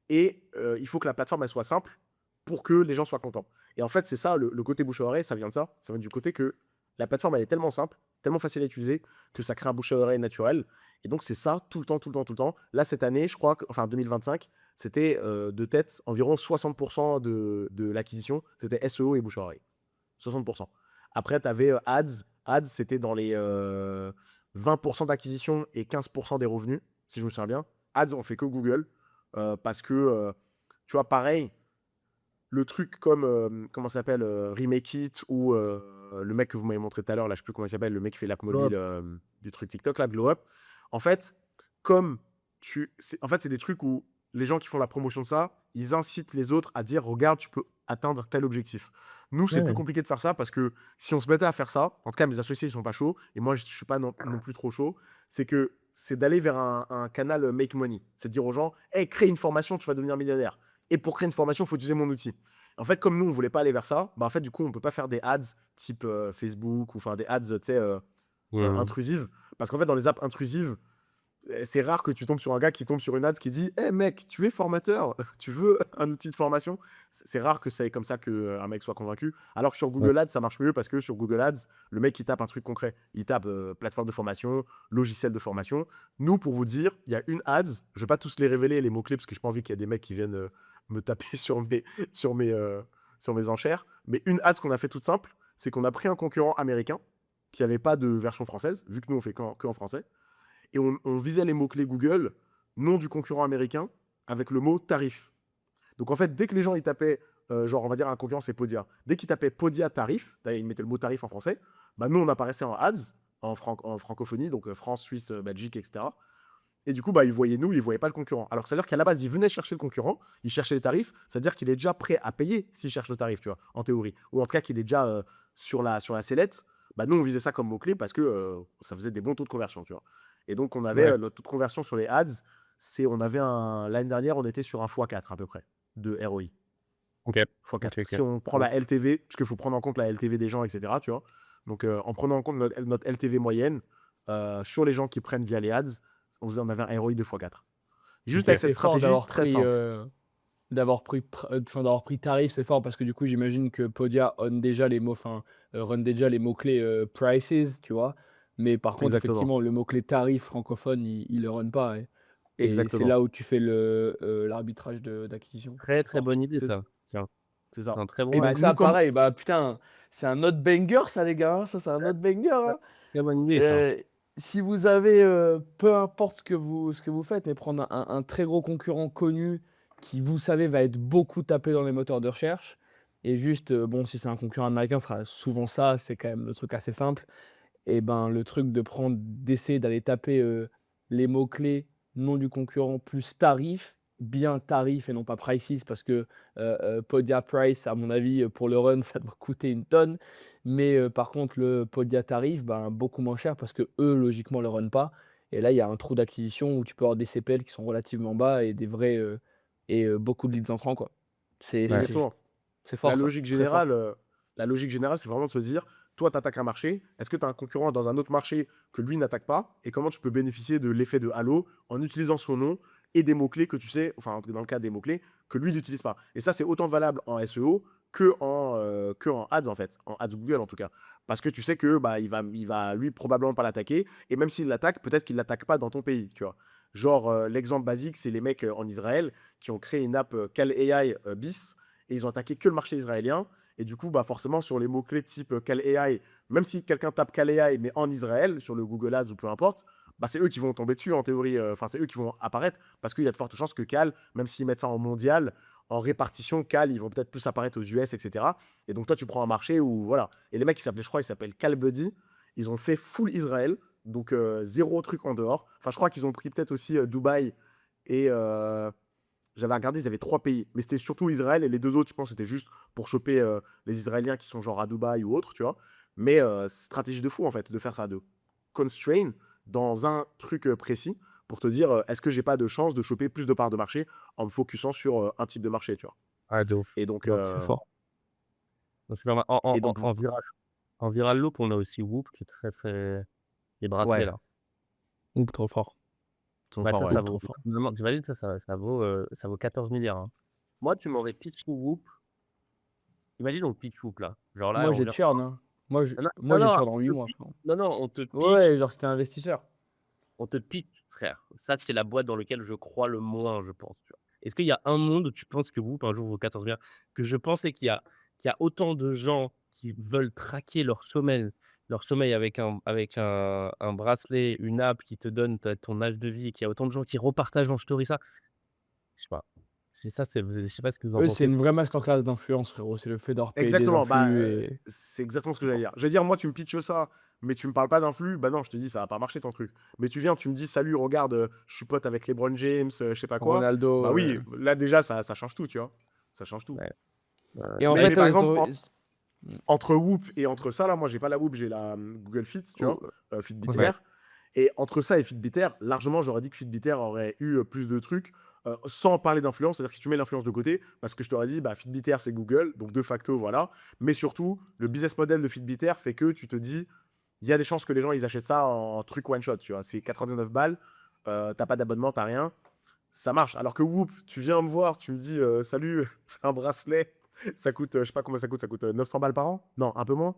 Et il faut que la plateforme, elle soit simple pour que les gens soient contents. Et en fait, c'est ça, le côté bouche à oreille, ça vient de ça. Ça vient du côté que la plateforme, elle est tellement simple, tellement facile à utiliser, que ça crée un bouche à oreille naturel. Et donc, c'est ça tout le temps. Là, cette année, je crois, enfin 2025, c'était de tête environ 60% de l'acquisition, c'était SEO et bouche à oreille. 60%. Après, tu avais ads. Ads, c'était dans les 20% d'acquisition et 15% des revenus, si je me souviens bien. Ads, on fait que Google. Parce que, tu vois, pareil, le truc comme, comment ça s'appelle, Remake It ou le mec que vous m'avez montré tout à l'heure, là, je sais plus comment il s'appelle, le mec qui fait l'app Glow Up. mobile du truc TikTok, là, Glow Up. En fait, en fait, c'est des trucs où les gens qui font la promotion de ça, ils incitent les autres à dire, regarde, tu peux atteindre tel objectif. Nous, c'est plus Ouais. compliqué de faire ça parce que si on se mettait à faire ça, en tout cas, mes associés, ils sont pas chauds et moi, je suis pas non plus trop chaud, c'est d'aller vers un canal make money. C'est de dire aux gens, hey, crée une formation, tu vas devenir millionnaire. Et pour créer une formation, il faut utiliser mon outil. En fait, comme nous, on voulait pas aller vers ça, bah en fait, du coup, on peut pas faire des ads type Facebook ou enfin des ads, tu sais, Ouais. intrusives. Parce qu'en fait, dans les apps intrusives, c'est rare que tu tombes sur un gars qui tombe sur une ad qui dit hey mec, tu es formateur, tu veux un outil de formation? C'est rare que ça ait comme ça qu'un mec soit convaincu. Alors que sur Google Ads, ça marche mieux parce que sur Google Ads, le mec il tape un truc concret. Il tape plateforme de formation, logiciel de formation. Nous, pour vous dire, il y a une ads, je vais pas tous les révéler, les mots-clés, parce que j'ai pas envie qu'il y ait des mecs qui viennent me taper sur mes enchères. Mais une ads qu'on a fait toute simple, c'est qu'on a pris un concurrent américain qui n'avait pas de version française, vu que nous on fait que en français. Et on visait les mots-clés Google, nom du concurrent américain, avec le mot tarif. Donc en fait, dès que les gens ils tapaient, genre on va dire un concurrent c'est Podia, dès qu'ils tapaient Podia tarif, ils mettaient le mot tarif en français, bah nous on apparaissait en ads, en francophonie, donc France, Suisse, Belgique, etc. Et du coup, bah, ils voyaient nous, ils voyaient pas le concurrent. Alors ça veut dire qu'à la base, ils venaient chercher le concurrent, ils cherchaient les tarifs, c'est-à-dire qu'il est déjà prêt à payer s'il cherche le tarif, tu vois, en théorie. Ou en tout cas qu'il est déjà sur la sellette. Bah, nous, on visait ça comme mot-clé parce que ça faisait des bons taux de conversion, tu vois. Et donc, on avait notre taux de conversion sur les ads. L'année dernière, on était sur un x4 à peu près de ROI. Ok. x4. Si on prend la LTV, parce qu'il faut prendre en compte la LTV des gens, etc. Tu vois. Donc, en prenant en compte notre LTV moyenne sur les gens qui prennent via les ads, on avait un ROI de x4. Juste avec cette stratégie très simple. D'avoir pris tarif, c'est fort parce que du coup, j'imagine que Podia run déjà les mots-clés prices, tu vois. Mais par contre, Exactement. effectivement, le mot-clé tarif francophone, il le run pas. Et c'est Exactement. là où tu fais l'arbitrage d'acquisition. Très Fort. bonne idée, C'est ça. Tiens, c'est ça. c'est un très bon. Et Ouais, donc, ça, nous, comme pareil, bah putain, c'est un autre banger, ça, les gars. Ça, c'est un autre banger. Hein. Très bonne idée, ça. Si vous avez, peu importe ce que vous faites, mais prendre un très gros concurrent connu qui, vous savez, va être beaucoup tapé dans les moteurs de recherche, et juste, bon, si c'est un concurrent américain, ce sera souvent ça, c'est quand même le truc assez simple. Et ben, le truc d'essayer d'aller taper les mots-clés, nom du concurrent, plus tarif, bien tarif et non pas prices, parce que Podia Price, à mon avis, pour le run, ça doit coûter une tonne. Mais par contre, le Podia tarif, ben, beaucoup moins cher parce que eux, logiquement, le run pas. Et là, il y a un trou d'acquisition où tu peux avoir des CPL qui sont relativement bas et des vrais beaucoup de leads entrants, quoi. C'est exactement. fort, La ça. logique Très fort. générale, c'est vraiment de se dire, toi, tu attaques un marché. Est-ce que tu as un concurrent dans un autre marché que lui n'attaque pas? Et comment tu peux bénéficier de l'effet de halo en utilisant son nom et des mots-clés que tu sais, enfin, dans le cas des mots-clés, que lui n'utilise pas. Et ça, c'est autant valable en SEO que en ads, en fait. En ads Google, en tout cas. Parce que tu sais que il va lui probablement pas l'attaquer. Et même s'il l'attaque, peut-être qu'il l'attaque pas dans ton pays, tu vois. Genre, l'exemple basique, c'est les mecs en Israël qui ont créé une app Cal AI bis et ils ont attaqué que le marché israélien. Et du coup, forcément, sur les mots-clés type Cal AI, même si quelqu'un tape Cal AI, mais en Israël, sur le Google Ads ou peu importe, c'est eux qui vont tomber dessus en théorie. Enfin, c'est eux qui vont apparaître parce qu'il y a de fortes chances que Cal, même s'ils mettent ça en mondial, en répartition, Cal, ils vont peut-être plus apparaître aux US, etc. Et donc, toi, tu prends un marché où, voilà. Et les mecs, je crois, ils s'appellent Cal Buddy. Ils ont fait full Israël. Donc, zéro truc en dehors. Enfin, je crois qu'ils ont pris peut-être aussi Dubaï et j'avais regardé, ils avaient 3 pays. Mais c'était surtout Israël et les 2 autres, je pense, c'était juste pour choper les Israéliens qui sont genre à Dubaï ou autre, tu vois. Mais stratégie de fou, en fait, de faire ça, de constrain dans un truc précis pour te dire est-ce que j'ai pas de chance de choper plus de parts de marché en me focusant sur un type de marché, tu vois. Ah, de ouf. Et donc, Très fort. Donc, super mal. En, et donc en viral loop, on a aussi Whoop qui est très fait. Les bracelets ouais, là. Ouh, trop fort. ils sont Bah, forts, ça, ouais. ça Trop vaut. fort. T'imagines, ça vaut 14 milliards. Hein. Moi, tu m'aurais pitch Whoop. Imagine, on pitch Whoop là. Genre là, Moi, on j'ai vient. churn, hein. Non, Moi, non, j'ai non, churn en 8 mois, frère. non, non, on te pitch. Ouais, genre, c'était investisseur. On te pitch, frère. Ça, c'est la boîte dans laquelle je crois le moins, je pense. Tu vois. Est-ce qu'il y a un monde où tu penses que Whoop un jour vaut 14 milliards? Que je pensais qu'il y a autant de gens qui veulent traquer leur sommeil avec un bracelet, une app qui te donne ton âge de vie, qu'il y a autant de gens qui repartagent en story ça. Je sais pas. Je sais pas ce que vous en Eux, c'est pensez. une vraie masterclass d'influence, frérot. C'est le fait de repayer des Exactement, influx et c'est exactement ce que j'allais dire. J'allais dire, moi, tu me pitches ça, mais tu me parles pas d'influx, non, je te dis, ça va pas marcher ton truc. Mais tu viens, tu me dis, salut, regarde, je suis pote avec LeBron James, je sais pas quoi. Ronaldo. Oui, là, déjà, ça change tout, tu vois. Ça change tout. Ouais. Et en Mais fait, par aux exemple, États-Unis. entre Whoop et entre ça, là, moi, j'ai pas la Whoop, j'ai la Google Fit, tu vois, Fitbit Ouais. Air. Et entre ça et Fitbit Air, largement, j'aurais dit que Fitbit Air aurait eu plus de trucs, sans parler d'influence. C'est-à-dire que si tu mets l'influence de côté, parce que je t'aurais dit, Fitbit Air, c'est Google, donc de facto, voilà. Mais surtout, le business model de Fitbit Air fait que tu te dis, il y a des chances que les gens, ils achètent ça en truc one shot, tu vois. C'est 99 balles, t'as pas d'abonnement, t'as rien. Ça marche. Alors que Whoop, tu viens me voir, tu me dis, salut, c'est un bracelet. Ça coûte, je sais pas combien ça coûte 900 balles par an? Non, un peu moins?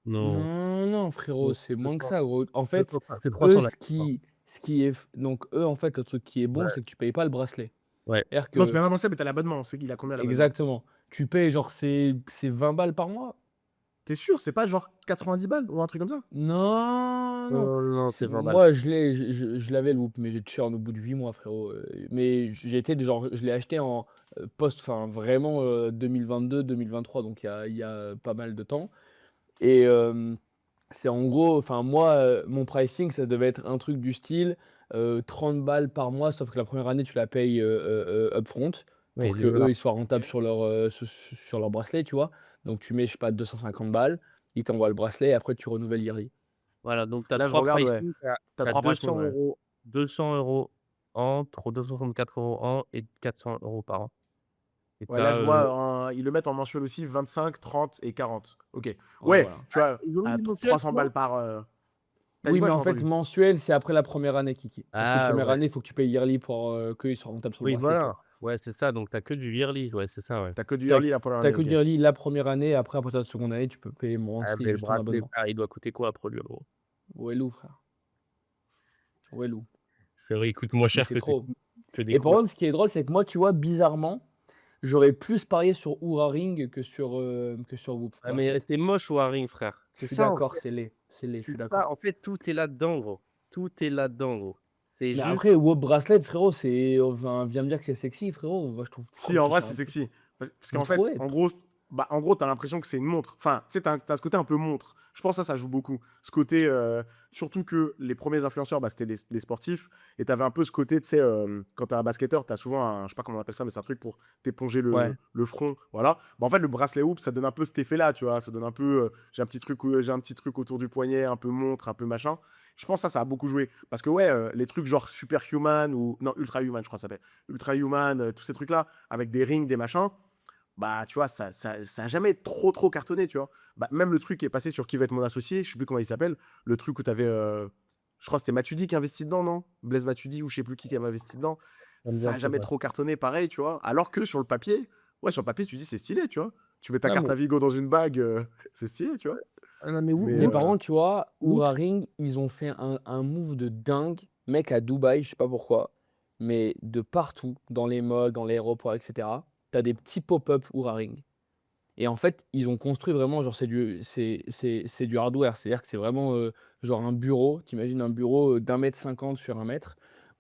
Non. Non, non, frérot, Non, c'est je moins que crois. ça, gros. En Je fait, crois pas. C'est eux, 300 là. donc eux, en fait, le truc qui est bon, Ouais. c'est que tu payes pas le bracelet. Ouais. C'est-à-dire Non, c'est que, pas vraiment ça, mais t'as l'abonnement. C'est qu'il a combien l'abonnement? exactement, tu payes genre c'est 20 balles par mois. T'es sûr? C'est pas genre 90 balles ou un truc comme ça? Non, non. Non, c'est 20 balles. Moi, je l'avais le Whoop, mais j'ai churn au bout de 8 mois, frérot. Mais je l'ai acheté en enfin vraiment 2022-2023, donc il y a pas mal de temps. Et c'est en gros, enfin moi, mon pricing, ça devait être un truc du style 30 balles par mois, sauf que la première année, tu la payes upfront Ouais, pour il est que là. eux ils soient rentables sur leur bracelet, tu vois. Donc tu mets, je sais pas, 250 balles, ils t'envoient le bracelet et après tu renouvelles yearly. Voilà, donc tu as Là, je 3 regarde, ouais. pricing. Tu T'as as 3 pricing, 200 ouais. €, 200 € an, 264 € an et 400 € par an. Et Ouais, tu là, as, je vois, ils le mettent en mensuel aussi, 25, 30 et 40. Ok. Ouais, Ouais, voilà. tu vois, ils ont à mis mensuel, 300 tu vois? balles par. T'as dit Oui, quoi? mais J'ai en pas fait, entendu. mensuel, c'est après la première année, Kiki. Parce que Ah première ouais. année, il faut que tu payes yearly pour qu'ils soient rentables sur le Oui, bracelet, tu voilà. vois. Ouais, c'est ça, donc tu as que du yearly. Ouais, c'est ça, ouais. T'as que du T'as yearly la première t'as année, que ok. du yearly la première année, après, à partir de la seconde année, tu peux payer Ah, monthly mais le juste ton bracelet, abonnement. il doit coûter quoi à produire, gros? Wellou, frère. Wellou. Frérot, il coûte moins Mais cher c'est trop. que des Et par couverts. contre, ce qui est drôle, c'est que moi, tu vois, bizarrement, j'aurais plus parié sur Oura Ring que sur Whoop Ah, mais Bracelet. c'est moche Waring, frère. Je C'est suis ça, en d'accord, fait. c'est laid. C'est laid, je C'est suis ça, d'accord. en fait, tout est là-dedans, gros. Tout est là-dedans, gros. C'est Mais juste. après, Whoop Bracelet, frérot, c'est. Enfin, viens me dire que c'est sexy, frérot. Moi, je trouve trop Si, en que vrai, c'est c'est un peu. sexy. Parce Mais qu'en trop fait, hype. en gros, t'as l'impression que c'est une montre. Enfin, tu sais, t'as ce côté un peu montre. Je pense que ça joue beaucoup. Ce côté, surtout que les premiers influenceurs, c'était les sportifs. Et t'avais un peu ce côté, tu sais, quand t'es un basketteur, t'as souvent un, je sais pas comment on appelle ça, mais c'est un truc pour t'éponger Ouais. le front. Voilà. En fait, le bracelet hoop, ça donne un peu cet effet-là, tu vois. Ça donne un peu, j'ai un petit truc autour du poignet, un peu montre, un peu machin. Je pense que ça a beaucoup joué. Parce que, ouais, les trucs genre Superhuman ou. Non, Ultrahuman, je crois que ça s'appelle. Ultrahuman, tous ces trucs-là, avec des rings, des machins. bah, tu vois, ça a jamais trop cartonné, tu vois. Bah, même le truc qui est passé sur Qui va être mon associé, je sais plus comment il s'appelle, le truc où tu avais, je crois que c'était Matuidi qui investit dedans, non? Blaise Matuidi ou je sais plus qui avait investi dedans. Ça me dit Ça un a truc, jamais ouais. trop cartonné pareil, tu vois. Alors que sur le papier, ouais, sur le papier, tu dis c'est stylé, tu vois. Tu mets ta Non, carte mais, Navigo dans une bague, c'est stylé, tu vois. Ah non, mais Mais mais par contre, tu vois, Whoops, Oura Ring, ils ont fait un move de dingue. Mec, à Dubaï, je sais pas pourquoi, mais de partout, dans les malls, dans l'aéroport, etc., t'as des petits pop-up Oura Ring. Et en fait, ils ont construit vraiment, genre, c'est du hardware. C'est-à-dire que c'est vraiment genre un bureau. T'imagines un bureau d'1,50 m sur 1 m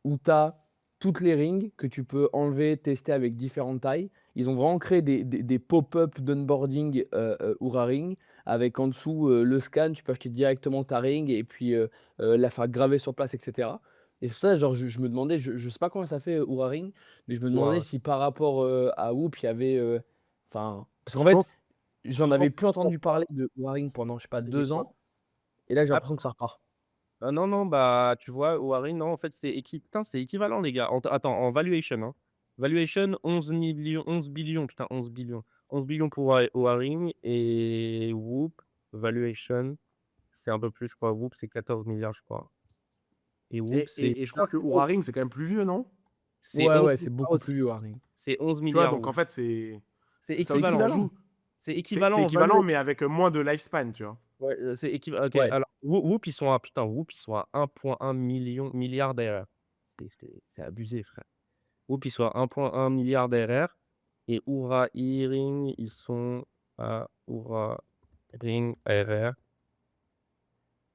où tu as toutes les rings que tu peux enlever, tester avec différentes tailles. Ils ont vraiment créé des pop-up d'onboarding Oura Ring avec en dessous le scan. Tu peux acheter directement ta ring et puis la faire graver sur place, etc. Et c'est pour ça, genre, je me demandais, je sais pas comment ça fait Oura Ring, mais je me demandais ouais. si par rapport à Whoop, il y avait. Enfin, parce qu'en Je fait, pense, j'en je pense avais plus que entendu parler de Waring pendant, je sais pas, c'est 2 ans. Et là, j'ai ah, l'impression que ça repart. non, non, bah, tu vois, Warren, non, en fait, putain, c'est équivalent, les gars. Attends, en valuation, hein. Valuation, 11 millions, 11 billions, putain, 11 billions. 11 billions pour Warren et Whoop, valuation, c'est un peu plus, je crois. Whoop, c'est 14 milliards, je crois. Et Whoop, et je crois que Oura Ring, c'est quand même plus vieux, non? c'est Ouais, 11 ouais, c'est milliards beaucoup plus aussi. vieux, Waring. C'est 11 Tu vois, milliards, donc en Whoop. fait, c'est C'est ça aussi, équivalent. ça équivalent. joue. C'est C'est équivalent en équivalent, valuation. mais avec moins de lifespan, tu vois. Ouais, c'est équivalent. Ok, Ouais. alors, Whoop, ils sont à, putain, Whoop, ils sont à 1,1 milliard d'ARR. C'est abusé, frère. Whoop, ils sont à 1,1 milliard d'ARR. Et Oura E-Ring, ils sont à Oura Ring ARR.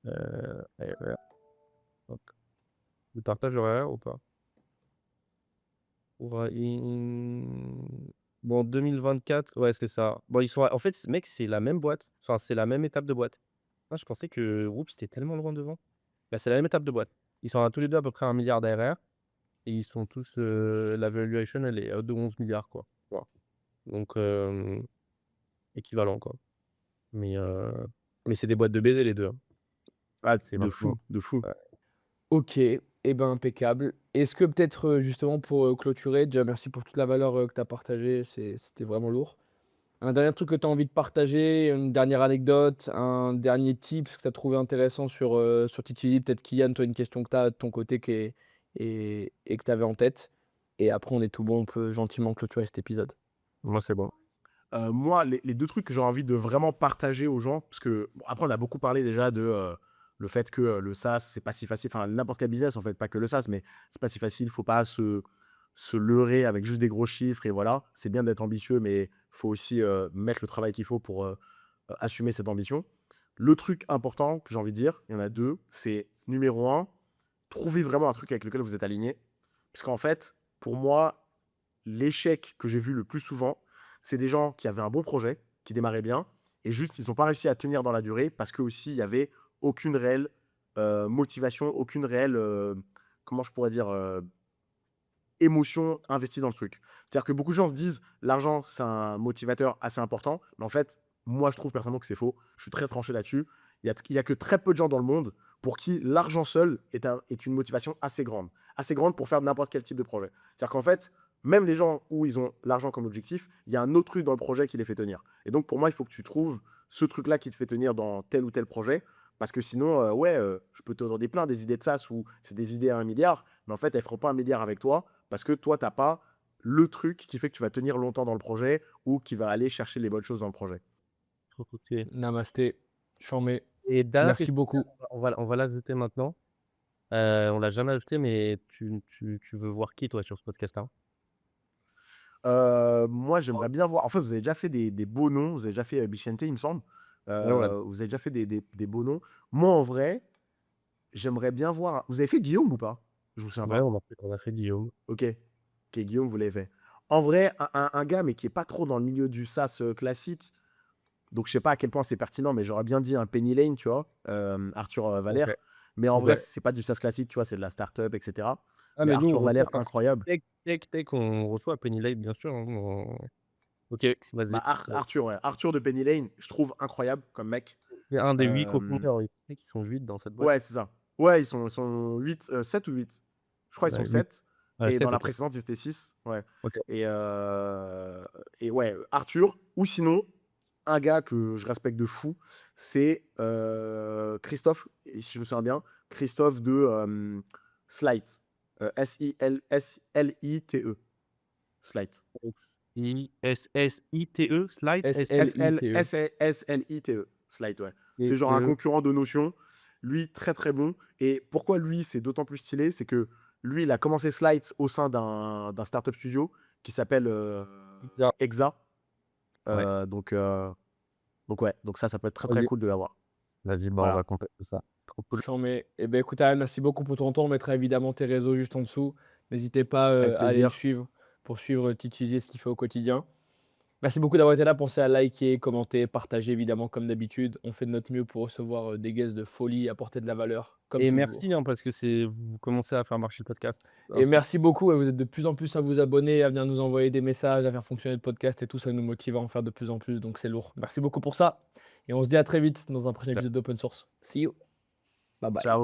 ARR. Donc, le partage horaire ou pas? Oura E-Ring. Bon, 2024, ouais, c'est ça. Bon, ils sont en fait, mec, c'est la même boîte. Enfin, c'est la même étape de boîte. Ah, je pensais que Whoop, c'était tellement loin devant. Bah, c'est la même étape de boîte. Ils sont à tous les deux à peu près 1 milliard d'ARR. Et ils sont tous. La valuation, elle est de 11 milliards, quoi. Voilà. Donc, équivalent, quoi. Mais, mais c'est des boîtes de baiser, les deux, hein. Ah, C'est de vraiment. fou, de fou. Ouais. Ok, et ben impeccable. Est-ce que peut-être, justement, pour clôturer, déjà merci pour toute la valeur que tu as partagée, c'était vraiment lourd. Un dernier truc que tu as envie de partager, une dernière anecdote, un dernier tips que tu as trouvé intéressant sur TTJ, peut-être Kylian, toi, une question que tu as de ton côté et que tu avais en tête. Et après, on est tout bon, on peut gentiment clôturer cet épisode. Moi, c'est bon. Moi, les deux trucs que j'ai envie de vraiment partager aux gens, parce que bon, après, on a beaucoup parlé déjà de le fait que le SaaS, c'est pas si facile, enfin, n'importe quel business, en fait, pas que le SaaS, mais c'est pas si facile, faut pas se leurrer avec juste des gros chiffres, et voilà, c'est bien d'être ambitieux, mais faut aussi mettre le travail qu'il faut pour assumer cette ambition. Le truc important que j'ai envie de dire, il y en a deux, c'est numéro un, trouver vraiment un truc avec lequel vous êtes aligné, parce qu'en fait, pour moi, l'échec que j'ai vu le plus souvent, c'est des gens qui avaient un bon projet, qui démarraient bien, et juste, ils n'ont pas réussi à tenir dans la durée parce que aussi, il n'y avait aucune réelle motivation, aucune réelle, comment je pourrais dire, émotion investie dans le truc. C'est-à-dire que beaucoup de gens se disent, l'argent, c'est un motivateur assez important, mais en fait, moi, je trouve personnellement que c'est faux. Je suis très tranché là-dessus. Il y a que très peu de gens dans le monde pour qui l'argent seul est une motivation assez grande pour faire n'importe quel type de projet. C'est-à-dire qu'en fait, même les gens où ils ont l'argent comme objectif, il y a un autre truc dans le projet qui les fait tenir. Et donc, pour moi, il faut que tu trouves ce truc-là qui te fait tenir dans tel ou tel projet. Parce que sinon, je peux te donner plein des idées de SaaS où c'est des idées à 1 milliard, mais en fait, elles ne feront pas 1 milliard avec toi parce que toi, tu n'as pas le truc qui fait que tu vas tenir longtemps dans le projet ou qui va aller chercher les bonnes choses dans le projet. Trop cool. Namasté, Chambé, Et dernière merci question, beaucoup. on va l'ajouter maintenant. On l'a jamais ajouté, mais tu veux voir qui, toi, sur ce podcast-là? Moi, j'aimerais bien voir. En fait, vous avez déjà fait des beaux noms. Vous avez déjà fait Bichente, il me semble. Ouais, on l'a. Vous avez déjà fait des beaux noms. Moi, en vrai, j'aimerais bien voir. Vous avez fait Guillaume ou pas? Je me souviens Ouais, pas. on a fait Guillaume. Ok. Ok, Guillaume, vous l'avez fait. En vrai, un gars, mais qui est pas trop dans le milieu du SaaS classique. Donc, je sais pas à quel point c'est pertinent, mais j'aurais bien dit un Penny Lane, tu vois, Arthur Ok. Valère. Mais en vrai, Ouais. c'est pas du SaaS classique, tu vois, c'est de la startup, etc. Ah, Mais mais nous, on Arthur Valère, reçoit incroyable. Tech, on reçoit Penny Lane, bien sûr, hein, Ok, vas-y. Bah, Arthur, ouais. Arthur de Penny Lane, je trouve incroyable comme mec. C'est un des 8 Euh, co-founders. Il paraît qu'ils sont 8 dans cette boîte. ouais, c'est ça. Ouais, ils sont 8, 7 ou 8. Je crois qu'ils Ouais, sont 8. 7. Ah, Et dans 7, la ok. précédente, ils étaient 6. Ouais. Ok. Et ouais, Arthur. Ou sinon, un gars que je respecte de fou, c'est Christophe, et si je me souviens bien, Christophe de Slite. Silite. Slite. Slite, Slite, SLITE. Slite. Slite, ouais. C'est Et genre un concurrent de Notion. Lui, très très bon. Et pourquoi lui, c'est d'autant plus stylé, c'est que lui, il a commencé Slite au sein d'un startup studio qui s'appelle Exa. Exa. Ouais. Donc ouais, donc ça peut être très très Vas-y. cool de l'avoir. Vas-y, on Voilà. va contacter ça. Trop cool. J'en mets. Eh ben écoute, Aaron, merci beaucoup pour ton temps. On mettra évidemment tes réseaux juste en dessous. N'hésitez pas Avec à aller le plaisir. suivre pour suivre Titchizi, ce qu'il fait au quotidien. Merci beaucoup d'avoir été là. Pensez à liker, commenter, partager évidemment comme d'habitude. On fait de notre mieux pour recevoir des guests de folie, apporter de la valeur comme Et toujours. merci, parce que vous commencez à faire marcher le podcast. Et merci beaucoup. Vous êtes de plus en plus à vous abonner, à venir nous envoyer des messages, à faire fonctionner le podcast et tout. Ça nous motive à en faire de plus en plus. Donc c'est lourd. Merci beaucoup pour ça. Et on se dit à très vite dans un prochain épisode d'Open Source. See you. Bye bye. Ciao.